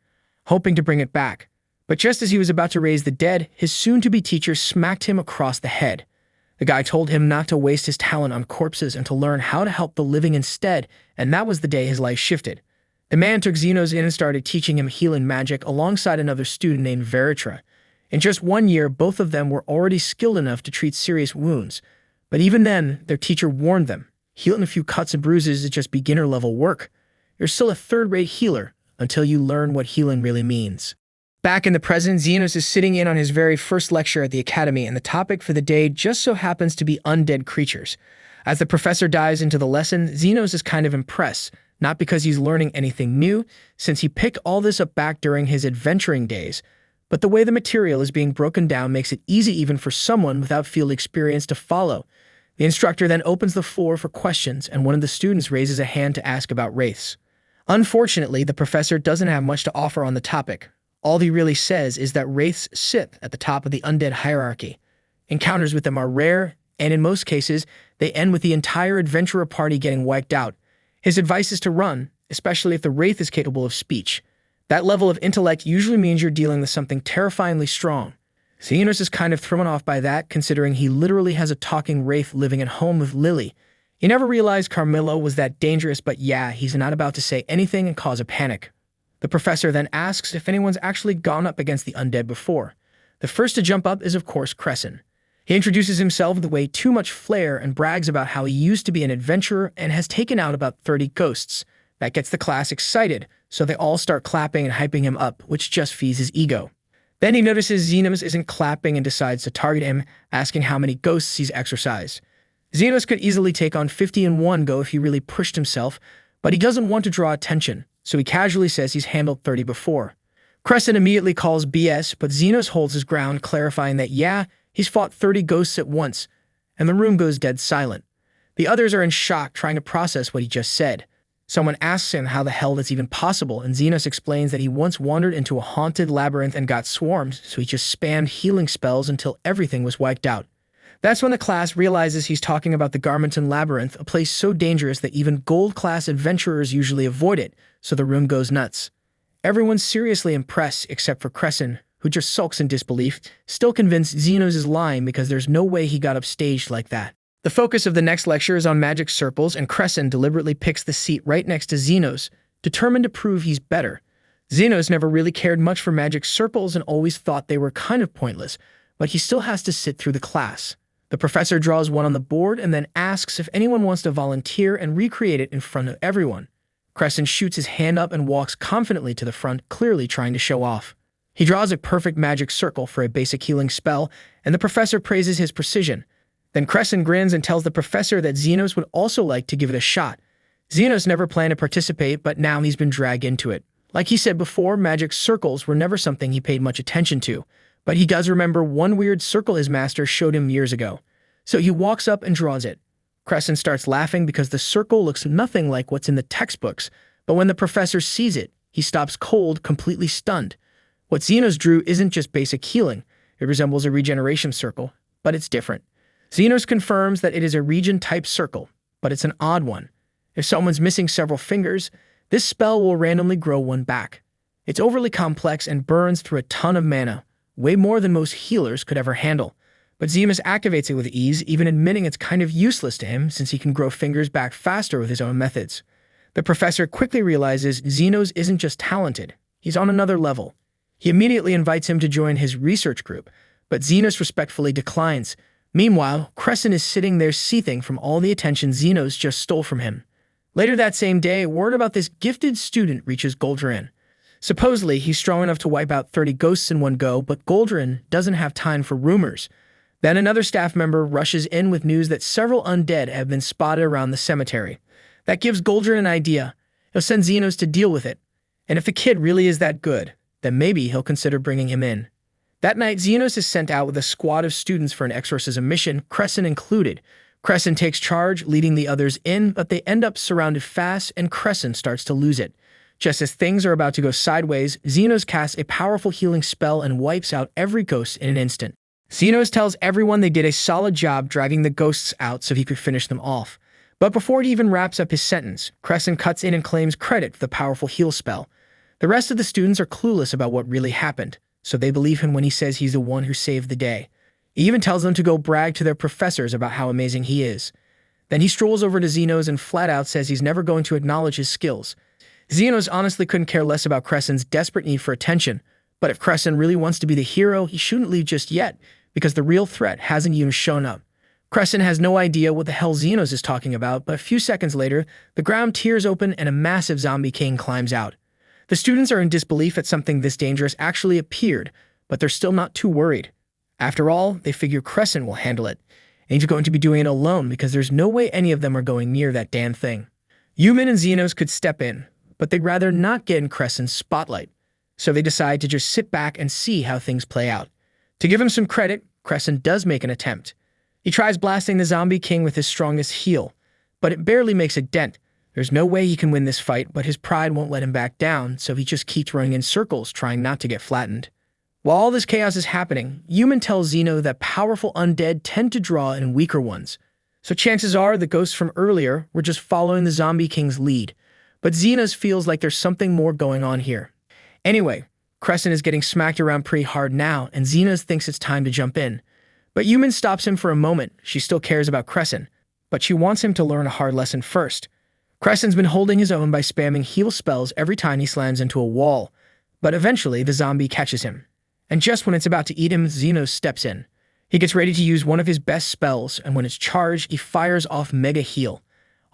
hoping to bring it back. But just as he was about to raise the dead, his soon-to-be teacher smacked him across the head. The guy told him not to waste his talent on corpses and to learn how to help the living instead, and that was the day his life shifted. The man took Zenos in and started teaching him healing magic alongside another student named Veritra. In just 1 year, both of them were already skilled enough to treat serious wounds. But even then, their teacher warned them, healing a few cuts and bruises is just beginner-level work. You're still a third-rate healer until you learn what healing really means. Back in the present, Zenos is sitting in on his very first lecture at the academy, and the topic for the day just so happens to be undead creatures. As the professor dives into the lesson, Zenos is kind of impressed, not because he's learning anything new, since he picked all this up back during his adventuring days, but the way the material is being broken down makes it easy even for someone without field experience to follow. The instructor then opens the floor for questions, and one of the students raises a hand to ask about wraiths. Unfortunately, the professor doesn't have much to offer on the topic. All he really says is that wraiths sit at the top of the undead hierarchy. Encounters with them are rare, and in most cases, they end with the entire adventurer party getting wiped out. His advice is to run, especially if the wraith is capable of speech. That level of intellect usually means you're dealing with something terrifyingly strong. Zenos is kind of thrown off by that, considering he literally has a talking wraith living at home with Lily. He never realized Carmilla was that dangerous, but yeah, he's not about to say anything and cause a panic. The professor then asks if anyone's actually gone up against the undead before. The first to jump up is, of course, Crescent. He introduces himself with way too much flair and brags about how he used to be an adventurer and has taken out about 30 ghosts. That gets the class excited, so they all start clapping and hyping him up, which just feeds his ego. Then he notices Zenos isn't clapping and decides to target him, asking how many ghosts he's exorcised. Zenos could easily take on 50 in one go if he really pushed himself, but he doesn't want to draw attention, so he casually says he's handled 30 before. Crescent immediately calls BS, but Zenos holds his ground, clarifying that yeah, he's fought 30 ghosts at once, and the room goes dead silent. The others are in shock, trying to process what he just said. Someone asks him how the hell that's even possible, and Zenos explains that he once wandered into a haunted labyrinth and got swarmed, so he just spammed healing spells until everything was wiped out. That's when the class realizes he's talking about the Garmenton Labyrinth, a place so dangerous that even gold-class adventurers usually avoid it, so the room goes nuts. Everyone's seriously impressed except for Crescent, who just sulks in disbelief, still convinced Xenos is lying because there's no way he got upstaged like that. The focus of the next lecture is on magic circles, and Crescent deliberately picks the seat right next to Xenos, determined to prove he's better. Xenos never really cared much for magic circles and always thought they were kind of pointless, but he still has to sit through the class. The professor draws one on the board and then asks if anyone wants to volunteer and recreate it in front of everyone. Crescent shoots his hand up and walks confidently to the front, clearly trying to show off. He draws a perfect magic circle for a basic healing spell, and the professor praises his precision. Then Crescent grins and tells the professor that Xenos would also like to give it a shot. Xenos never planned to participate, but now he's been dragged into it. Like he said before, magic circles were never something he paid much attention to, but he does remember one weird circle his master showed him years ago. So he walks up and draws it. Crescent starts laughing because the circle looks nothing like what's in the textbooks, but when the professor sees it, he stops cold, completely stunned. What Xenos drew isn't just basic healing. It resembles a regeneration circle, but it's different. Xenos confirms that it is a regen-type circle, but it's an odd one. If someone's missing several fingers, this spell will randomly grow one back. It's overly complex and burns through a ton of mana, way more than most healers could ever handle. But Xenos activates it with ease, even admitting it's kind of useless to him since he can grow fingers back faster with his own methods. The professor quickly realizes Xenos isn't just talented, he's on another level. He immediately invites him to join his research group, but Xenos respectfully declines. Meanwhile, Crescent is sitting there seething from all the attention Xenos just stole from him. Later that same day, word about this gifted student reaches Goldrin. Supposedly, he's strong enough to wipe out 30 ghosts in one go, but Goldrin doesn't have time for rumors. Then another staff member rushes in with news that several undead have been spotted around the cemetery. That gives Goldrin an idea. He'll send Xenos to deal with it. And if the kid really is that good, then maybe he'll consider bringing him in. That night, Xenos is sent out with a squad of students for an exorcism mission, Crescent included. Crescent takes charge, leading the others in, but they end up surrounded fast, and Crescent starts to lose it. Just as things are about to go sideways, Xenos casts a powerful healing spell and wipes out every ghost in an instant. Xenos tells everyone they did a solid job dragging the ghosts out so he could finish them off. But before he even wraps up his sentence, Crescent cuts in and claims credit for the powerful heal spell. The rest of the students are clueless about what really happened, so they believe him when he says he's the one who saved the day. He even tells them to go brag to their professors about how amazing he is. Then he strolls over to Xenos and flat out says he's never going to acknowledge his skills. Xenos honestly couldn't care less about Crescent's desperate need for attention, but if Crescent really wants to be the hero, he shouldn't leave just yet, because the real threat hasn't even shown up. Crescent has no idea what the hell Xenos is talking about, but a few seconds later, the ground tears open and a massive zombie king climbs out. The students are in disbelief that something this dangerous actually appeared, but they're still not too worried. After all, they figure Crescent will handle it, and he's going to be doing it alone because there's no way any of them are going near that damn thing. Yumin and Xenos could step in, but they'd rather not get in Crescent's spotlight, so they decide to just sit back and see how things play out. To give him some credit, Crescent does make an attempt. He tries blasting the zombie king with his strongest heal, but it barely makes a dent. There's no way he can win this fight, but his pride won't let him back down, so he just keeps running in circles, trying not to get flattened. While all this chaos is happening, Yumin tells Xeno that powerful undead tend to draw in weaker ones, so chances are the ghosts from earlier were just following the zombie king's lead. But Xenos feels like there's something more going on here. Anyway, Crescent is getting smacked around pretty hard now, and Xenos thinks it's time to jump in. But Yumin stops him for a moment. She still cares about Crescent, but she wants him to learn a hard lesson first. Crescent's been holding his own by spamming heal spells every time he slams into a wall, but eventually the zombie catches him. And just when it's about to eat him, Xenos steps in. He gets ready to use one of his best spells, and when it's charged, he fires off Mega Heal.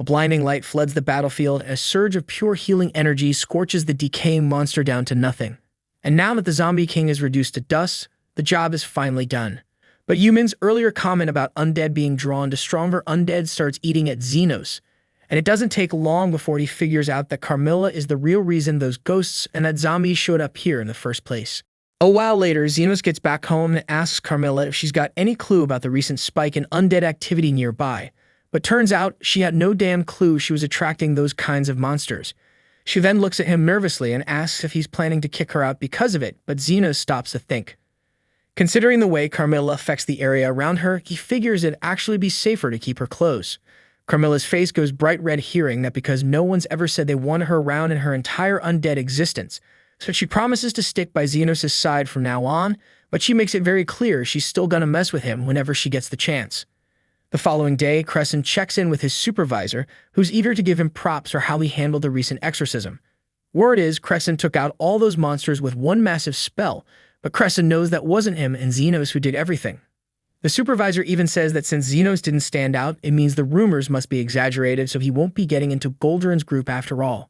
A blinding light floods the battlefield, and a surge of pure healing energy scorches the decaying monster down to nothing. And now that the Zombie King is reduced to dust, the job is finally done. But Yumin's earlier comment about undead being drawn to stronger undead starts eating at Xenos, and it doesn't take long before he figures out that Carmilla is the real reason those ghosts and that zombies showed up here in the first place. A while later, Xenos gets back home and asks Carmilla if she's got any clue about the recent spike in undead activity nearby, but turns out she had no damn clue she was attracting those kinds of monsters. She then looks at him nervously and asks if he's planning to kick her out because of it, but Xenos stops to think. Considering the way Carmilla affects the area around her, he figures it'd actually be safer to keep her close. Carmilla's face goes bright red hearing that because no one's ever said they wanted her around in her entire undead existence, so she promises to stick by Xenos' side from now on, but she makes it very clear she's still gonna mess with him whenever she gets the chance. The following day, Crescent checks in with his supervisor, who's eager to give him props for how he handled the recent exorcism. Word is, Crescent took out all those monsters with one massive spell, but Crescent knows that wasn't him and Xenos who did everything. The supervisor even says that since Xenos didn't stand out, it means the rumors must be exaggerated, so he won't be getting into Goldrin's group after all.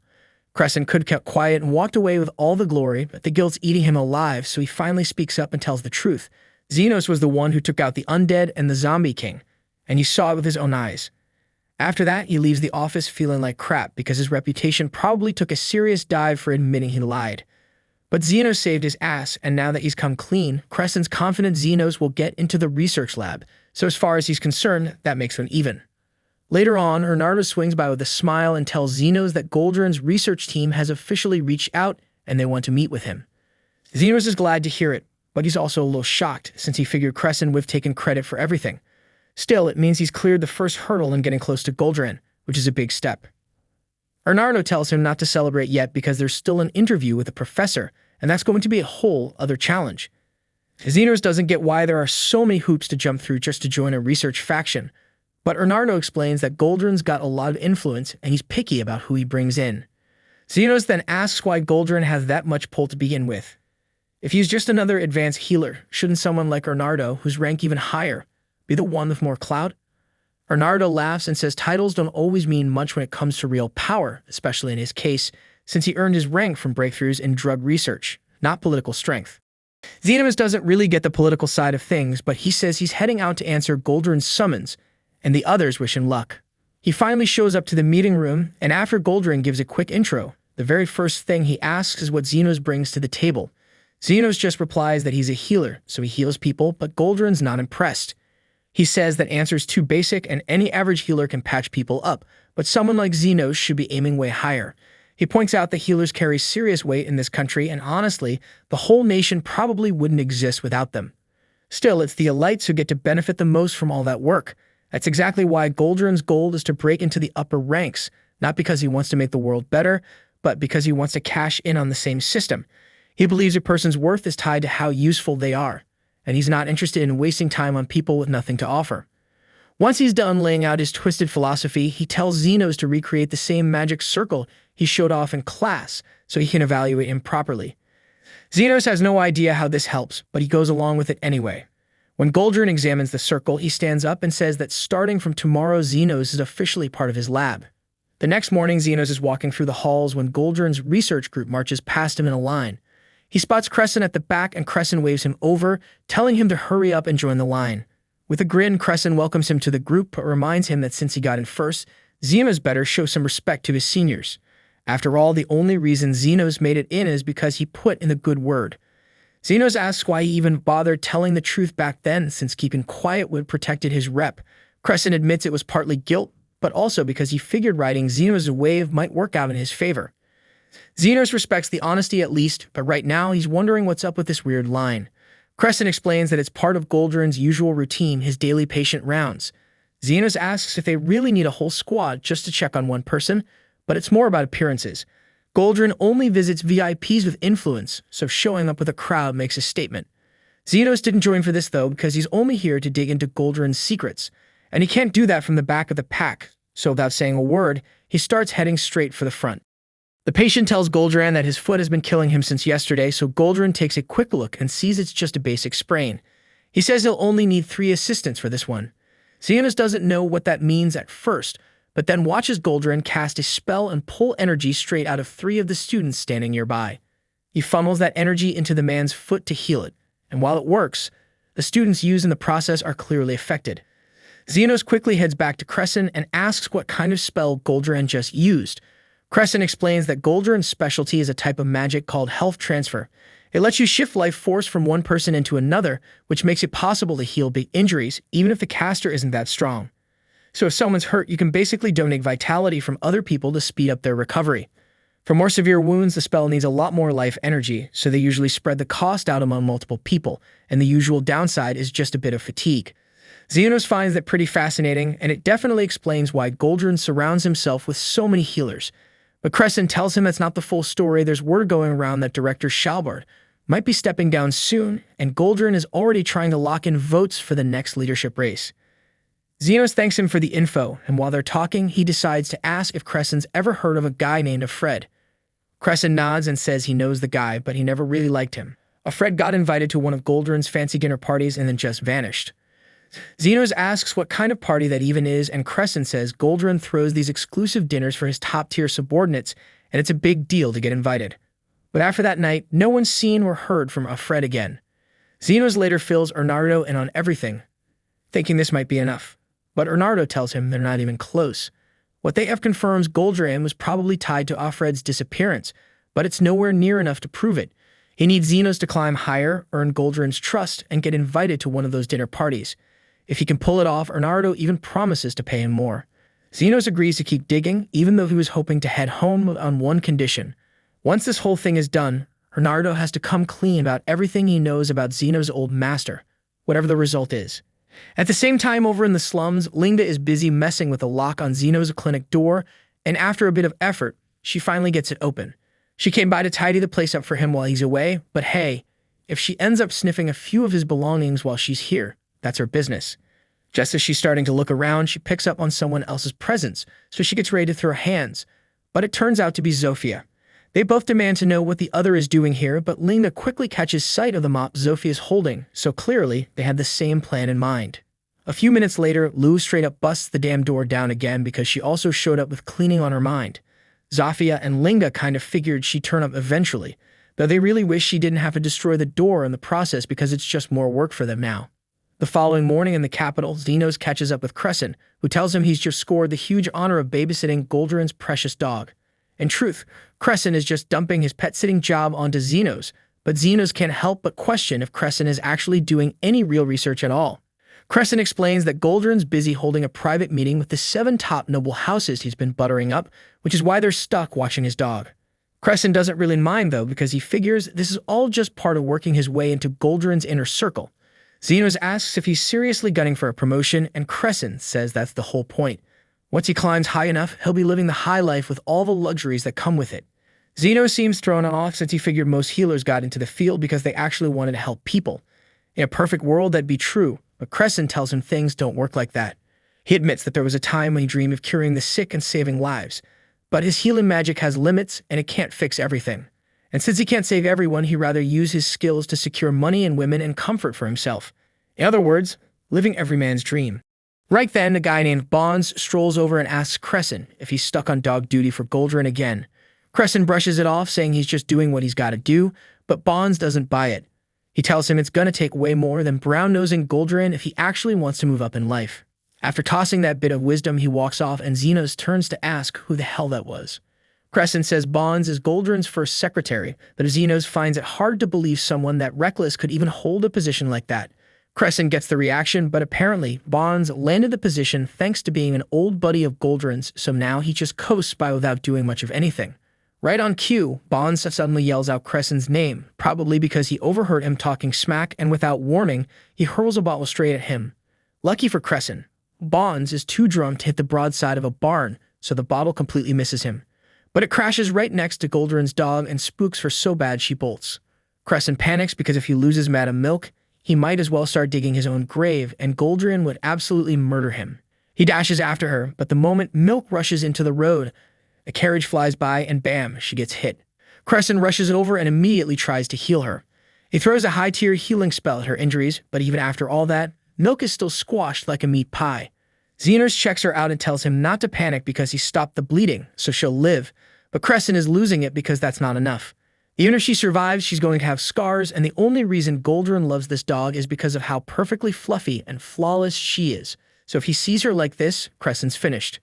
Crescent could have kept quiet and walked away with all the glory, but the guilt's eating him alive, so he finally speaks up and tells the truth. Xenos was the one who took out the undead and the zombie king, and he saw it with his own eyes. After that, he leaves the office feeling like crap because his reputation probably took a serious dive for admitting he lied. But Xenos saved his ass, and now that he's come clean, Crescent's confident Xenos will get into the research lab, so as far as he's concerned, that makes them even. Later on, Ernardo swings by with a smile and tells Xenos that Goldrin's research team has officially reached out and they want to meet with him. Xenos is glad to hear it, but he's also a little shocked since he figured Crescent would have taken credit for everything. Still, it means he's cleared the first hurdle in getting close to Goldrin, which is a big step. Ernardo tells him not to celebrate yet because there's still an interview with a professor, and that's going to be a whole other challenge. Xenos doesn't get why there are so many hoops to jump through just to join a research faction, but Ernardo explains that Goldrin's got a lot of influence and he's picky about who he brings in. Xenos then asks why Goldrin has that much pull to begin with. If he's just another advanced healer, shouldn't someone like Ernardo, whose rank even higher, be the one with more clout? Ernardo laughs and says titles don't always mean much when it comes to real power, especially in his case, since he earned his rank from breakthroughs in drug research, not political strength. Xenos doesn't really get the political side of things, but he says he's heading out to answer Goldrin's summons, and the others wish him luck. He finally shows up to the meeting room, and after Goldrin gives a quick intro, the very first thing he asks is what Xenos brings to the table. Xenos just replies that he's a healer, so he heals people, but Goldrin's not impressed. He says that answer's too basic and any average healer can patch people up, but someone like Xenos should be aiming way higher. He points out that healers carry serious weight in this country, and honestly, the whole nation probably wouldn't exist without them. Still, it's the elites who get to benefit the most from all that work. That's exactly why Goldrin's goal is to break into the upper ranks, not because he wants to make the world better, but because he wants to cash in on the same system. He believes a person's worth is tied to how useful they are, and he's not interested in wasting time on people with nothing to offer. Once he's done laying out his twisted philosophy, he tells Xenos to recreate the same magic circle he showed off in class so he can evaluate him properly. Xenos has no idea how this helps, but he goes along with it anyway. When Goldrin examines the circle, he stands up and says that starting from tomorrow, Xenos is officially part of his lab. The next morning, Xenos is walking through the halls when Goldrin's research group marches past him in a line. He spots Crescent at the back and Crescent waves him over, telling him to hurry up and join the line. With a grin, Crescent welcomes him to the group but reminds him that since he got in first, Xenos better show some respect to his seniors. After all, the only reason Xenos made it in is because he put in the good word. Xenos asks why he even bothered telling the truth back then, since keeping quiet would protected his rep. Crescent admits it was partly guilt, but also because he figured riding Xenos' wave might work out in his favor. Xenos respects the honesty at least, but right now he's wondering what's up with this weird line. Crescent explains that it's part of Goldrin's usual routine, his daily patient rounds. Xenos asks if they really need a whole squad just to check on one person, but it's more about appearances. Goldrin only visits VIPs with influence, so showing up with a crowd makes a statement. Xenos didn't join for this though because he's only here to dig into Goldrin's secrets, and he can't do that from the back of the pack, so without saying a word, he starts heading straight for the front. The patient tells Goldrin that his foot has been killing him since yesterday, so Goldrin takes a quick look and sees it's just a basic sprain. He says he'll only need 3 assistants for this one. Xenos doesn't know what that means at first, but then watches Goldrin cast a spell and pull energy straight out of 3 of the students standing nearby. He funnels that energy into the man's foot to heal it, and while it works, the students used in the process are clearly affected. Xenos quickly heads back to Crescent and asks what kind of spell Goldrin just used. Crescent explains that Goldrin's specialty is a type of magic called health transfer. It lets you shift life force from one person into another, which makes it possible to heal big injuries, even if the caster isn't that strong. So if someone's hurt, you can basically donate vitality from other people to speed up their recovery. For more severe wounds, the spell needs a lot more life energy, so they usually spread the cost out among multiple people, and the usual downside is just a bit of fatigue. Xenos finds that pretty fascinating, and it definitely explains why Goldrin surrounds himself with so many healers. But Crescent tells him that's not the full story. There's word going around that director Shalbard might be stepping down soon, and Goldrin is already trying to lock in votes for the next leadership race. Xenos thanks him for the info, and while they're talking, he decides to ask if Crescent's ever heard of a guy named Fred. Crescent nods and says he knows the guy, but he never really liked him. Fred got invited to one of Goldrin's fancy dinner parties and then just vanished. Xenos asks what kind of party that even is, and Crescent says Goldrin throws these exclusive dinners for his top-tier subordinates, and it's a big deal to get invited. But after that night, no one's seen or heard from Fred again. Xenos later fills Bernardo in on everything, thinking this might be enough. But Bernardo tells him they're not even close. What they have confirms Goldrin was probably tied to Fred's disappearance, but it's nowhere near enough to prove it. He needs Xenos to climb higher, earn Goldrin's trust, and get invited to one of those dinner parties. If he can pull it off, Bernardo even promises to pay him more. Xenos agrees to keep digging, even though he was hoping to head home on one condition. Once this whole thing is done, Bernardo has to come clean about everything he knows about Xenos' old master, whatever the result is. At the same time, over in the slums, Linda is busy messing with the lock on Xenos' clinic door, and after a bit of effort, she finally gets it open. She came by to tidy the place up for him while he's away, but hey, if she ends up sniffing a few of his belongings while she's here, that's her business. Just as she's starting to look around, she picks up on someone else's presence, so she gets ready to throw hands. But it turns out to be Zofia. They both demand to know what the other is doing here, but Linda quickly catches sight of the mop Zofia is holding, so clearly they had the same plan in mind. A few minutes later, Lou straight up busts the damn door down again because she also showed up with cleaning on her mind. Zofia and Linda kind of figured she'd turn up eventually, though they really wish she didn't have to destroy the door in the process because it's just more work for them now. The following morning in the capital, Xenos catches up with Crescent, who tells him he's just scored the huge honor of babysitting Goldrin's precious dog. In truth, Crescent is just dumping his pet-sitting job onto Xenos, but Xenos can't help but question if Crescent is actually doing any real research at all. Crescent explains that Goldrin's busy holding a private meeting with the 7 top noble houses he's been buttering up, which is why they're stuck watching his dog. Crescent doesn't really mind, though, because he figures this is all just part of working his way into Goldrin's inner circle. Xenos asks if he's seriously gunning for a promotion, and Crescent says that's the whole point. Once he climbs high enough, he'll be living the high life with all the luxuries that come with it. Xenos seems thrown off since he figured most healers got into the field because they actually wanted to help people. In a perfect world, that'd be true, but Crescent tells him things don't work like that. He admits that there was a time when he dreamed of curing the sick and saving lives, but his healing magic has limits and it can't fix everything. And since he can't save everyone, he'd rather use his skills to secure money and women and comfort for himself. In other words, living every man's dream. Right then, a guy named Bonds strolls over and asks Crescent if he's stuck on dog duty for Goldrin again. Crescent brushes it off, saying he's just doing what he's got to do, but Bonds doesn't buy it. He tells him it's gonna take way more than brown-nosing Goldrin if he actually wants to move up in life. After tossing that bit of wisdom, he walks off and Xenos turns to ask who the hell that was. Crescent says Bonds is Goldrin's first secretary, but Xenos finds it hard to believe someone that reckless could even hold a position like that. Crescent gets the reaction, but apparently Bonds landed the position thanks to being an old buddy of Goldrin's, so now he just coasts by without doing much of anything. Right on cue, Bonds suddenly yells out Crescent's name, probably because he overheard him talking smack, and without warning, he hurls a bottle straight at him. Lucky for Crescent, Bonds is too drunk to hit the broadside of a barn, so the bottle completely misses him. But it crashes right next to Goldrin's dog and spooks her so bad she bolts. Crescent panics because if he loses Madam Milk, he might as well start digging his own grave, and Goldrin would absolutely murder him. He dashes after her, but the moment Milk rushes into the road, a carriage flies by and bam, she gets hit. Crescent rushes over and immediately tries to heal her. He throws a high-tier healing spell at her injuries, but even after all that, Milk is still squashed like a meat pie. Xenos checks her out and tells him not to panic because he stopped the bleeding, so she'll live, but Crescent is losing it because that's not enough. Even if she survives, she's going to have scars, and the only reason Goldrin loves this dog is because of how perfectly fluffy and flawless she is. So if he sees her like this, Crescent's finished.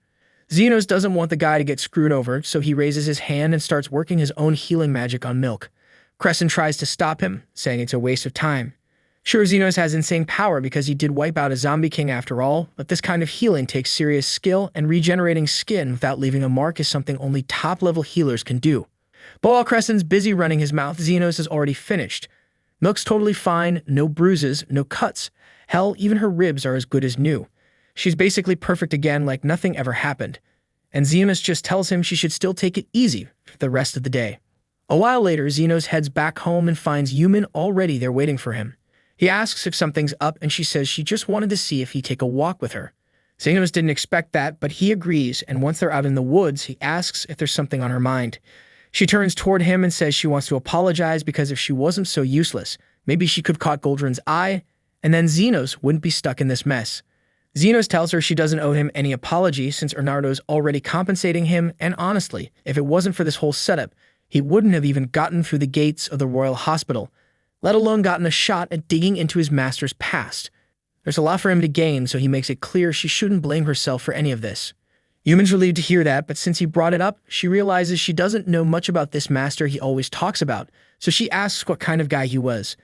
Xenos doesn't want the guy to get screwed over, so he raises his hand and starts working his own healing magic on Milk. Crescent tries to stop him, saying it's a waste of time. Sure, Xenos has insane power because he did wipe out a zombie king after all, but this kind of healing takes serious skill, and regenerating skin without leaving a mark is something only top-level healers can do. But while Crescen's busy running his mouth, Xenos is already finished. Milk's totally fine, no bruises, no cuts. Hell, even her ribs are as good as new. She's basically perfect again, like nothing ever happened. And Xenos just tells him she should still take it easy for the rest of the day. A while later, Xenos heads back home and finds Yumin already there waiting for him. He asks if something's up, and she says she just wanted to see if he'd take a walk with her. Xenos didn't expect that, but he agrees, and once they're out in the woods, he asks if there's something on her mind. She turns toward him and says she wants to apologize because if she wasn't so useless, maybe she could have caught Goldrin's eye, and then Xenos wouldn't be stuck in this mess. Xenos tells her she doesn't owe him any apology since Bernardo's already compensating him, and honestly, if it wasn't for this whole setup, he wouldn't have even gotten through the gates of the Royal Hospital, let alone gotten a shot at digging into his master's past. There's a lot for him to gain, so he makes it clear she shouldn't blame herself for any of this. Yumin's relieved to hear that, but since he brought it up, she realizes she doesn't know much about this master he always talks about, so she asks what kind of guy he was.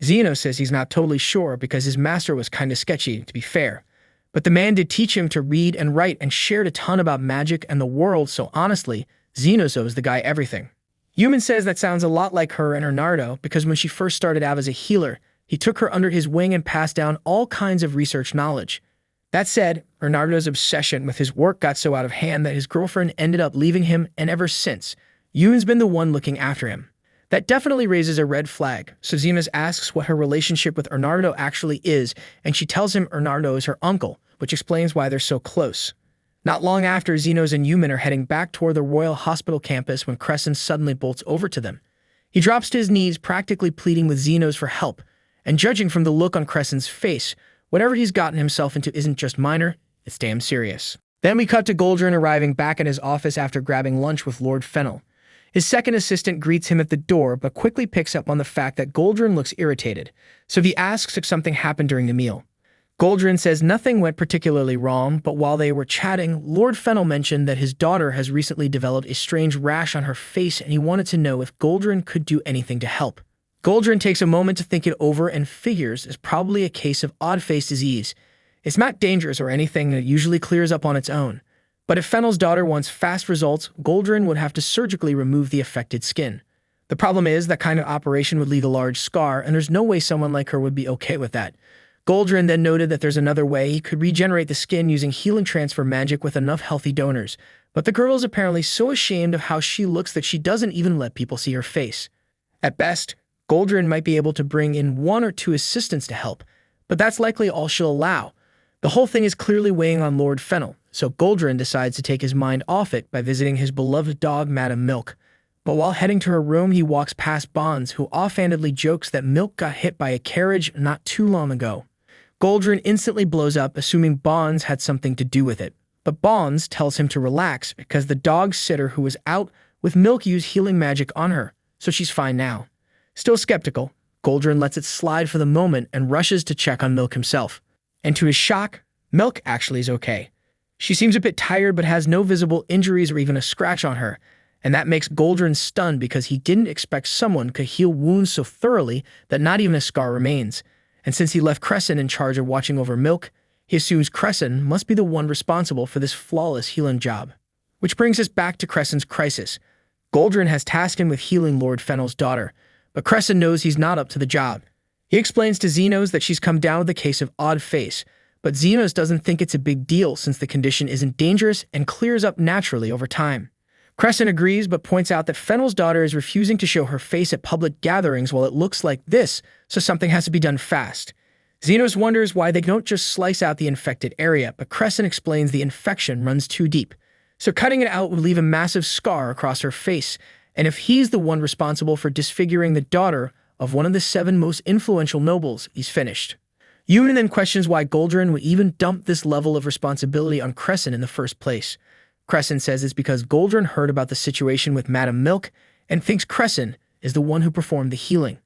Xenos says he's not totally sure because his master was kinda sketchy, to be fair. But the man did teach him to read and write and shared a ton about magic and the world, so honestly, Xenos owes the guy everything. Yumin says that sounds a lot like her and Bernardo because when she first started out as a healer, he took her under his wing and passed down all kinds of research knowledge. That said, Bernardo's obsession with his work got so out of hand that his girlfriend ended up leaving him, and ever since, Yumin's been the one looking after him. That definitely raises a red flag, so Xenos asks what her relationship with Bernardo actually is, and she tells him Bernardo is her uncle, which explains why they're so close. Not long after, Xenos and Yumin are heading back toward the Royal Hospital campus when Crescent suddenly bolts over to them. He drops to his knees, practically pleading with Xenos for help, and judging from the look on Crescent's face, whatever he's gotten himself into isn't just minor, it's damn serious. Then we cut to Goldrin arriving back at his office after grabbing lunch with Lord Fennel. His second assistant greets him at the door, but quickly picks up on the fact that Goldrin looks irritated, so he asks if something happened during the meal. Goldrin says nothing went particularly wrong, but while they were chatting, Lord Fennel mentioned that his daughter has recently developed a strange rash on her face and he wanted to know if Goldrin could do anything to help. Goldrin takes a moment to think it over and figures it's probably a case of odd face disease. It's not dangerous or anything and it usually clears up on its own. But if Fennel's daughter wants fast results, Goldrin would have to surgically remove the affected skin. The problem is that kind of operation would leave a large scar, and there's no way someone like her would be okay with that. Goldrin then noted that there's another way he could regenerate the skin using healing transfer magic with enough healthy donors, but the girl is apparently so ashamed of how she looks that she doesn't even let people see her face. At best, Goldrin might be able to bring in 1 or 2 assistants to help, but that's likely all she'll allow. The whole thing is clearly weighing on Lord Fennel, so Goldrin decides to take his mind off it by visiting his beloved dog, Madame Milk. But while heading to her room, he walks past Bonds, who offhandedly jokes that Milk got hit by a carriage not too long ago. Goldrin instantly blows up, assuming Bonds had something to do with it. But Bonds tells him to relax because the dog sitter who was out with Milk used healing magic on her, so she's fine now. Still skeptical, Goldrin lets it slide for the moment and rushes to check on Milk himself. And to his shock, Milk actually is okay. She seems a bit tired but has no visible injuries or even a scratch on her, and that makes Goldrin stunned because he didn't expect someone could heal wounds so thoroughly that not even a scar remains. And since he left Crescent in charge of watching over Milk, he assumes Crescent must be the one responsible for this flawless healing job. Which brings us back to Crescent's crisis. Goldrin has tasked him with healing Lord Fennel's daughter, but Crescent knows he's not up to the job. He explains to Xenos that she's come down with a case of odd face, but Xenos doesn't think it's a big deal since the condition isn't dangerous and clears up naturally over time. Crescent agrees but points out that Fennel's daughter is refusing to show her face at public gatherings while it looks like this, so something has to be done fast. Xenos wonders why they don't just slice out the infected area, but Crescent explains the infection runs too deep. So cutting it out would leave a massive scar across her face, and if he's the one responsible for disfiguring the daughter of one of the 7 most influential nobles, he's finished. Yumin then questions why Goldrin would even dump this level of responsibility on Crescent in the first place. Crescent says it's because Goldrin heard about the situation with Madame Milk and thinks Crescent is the one who performed the healing.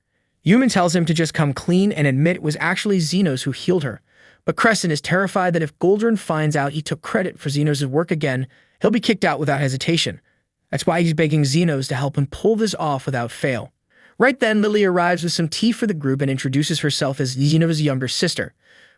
Yumin tells him to just come clean and admit it was actually Xenos who healed her, but Crescent is terrified that if Goldrin finds out he took credit for Xenos' work again, he'll be kicked out without hesitation. That's why he's begging Xenos to help him pull this off without fail. Right then, Lily arrives with some tea for the group and introduces herself as Xeno's younger sister.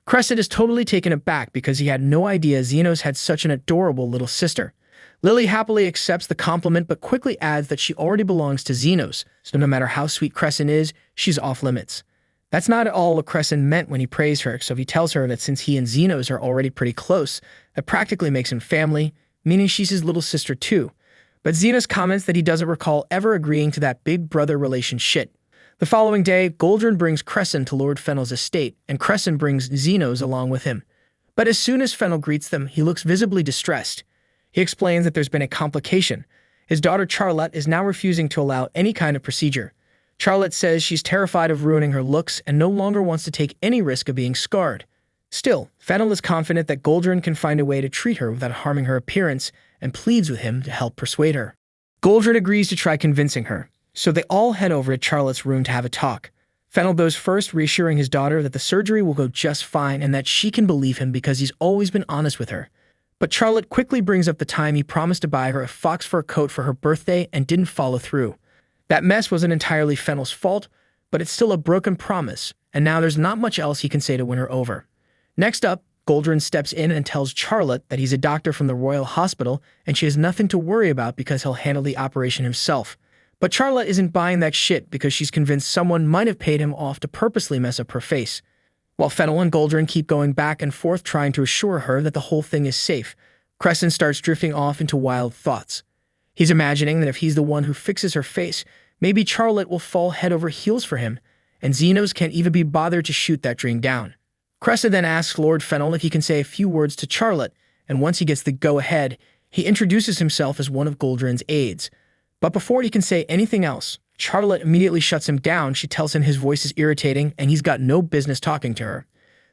Crescent is totally taken aback because he had no idea Xenos had such an adorable little sister. Lily happily accepts the compliment but quickly adds that she already belongs to Xenos, so no matter how sweet Crescent is, she's off limits. That's not at all what Crescent meant when he praised her, so he tells her that since he and Xenos are already pretty close, that practically makes him family, meaning she's his little sister too. But Xenos comments that he doesn't recall ever agreeing to that big brother relationship. The following day, Goldrin brings Crescent to Lord Fennel's estate, and Crescent brings Xenos along with him. But as soon as Fennel greets them, he looks visibly distressed. He explains that there's been a complication. His daughter Charlotte is now refusing to allow any kind of procedure. Charlotte says she's terrified of ruining her looks and no longer wants to take any risk of being scarred. Still, Fennel is confident that Goldrin can find a way to treat her without harming her appearance and pleads with him to help persuade her. Goldrin agrees to try convincing her, so they all head over to Charlotte's room to have a talk. Fennel goes first, reassuring his daughter that the surgery will go just fine and that she can believe him because he's always been honest with her. But Charlotte quickly brings up the time he promised to buy her a fox fur coat for her birthday and didn't follow through. That mess wasn't entirely Fennel's fault, but it's still a broken promise, and now there's not much else he can say to win her over. Next up, Goldrin steps in and tells Charlotte that he's a doctor from the Royal Hospital and she has nothing to worry about because he'll handle the operation himself. But Charlotte isn't buying that shit because she's convinced someone might have paid him off to purposely mess up her face. While Fennel and Goldrin keep going back and forth trying to assure her that the whole thing is safe, Crescent starts drifting off into wild thoughts. He's imagining that if he's the one who fixes her face, maybe Charlotte will fall head over heels for him, and Xenos can't even be bothered to shoot that dream down. Crescent then asks Lord Fennel if he can say a few words to Charlotte, and once he gets the go-ahead, he introduces himself as one of Goldrin's aides. But before he can say anything else, Charlotte immediately shuts him down. She tells him his voice is irritating and he's got no business talking to her.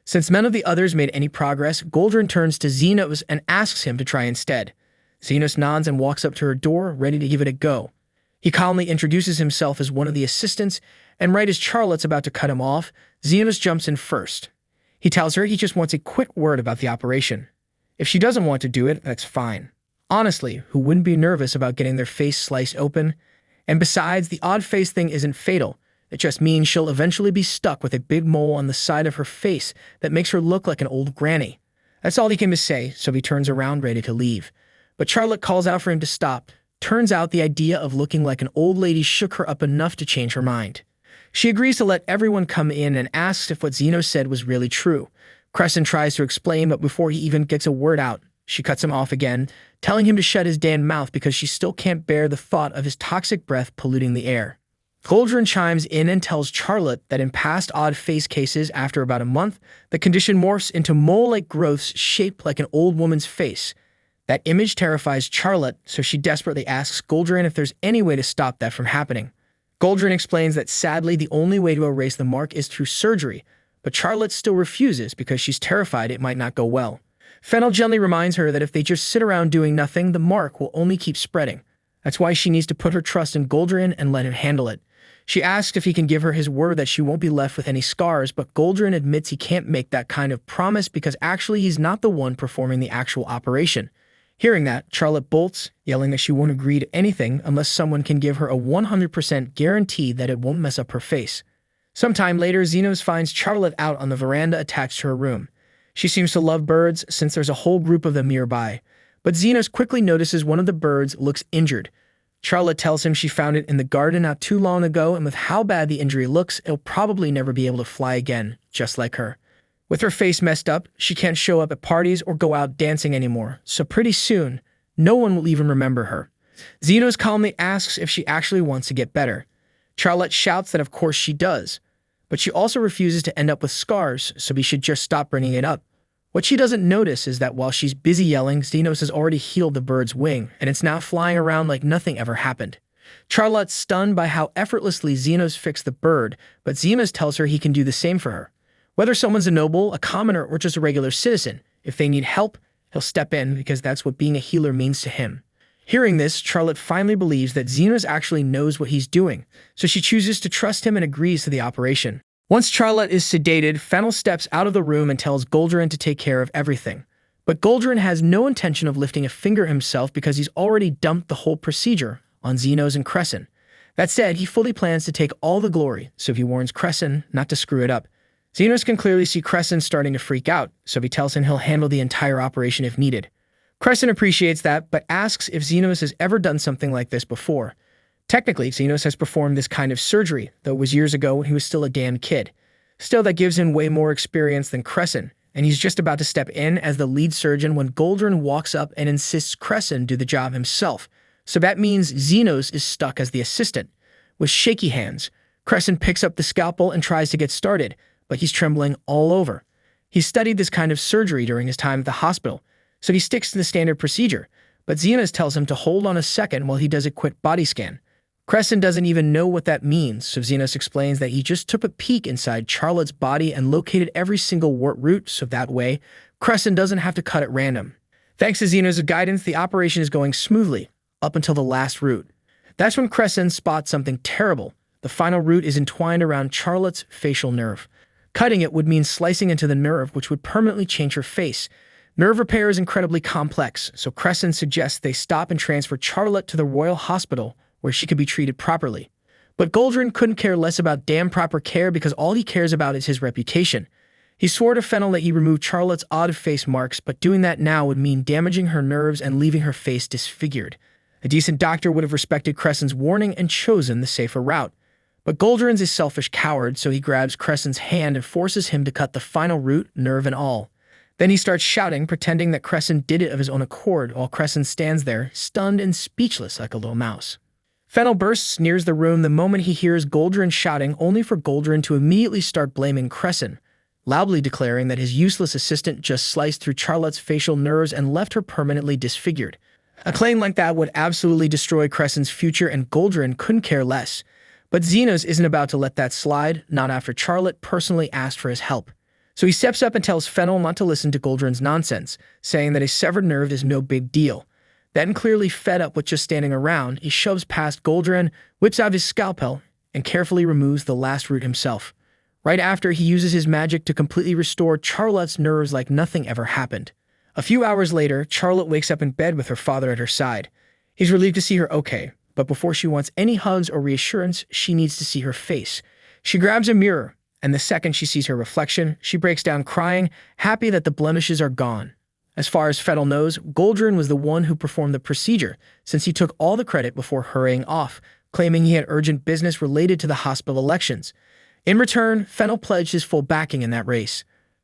Since none of the others made any progress, Goldrin turns to Xenos and asks him to try instead. Xenos nods and walks up to her door, ready to give it a go. He calmly introduces himself as one of the assistants, and right as Charlotte's about to cut him off, Xenos jumps in first. He tells her he just wants a quick word about the operation. If she doesn't want to do it, that's fine. Honestly, who wouldn't be nervous about getting their face sliced open? And besides, the odd face thing isn't fatal. It just means she'll eventually be stuck with a big mole on the side of her face that makes her look like an old granny. That's all he came to say, so he turns around ready to leave. But Charlotte calls out for him to stop. Turns out the idea of looking like an old lady shook her up enough to change her mind. She agrees to let everyone come in and asks if what Xeno said was really true. Crescent tries to explain, but before he even gets a word out, she cuts him off again, telling him to shut his damn mouth because she still can't bear the thought of his toxic breath polluting the air. Goldrin chimes in and tells Charlotte that in past odd face cases after about a month, the condition morphs into mole-like growths shaped like an old woman's face. That image terrifies Charlotte, so she desperately asks Goldrin if there's any way to stop that from happening. Goldrin explains that sadly the only way to erase the mark is through surgery, but Charlotte still refuses because she's terrified it might not go well. Fennel gently reminds her that if they just sit around doing nothing, the mark will only keep spreading. That's why she needs to put her trust in Goldrin and let him handle it. She asks if he can give her his word that she won't be left with any scars, but Goldrin admits he can't make that kind of promise because actually he's not the one performing the actual operation. Hearing that, Charlotte bolts, yelling that she won't agree to anything unless someone can give her a 100% guarantee that it won't mess up her face. Sometime later, Xenos finds Charlotte out on the veranda attached to her room. She seems to love birds since there's a whole group of them nearby, but Xenos quickly notices one of the birds looks injured. Charlotte tells him she found it in the garden not too long ago, and with how bad the injury looks, it'll probably never be able to fly again, just like her. With her face messed up, she can't show up at parties or go out dancing anymore, so pretty soon, no one will even remember her. Xenos calmly asks if she actually wants to get better. Charlotte shouts that of course she does, but she also refuses to end up with scars, so he should just stop bringing it up. What she doesn't notice is that while she's busy yelling, Xenos has already healed the bird's wing, and it's now flying around like nothing ever happened. Charlotte's stunned by how effortlessly Xenos fixed the bird, but Xenos tells her he can do the same for her. Whether someone's a noble, a commoner, or just a regular citizen, if they need help, he'll step in because that's what being a healer means to him. Hearing this, Charlotte finally believes that Xenos actually knows what he's doing, so she chooses to trust him and agrees to the operation. Once Charlotte is sedated, Fennel steps out of the room and tells Goldrin to take care of everything. But Goldrin has no intention of lifting a finger himself because he's already dumped the whole procedure on Xenos and Crescent. That said, he fully plans to take all the glory, so he warns Crescent not to screw it up. Xenos can clearly see Crescent starting to freak out, so he tells him he'll handle the entire operation if needed. Crescent appreciates that, but asks if Xenos has ever done something like this before. Technically, Xenos has performed this kind of surgery, though it was years ago when he was still a damn kid. Still, that gives him way more experience than Crescent, and he's just about to step in as the lead surgeon when Goldrin walks up and insists Crescent do the job himself. So that means Xenos is stuck as the assistant. With shaky hands, Crescent picks up the scalpel and tries to get started, but he's trembling all over. He studied this kind of surgery during his time at the hospital, so he sticks to the standard procedure, but Xenos tells him to hold on a second while he does a quick body scan. Crescent doesn't even know what that means, so Xenos explains that he just took a peek inside Charlotte's body and located every single wart root, so that way, Crescent doesn't have to cut at random. Thanks to Xenos' guidance, the operation is going smoothly, up until the last root. That's when Crescent spots something terrible. The final root is entwined around Charlotte's facial nerve. Cutting it would mean slicing into the nerve, which would permanently change her face. Nerve repair is incredibly complex, so Crescent suggests they stop and transfer Charlotte to the Royal Hospital, where she could be treated properly. But Goldrin couldn't care less about damn proper care because all he cares about is his reputation. He swore to Fennel that he removed Charlotte's odd face marks, but doing that now would mean damaging her nerves and leaving her face disfigured. A decent doctor would have respected Crescent's warning and chosen the safer route. But Goldrin's a selfish coward, so he grabs Crescent's hand and forces him to cut the final root, nerve and all. Then he starts shouting, pretending that Crescent did it of his own accord, while Crescent stands there, stunned and speechless like a little mouse. Fennel bursts nears the room the moment he hears Goldrin shouting, only for Goldrin to immediately start blaming Crescent, loudly declaring that his useless assistant just sliced through Charlotte's facial nerves and left her permanently disfigured. A claim like that would absolutely destroy Crescent's future, and Goldrin couldn't care less. But Xenos isn't about to let that slide, not after Charlotte personally asked for his help. So he steps up and tells Fennel not to listen to Goldrin's nonsense, saying that a severed nerve is no big deal. Then, clearly fed up with just standing around, he shoves past Goldrin, whips out his scalpel, and carefully removes the last root himself. Right after, he uses his magic to completely restore Charlotte's nerves like nothing ever happened. A few hours later, Charlotte wakes up in bed with her father at her side. He's relieved to see her okay, but before she wants any hugs or reassurance, she needs to see her face. She grabs a mirror, and the second she sees her reflection, she breaks down crying, happy that the blemishes are gone. As far as Fennel knows, Goldrin was the one who performed the procedure, since he took all the credit before hurrying off, claiming he had urgent business related to the hospital elections. In return, Fennel pledged his full backing in that race.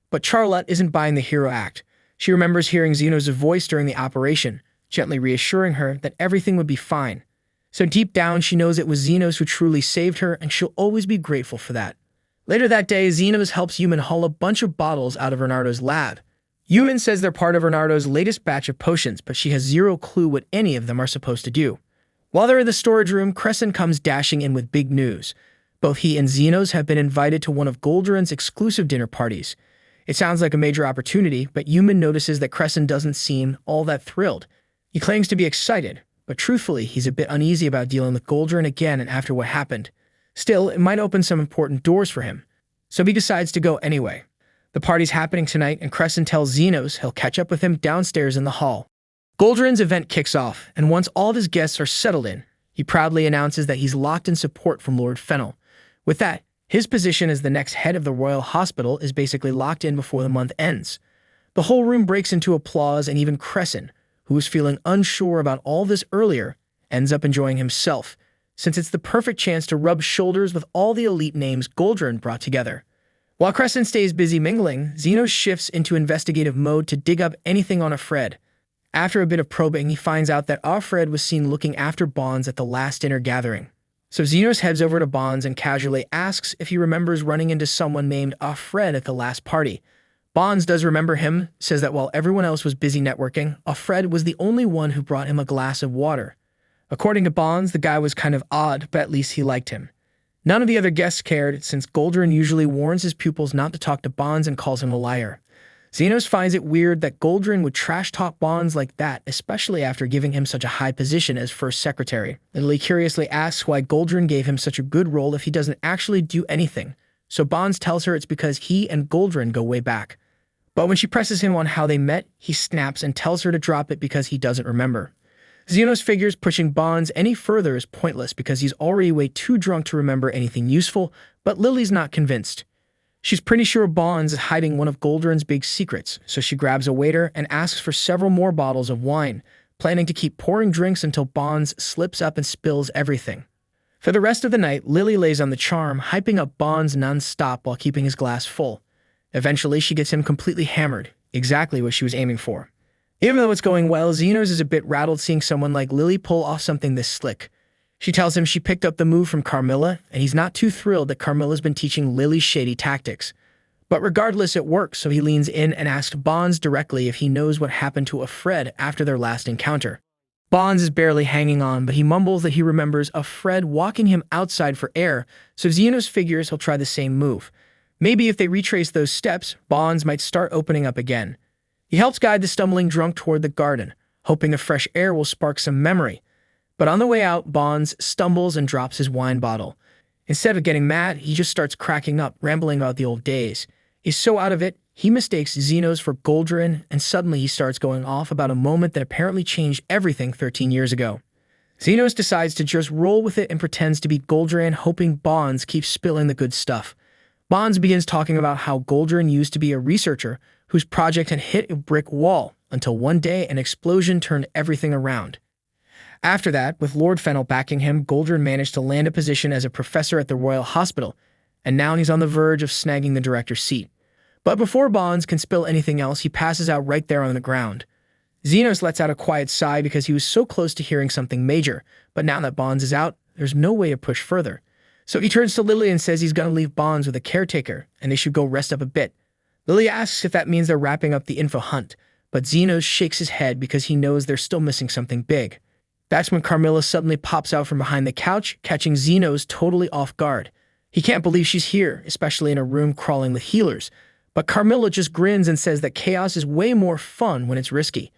But Charlotte isn't buying the hero act. She remembers hearing Xenos' voice during the operation, gently reassuring her that everything would be fine. So deep down, she knows it was Xenos who truly saved her, and she'll always be grateful for that. Later that day, Xenos helps Yuman haul a bunch of bottles out of Renardo's lab. Yuman says they're part of Renardo's latest batch of potions, but she has zero clue what any of them are supposed to do. While they're in the storage room, Crescent comes dashing in with big news. Both he and Xenos have been invited to one of Goldrin's exclusive dinner parties. It sounds like a major opportunity, but Yuman notices that Crescent doesn't seem all that thrilled. He claims to be excited, but truthfully, he's a bit uneasy about dealing with Goldrin again and after what happened. Still, it might open some important doors for him. So he decides to go anyway. The party's happening tonight, and Crescent tells Xenos he'll catch up with him downstairs in the hall. Goldrin's event kicks off, and once all of his guests are settled in, he proudly announces that he's locked in support from Lord Fennel. With that, his position as the next head of the Royal Hospital is basically locked in before the month ends. The whole room breaks into applause, and even Crescent, who was feeling unsure about all this earlier, ends up enjoying himself, since it's the perfect chance to rub shoulders with all the elite names Goldrin brought together. While Crescent stays busy mingling, Xenos shifts into investigative mode to dig up anything on Offred. After a bit of probing, he finds out that Offred was seen looking after Bonds at the last dinner gathering. So Xenos heads over to Bonds and casually asks if he remembers running into someone named Offred at the last party. Bonds does remember him, says that while everyone else was busy networking, Offred was the only one who brought him a glass of water. According to Bonds, the guy was kind of odd, but at least he liked him. None of the other guests cared, since Goldrin usually warns his pupils not to talk to Bonds and calls him a liar. Xenos finds it weird that Goldrin would trash-talk Bonds like that, especially after giving him such a high position as first secretary. Lily curiously asks why Goldrin gave him such a good role if he doesn't actually do anything, so Bonds tells her it's because he and Goldrin go way back. But when she presses him on how they met, he snaps and tells her to drop it because he doesn't remember. Xenos figures pushing Bonds any further is pointless because he's already way too drunk to remember anything useful, but Lily's not convinced. She's pretty sure Bonds is hiding one of Goldrin's big secrets, so she grabs a waiter and asks for several more bottles of wine, planning to keep pouring drinks until Bonds slips up and spills everything. For the rest of the night, Lily lays on the charm, hyping up Bonds non-stop while keeping his glass full. Eventually, she gets him completely hammered, exactly what she was aiming for. Even though it's going well, Xenos is a bit rattled seeing someone like Lily pull off something this slick. She tells him she picked up the move from Carmilla, and he's not too thrilled that Carmilla's been teaching Lily shady tactics. But regardless, it works, so he leans in and asks Bonds directly if he knows what happened to Fred after their last encounter. Bonds is barely hanging on, but he mumbles that he remembers Fred walking him outside for air, so Xenos figures he'll try the same move. Maybe if they retrace those steps, Bonds might start opening up again. He helps guide the stumbling drunk toward the garden, hoping the fresh air will spark some memory. But on the way out, Bonds stumbles and drops his wine bottle. Instead of getting mad, he just starts cracking up, rambling about the old days. He's so out of it, he mistakes Xenos for Goldrin, and suddenly he starts going off about a moment that apparently changed everything 13 years ago. Xenos decides to just roll with it and pretends to be Goldrin, hoping Bonds keeps spilling the good stuff. Bonds begins talking about how Goldrin used to be a researcher whose project had hit a brick wall, until one day an explosion turned everything around. After that, with Lord Fennel backing him, Goldrin managed to land a position as a professor at the Royal Hospital, and now he's on the verge of snagging the director's seat. But before Bonds can spill anything else, he passes out right there on the ground. Xenos lets out a quiet sigh because he was so close to hearing something major, but now that Bonds is out, there's no way to push further. So he turns to Lily and says he's going to leave Bonds with a caretaker, and they should go rest up a bit. Lily asks if that means they're wrapping up the info hunt, but Xenos shakes his head because he knows they're still missing something big. That's when Carmilla suddenly pops out from behind the couch, catching Xenos totally off guard. He can't believe she's here, especially in a room crawling with healers, but Carmilla just grins and says that chaos is way more fun when it's risky.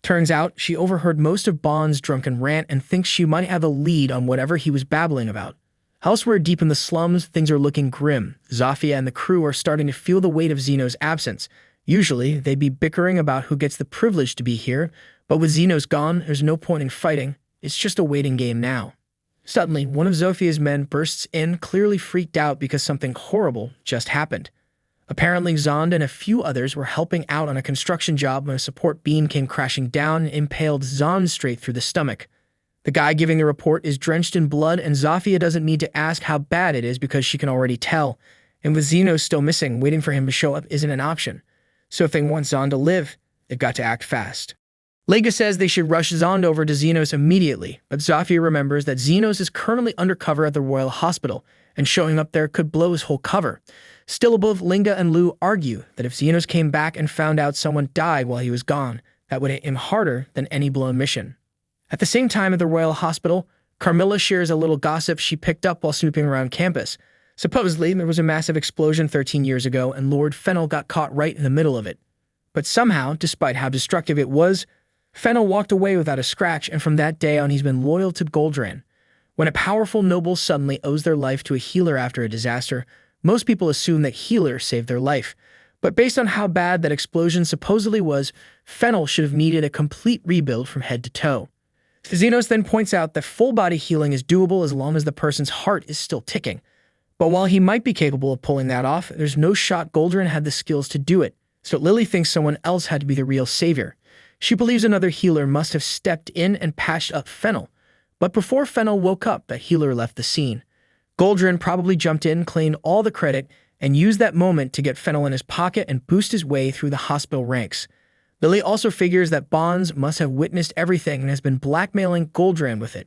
Turns out, she overheard most of Bond's drunken rant and thinks she might have a lead on whatever he was babbling about. Elsewhere deep in the slums, things are looking grim. Zafia and the crew are starting to feel the weight of Xenos' absence. Usually, they'd be bickering about who gets the privilege to be here, but with Xenos gone, there's no point in fighting. It's just a waiting game now. Suddenly, one of Zofia's men bursts in, clearly freaked out because something horrible just happened. Apparently, Zond and a few others were helping out on a construction job when a support beam came crashing down and impaled Zond straight through the stomach. The guy giving the report is drenched in blood, and Zafia doesn't need to ask how bad it is because she can already tell. And with Xenos still missing, waiting for him to show up isn't an option. So if they want Zond to live, they've got to act fast. Lega says they should rush Zond over to Xenos immediately, but Zafia remembers that Xenos is currently undercover at the Royal Hospital, and showing up there could blow his whole cover. Still above, Linga and Lu argue that if Xenos came back and found out someone died while he was gone, that would hit him harder than any blown mission. At the same time at the Royal Hospital, Carmilla shares a little gossip she picked up while snooping around campus. Supposedly, there was a massive explosion 13 years ago and Lord Fennel got caught right in the middle of it. But somehow, despite how destructive it was, Fennel walked away without a scratch, and from that day on he's been loyal to Goldrin. When a powerful noble suddenly owes their life to a healer after a disaster, most people assume that healer saved their life. But based on how bad that explosion supposedly was, Fennel should have needed a complete rebuild from head to toe. Xenos then points out that full-body healing is doable as long as the person's heart is still ticking. But while he might be capable of pulling that off, there's no shot Goldrin had the skills to do it, so Lily thinks someone else had to be the real savior. She believes another healer must have stepped in and patched up Fennel. But before Fennel woke up, that healer left the scene. Goldrin probably jumped in, claimed all the credit, and used that moment to get Fennel in his pocket and boost his way through the hospital ranks. Lily also figures that Bonds must have witnessed everything and has been blackmailing Goldrin with it.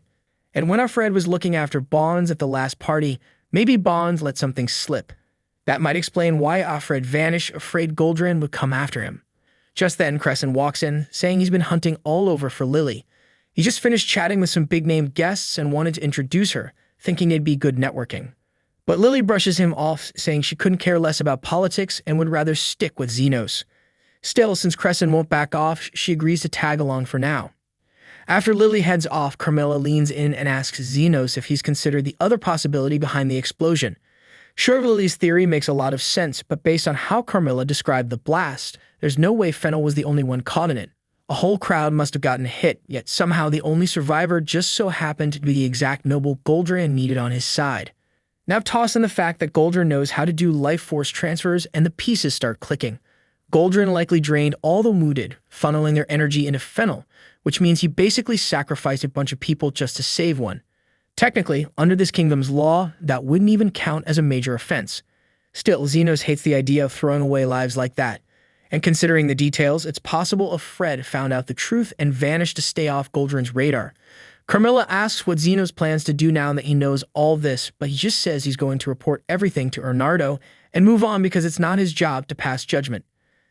And when Fred was looking after Bonds at the last party, maybe Bonds let something slip. That might explain why Fred vanished, afraid Goldrin would come after him. Just then, Crescent walks in, saying he's been hunting all over for Lily. He just finished chatting with some big-name guests and wanted to introduce her, thinking it'd be good networking. But Lily brushes him off, saying she couldn't care less about politics and would rather stick with Xenos. Still, since Crescent won't back off, she agrees to tag along for now. After Lily heads off, Carmilla leans in and asks Xenos if he's considered the other possibility behind the explosion. Sure, Lily's theory makes a lot of sense, but based on how Carmilla described the blast, there's no way Fennel was the only one caught in it. A whole crowd must have gotten hit, yet somehow the only survivor just so happened to be the exact noble Goldrin needed on his side. Now toss in the fact that Goldrin knows how to do life force transfers and the pieces start clicking. Goldrin likely drained all the wounded, funneling their energy into Fennel, which means he basically sacrificed a bunch of people just to save one. Technically, under this kingdom's law, that wouldn't even count as a major offense. Still, Xenos hates the idea of throwing away lives like that. And considering the details, it's possible if Fred found out the truth and vanished to stay off Goldrin's radar. Carmilla asks what Xenos plans to do now that he knows all this, but he just says he's going to report everything to Bernardo and move on because it's not his job to pass judgment.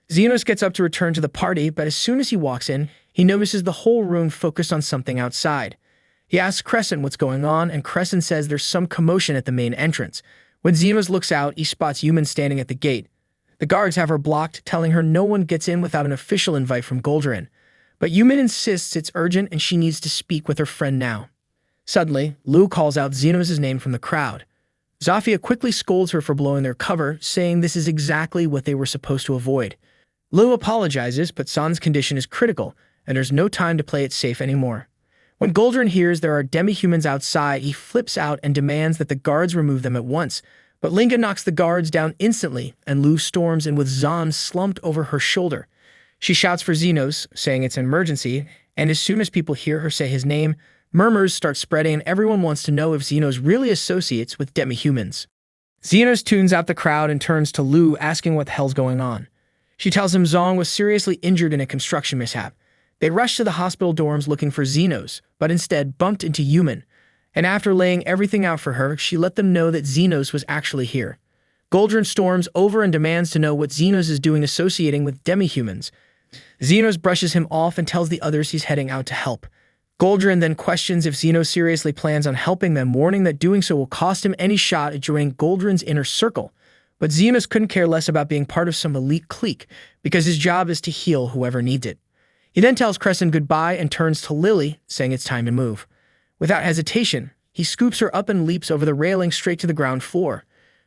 Xenos gets up to return to the party, but as soon as he walks in, he notices the whole room focused on something outside. He asks Crescent what's going on, and Crescent says there's some commotion at the main entrance. When Xenos looks out, he spots Yuman standing at the gate. The guards have her blocked, telling her no one gets in without an official invite from Goldrin. But Yuman insists it's urgent and she needs to speak with her friend now. Suddenly, Lou calls out Xenos' name from the crowd. Zafia quickly scolds her for blowing their cover, saying this is exactly what they were supposed to avoid. Lou apologizes, but San's condition is critical, and there's no time to play it safe anymore. When Goldrin hears there are demi-humans outside, he flips out and demands that the guards remove them at once. But Linga knocks the guards down instantly, and Lou storms in with Zahn slumped over her shoulder. She shouts for Xenos, saying it's an emergency, and as soon as people hear her say his name, murmurs start spreading and everyone wants to know if Xenos really associates with demi-humans. Xenos tunes out the crowd and turns to Lou, asking what the hell's going on. She tells him Zong was seriously injured in a construction mishap. They rushed to the hospital dorms looking for Xenos, but instead bumped into Yuman. And after laying everything out for her, she let them know that Xenos was actually here. Goldrin storms over and demands to know what Xenos is doing associating with demi-humans. Xenos brushes him off and tells the others he's heading out to help. Goldrin then questions if Xenos seriously plans on helping them, warning that doing so will cost him any shot at joining Goldrin's inner circle. But Xenos couldn't care less about being part of some elite clique, because his job is to heal whoever needs it. He then tells Crescent goodbye and turns to Lily, saying it's time to move. Without hesitation, he scoops her up and leaps over the railing straight to the ground floor.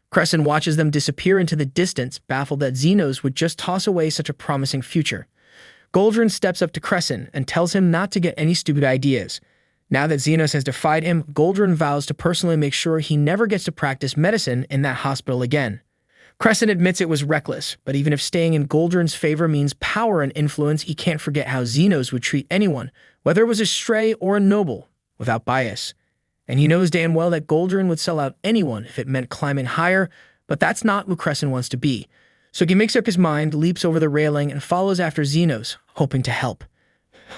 Crescent watches them disappear into the distance, baffled that Xenos would just toss away such a promising future. Goldrin steps up to Crescent and tells him not to get any stupid ideas. Now that Xenos has defied him, Goldrin vows to personally make sure he never gets to practice medicine in that hospital again. Crescent admits it was reckless, but even if staying in Goldrin's favor means power and influence, he can't forget how Xenos would treat anyone, whether it was a stray or a noble, without bias. And he knows damn well that Goldrin would sell out anyone if it meant climbing higher, but that's not who Crescent wants to be. So he makes up his mind, leaps over the railing, and follows after Xenos, hoping to help.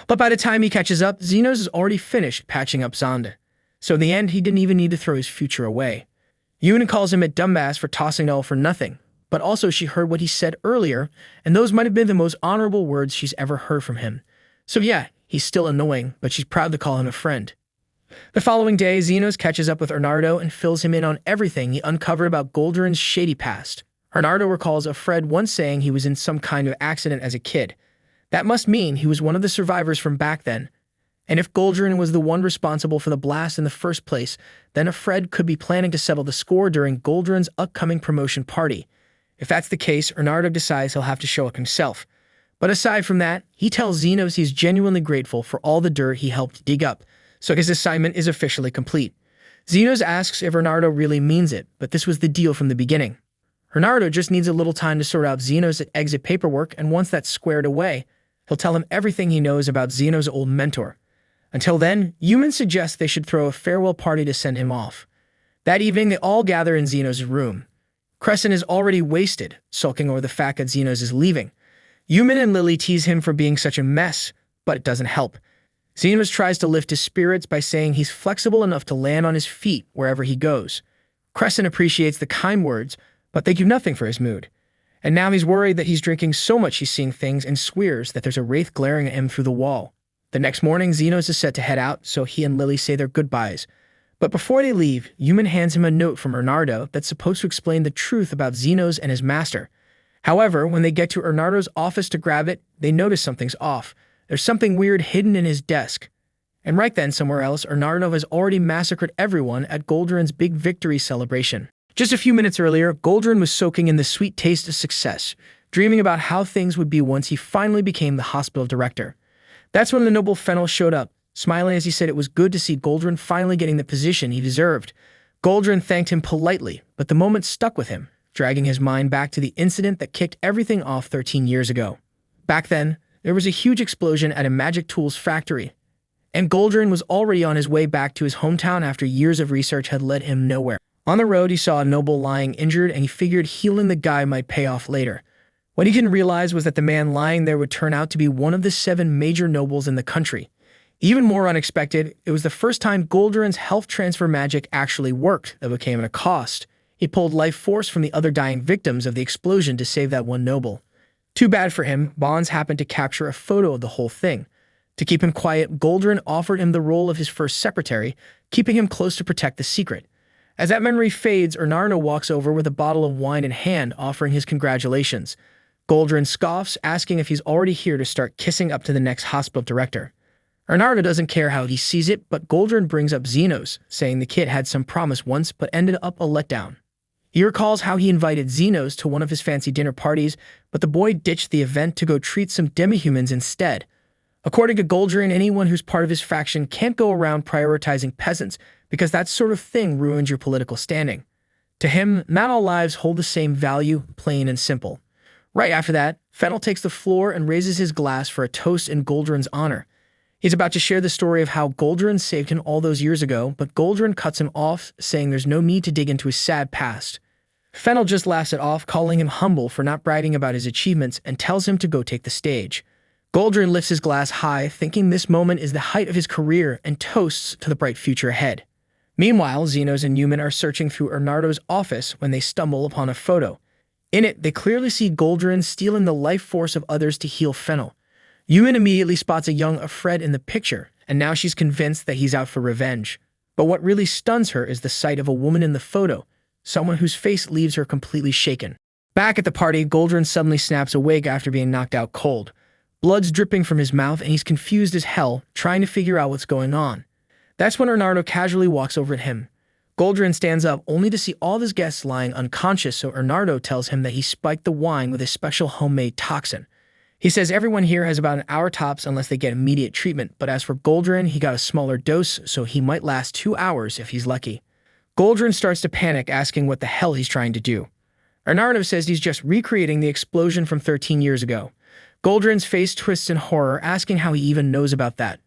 But by the time he catches up, Xenos has already finished patching up Zonda. So in the end, he didn't even need to throw his future away. Yuman calls him a dumbass for tossing it all for nothing, but also she heard what he said earlier, and those might have been the most honorable words she's ever heard from him. So yeah, he's still annoying, but she's proud to call him a friend. The following day, Xenos catches up with Bernardo and fills him in on everything he uncovered about Goldrin's shady past. Bernardo recalls of Fred once saying he was in some kind of accident as a kid. That must mean he was one of the survivors from back then. And if Goldrin was the one responsible for the blast in the first place, then Fred could be planning to settle the score during Goldrin's upcoming promotion party. If that's the case, Bernardo decides he'll have to show up himself. But aside from that, he tells Xenos he's genuinely grateful for all the dirt he helped dig up, so his assignment is officially complete. Xenos asks if Bernardo really means it, but this was the deal from the beginning. Bernardo just needs a little time to sort out Xenos' exit paperwork, and once that's squared away, he'll tell him everything he knows about Xenos' old mentor. Until then, Yuman suggests they should throw a farewell party to send him off. That evening, they all gather in Xenos' room. Crescent is already wasted, sulking over the fact that Xenos is leaving. Yuman and Lily tease him for being such a mess, but it doesn't help. Xenos tries to lift his spirits by saying he's flexible enough to land on his feet wherever he goes. Crescent appreciates the kind words, but they do nothing for his mood. And now he's worried that he's drinking so much he's seeing things and swears that there's a wraith glaring at him through the wall. The next morning, Xenos is set to head out, so he and Lily say their goodbyes. But before they leave, Yuman hands him a note from Bernardo that's supposed to explain the truth about Xenos and his master. However, when they get to Bernardo's office to grab it, they notice something's off. There's something weird hidden in his desk. And right then, somewhere else, Bernardo has already massacred everyone at Goldrin's big victory celebration. Just a few minutes earlier, Goldrin was soaking in the sweet taste of success, dreaming about how things would be once he finally became the hospital director. That's when the noble Fennel showed up, smiling as he said it was good to see Goldrin finally getting the position he deserved. Goldrin thanked him politely, but the moment stuck with him, dragging his mind back to the incident that kicked everything off 13 years ago. Back then, there was a huge explosion at a Magic Tools factory, and Goldrin was already on his way back to his hometown after years of research had led him nowhere. On the road, he saw a noble lying injured, and he figured healing the guy might pay off later. What he didn't realize was that the man lying there would turn out to be one of the 7 major nobles in the country. Even more unexpected, it was the first time Goldrin's health transfer magic actually worked that became at a cost. He pulled life force from the other dying victims of the explosion to save that one noble. Too bad for him, Bonds happened to capture a photo of the whole thing. To keep him quiet, Goldrin offered him the role of his first secretary, keeping him close to protect the secret. As that memory fades, Ernardo walks over with a bottle of wine in hand, offering his congratulations. Goldrin scoffs, asking if he's already here to start kissing up to the next hospital director. Ernardo doesn't care how he sees it, but Goldrin brings up Xenos, saying the kid had some promise once but ended up a letdown. He recalls how he invited Xenos to one of his fancy dinner parties, but the boy ditched the event to go treat some demi-humans instead. According to Goldrin, anyone who's part of his faction can't go around prioritizing peasants because that sort of thing ruins your political standing. To him, not all lives hold the same value, plain and simple. Right after that, Fennel takes the floor and raises his glass for a toast in Goldrin's honor. He's about to share the story of how Goldrin saved him all those years ago, but Goldrin cuts him off, saying there's no need to dig into his sad past. Fennel just laughs it off, calling him humble for not bragging about his achievements, and tells him to go take the stage. Goldrin lifts his glass high, thinking this moment is the height of his career, and toasts to the bright future ahead. Meanwhile, Xenos and Yumin are searching through Ernardo's office when they stumble upon a photo. In it, they clearly see Goldrin stealing the life force of others to heal Fennel. Yumin immediately spots a young Fred in the picture, and now she's convinced that he's out for revenge. But what really stuns her is the sight of a woman in the photo, someone whose face leaves her completely shaken. Back at the party, Goldrin suddenly snaps awake after being knocked out cold. Blood's dripping from his mouth, and he's confused as hell, trying to figure out what's going on. That's when Ernardo casually walks over at him. Goldrin stands up only to see all of his guests lying unconscious, so Ernardo tells him that he spiked the wine with a special homemade toxin. He says everyone here has about an hour tops unless they get immediate treatment, but as for Goldrin, he got a smaller dose, so he might last 2 hours if he's lucky. Goldrin starts to panic, asking what the hell he's trying to do. Ernardo says he's just recreating the explosion from 13 years ago. Goldrin's face twists in horror, asking how he even knows about that.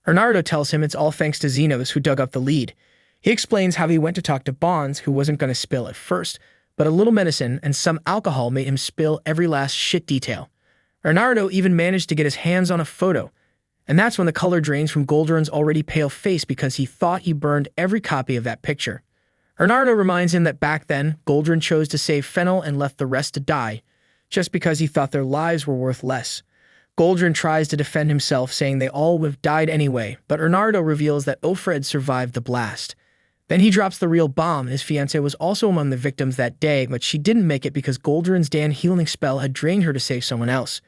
Ernardo tells him it's all thanks to Xenos, who dug up the lead. He explains how he went to talk to Bonds, who wasn't going to spill at first, but a little medicine and some alcohol made him spill every last shit detail. Ernardo even managed to get his hands on a photo, and that's when the color drains from Goldrin's already pale face because he thought he burned every copy of that picture. Ernardo reminds him that back then, Goldrin chose to save Fennel and left the rest to die, just because he thought their lives were worth less. Goldrin tries to defend himself, saying they all would have died anyway, but Ernardo reveals that Offred survived the blast. Then he drops the real bomb. His fiancée was also among the victims that day, but she didn't make it because Goldrin's damn healing spell had drained her to save someone else.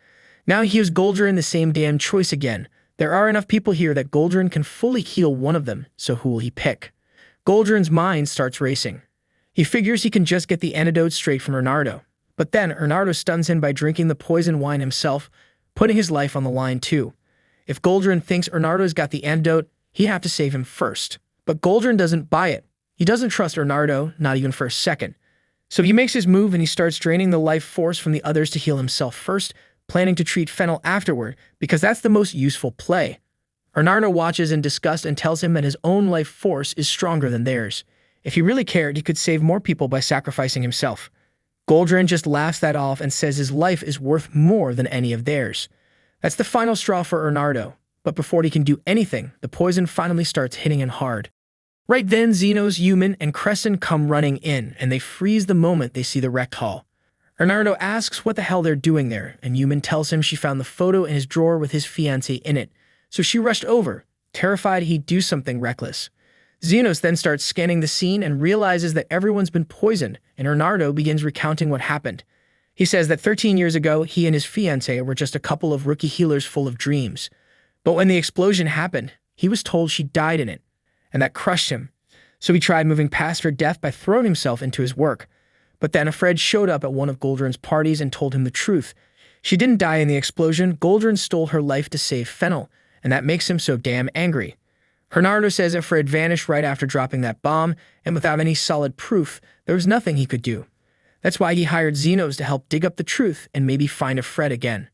Now he gives Goldrin the same damn choice again. There are enough people here that Goldrin can fully heal one of them, so who will he pick? Goldrin's mind starts racing. He figures he can just get the antidote straight from Ernardo. But then Ernardo stuns him by drinking the poison wine himself, putting his life on the line too. If Goldrin thinks Ernardo's got the antidote, he'd have to save him first. But Goldrin doesn't buy it. He doesn't trust Ernardo, not even for a second. So he makes his move and he starts draining the life force from the others to heal himself first, planning to treat Fennel afterward, because that's the most useful play. Ernardo watches in disgust and tells him that his own life force is stronger than theirs. If he really cared, he could save more people by sacrificing himself. Goldrin just laughs that off and says his life is worth more than any of theirs. That's the final straw for Ernardo, but before he can do anything, the poison finally starts hitting him hard. Right then, Xenos, Yumin, and Crescent come running in, and they freeze the moment they see the wrecked hall. Ernardo asks what the hell they're doing there, and Yumin tells him she found the photo in his drawer with his fiancée in it, so she rushed over, terrified he'd do something reckless. Xenos then starts scanning the scene and realizes that everyone's been poisoned, and Ernardo begins recounting what happened. He says that 13 years ago, he and his fiancée were just a couple of rookie healers full of dreams. But when the explosion happened, he was told she died in it, and that crushed him. So he tried moving past her death by throwing himself into his work. But then Fred showed up at one of Goldrin's parties and told him the truth. She didn't die in the explosion. Goldrin stole her life to save Fennel, and that makes him so damn angry. Bernardo says that Fred vanished right after dropping that bomb, and without any solid proof, there was nothing he could do. That's why he hired Xenos to help dig up the truth and maybe find a Fred again.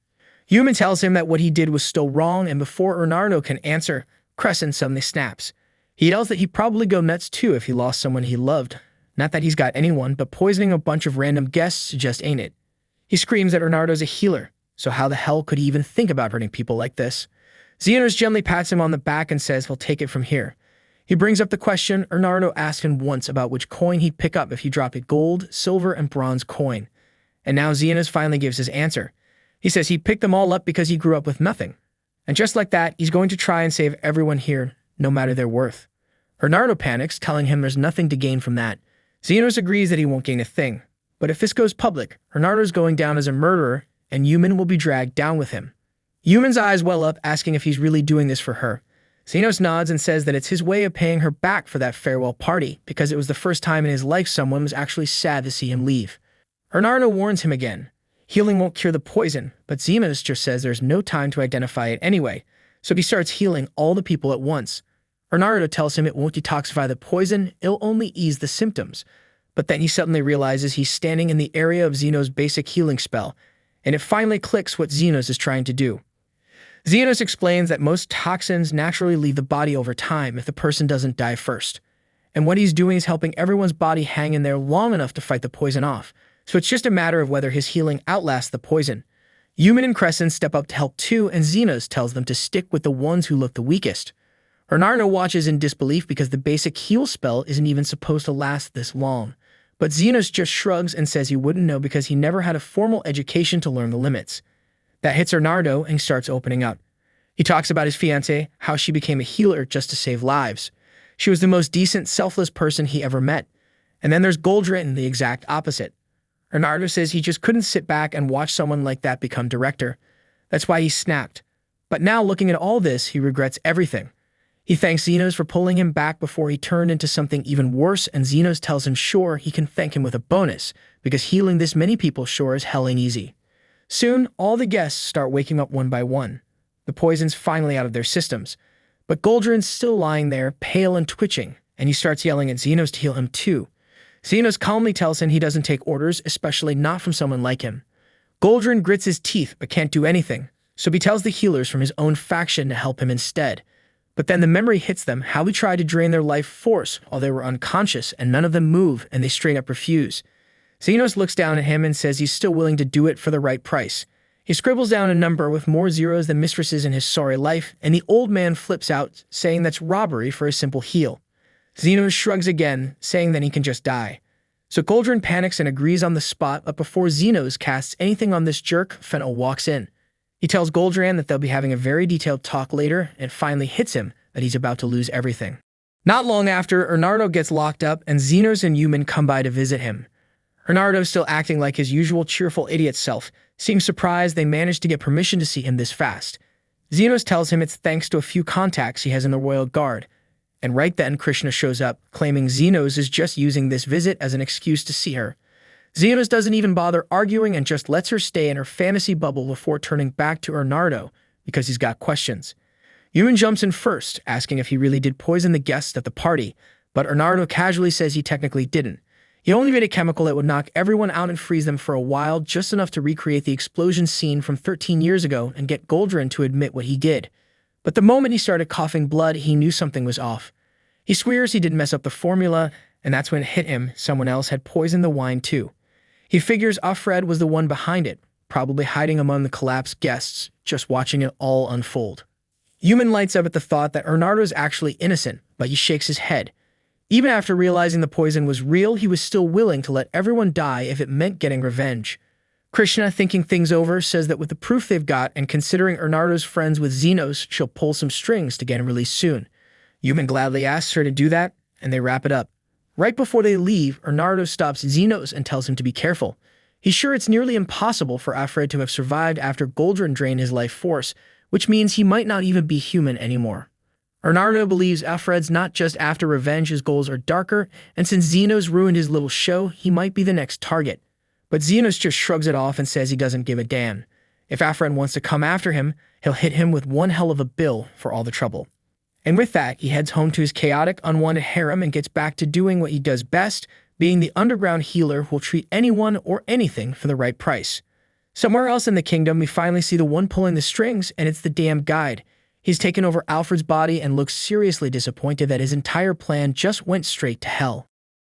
Human tells him that what he did was still wrong, and before Bernardo can answer, Crescent suddenly snaps. He yells that he'd probably go nuts too if he lost someone he loved. Not that he's got anyone, but poisoning a bunch of random guests just ain't it. He screams that Bernardo's a healer, so how the hell could he even think about hurting people like this? Xenos gently pats him on the back and says he'll take it from here. He brings up the question Bernardo asked him once about which coin he'd pick up if he dropped a gold, silver, and bronze coin. And now Xenos finally gives his answer. He says he'd pick them all up because he grew up with nothing. And just like that, he's going to try and save everyone here, no matter their worth. Bernardo panics, telling him there's nothing to gain from that. Xenos agrees that he won't gain a thing. But if this goes public, Bernardo's going down as a murderer, and Human will be dragged down with him. Human's eyes well up, asking if he's really doing this for her. Xenos nods and says that it's his way of paying her back for that farewell party, because it was the first time in his life someone was actually sad to see him leave. Bernardo warns him again. Healing won't cure the poison, but Xenos just says there's no time to identify it anyway, so he starts healing all the people at once. Bernardo tells him it won't detoxify the poison, it'll only ease the symptoms. But then he suddenly realizes he's standing in the area of Xenos' basic healing spell, and it finally clicks what Xenos is trying to do. Xenos explains that most toxins naturally leave the body over time if the person doesn't die first. And what he's doing is helping everyone's body hang in there long enough to fight the poison off, so it's just a matter of whether his healing outlasts the poison. Human and Crescent step up to help too, and Xenos tells them to stick with the ones who look the weakest. Bernardo watches in disbelief because the basic heal spell isn't even supposed to last this long. But Xenos just shrugs and says he wouldn't know because he never had a formal education to learn the limits. That hits Bernardo and he starts opening up. He talks about his fiancée, how she became a healer just to save lives. She was the most decent, selfless person he ever met. And then there's Goldrin, the exact opposite. Bernardo says he just couldn't sit back and watch someone like that become director. That's why he snapped. But now looking at all this, he regrets everything. He thanks Xenos for pulling him back before he turned into something even worse, and Xenos tells him sure he can thank him with a bonus, because healing this many people sure as hell ain't easy. Soon, all the guests start waking up one by one. The poison's finally out of their systems. But Goldrin's still lying there, pale and twitching, and he starts yelling at Xenos to heal him too. Xenos calmly tells him he doesn't take orders, especially not from someone like him. Goldrin grits his teeth but can't do anything, so he tells the healers from his own faction to help him instead. But then the memory hits them how he tried to drain their life force while they were unconscious, and none of them move, and they straight up refuse. Xenos looks down at him and says he's still willing to do it for the right price. He scribbles down a number with more zeros than mistresses in his sorry life, and the old man flips out, saying that's robbery for a simple heal. Xenos shrugs again, saying that he can just die. So Goldrin panics and agrees on the spot, but before Xenos casts anything on this jerk, Fennel walks in. He tells Goldrin that they'll be having a very detailed talk later, and finally hits him that he's about to lose everything. Not long after, Bernardo gets locked up, and Xenos and Human come by to visit him. Bernardo, still acting like his usual cheerful idiot self, seems surprised they managed to get permission to see him this fast. Xenos tells him it's thanks to a few contacts he has in the Royal Guard. And right then, Krishna shows up, claiming Xenos is just using this visit as an excuse to see her. Xenos doesn't even bother arguing and just lets her stay in her fantasy bubble before turning back to Bernardo, because he's got questions. Human jumps in first, asking if he really did poison the guests at the party, but Bernardo casually says he technically didn't. He only made a chemical that would knock everyone out and freeze them for a while, just enough to recreate the explosion scene from 13 years ago and get Goldrin to admit what he did. But the moment he started coughing blood, he knew something was off. He swears he didn't mess up the formula, and that's when it hit him someone else had poisoned the wine too. He figures Alfred was the one behind it, probably hiding among the collapsed guests, just watching it all unfold. Human lights up at the thought that Bernardo's actually innocent, but he shakes his head. Even after realizing the poison was real, he was still willing to let everyone die if it meant getting revenge. Krishna, thinking things over, says that with the proof they've got and considering Bernardo's friends with Xenos, she'll pull some strings to get him released soon. Human gladly asks her to do that, and they wrap it up. Right before they leave, Bernardo stops Xenos and tells him to be careful. He's sure it's nearly impossible for Alfred to have survived after Goldrin drained his life force, which means he might not even be human anymore. Bernardo believes Alfred's not just after revenge, his goals are darker, and since Xenos ruined his little show, he might be the next target. But Xenos just shrugs it off and says he doesn't give a damn. If Alfred wants to come after him, he'll hit him with one hell of a bill for all the trouble. And with that, he heads home to his chaotic, unwanted harem and gets back to doing what he does best, being the underground healer who will treat anyone or anything for the right price. Somewhere else in the kingdom, we finally see the one pulling the strings, and it's the damn guide. He's taken over Alfred's body and looks seriously disappointed that his entire plan just went straight to hell.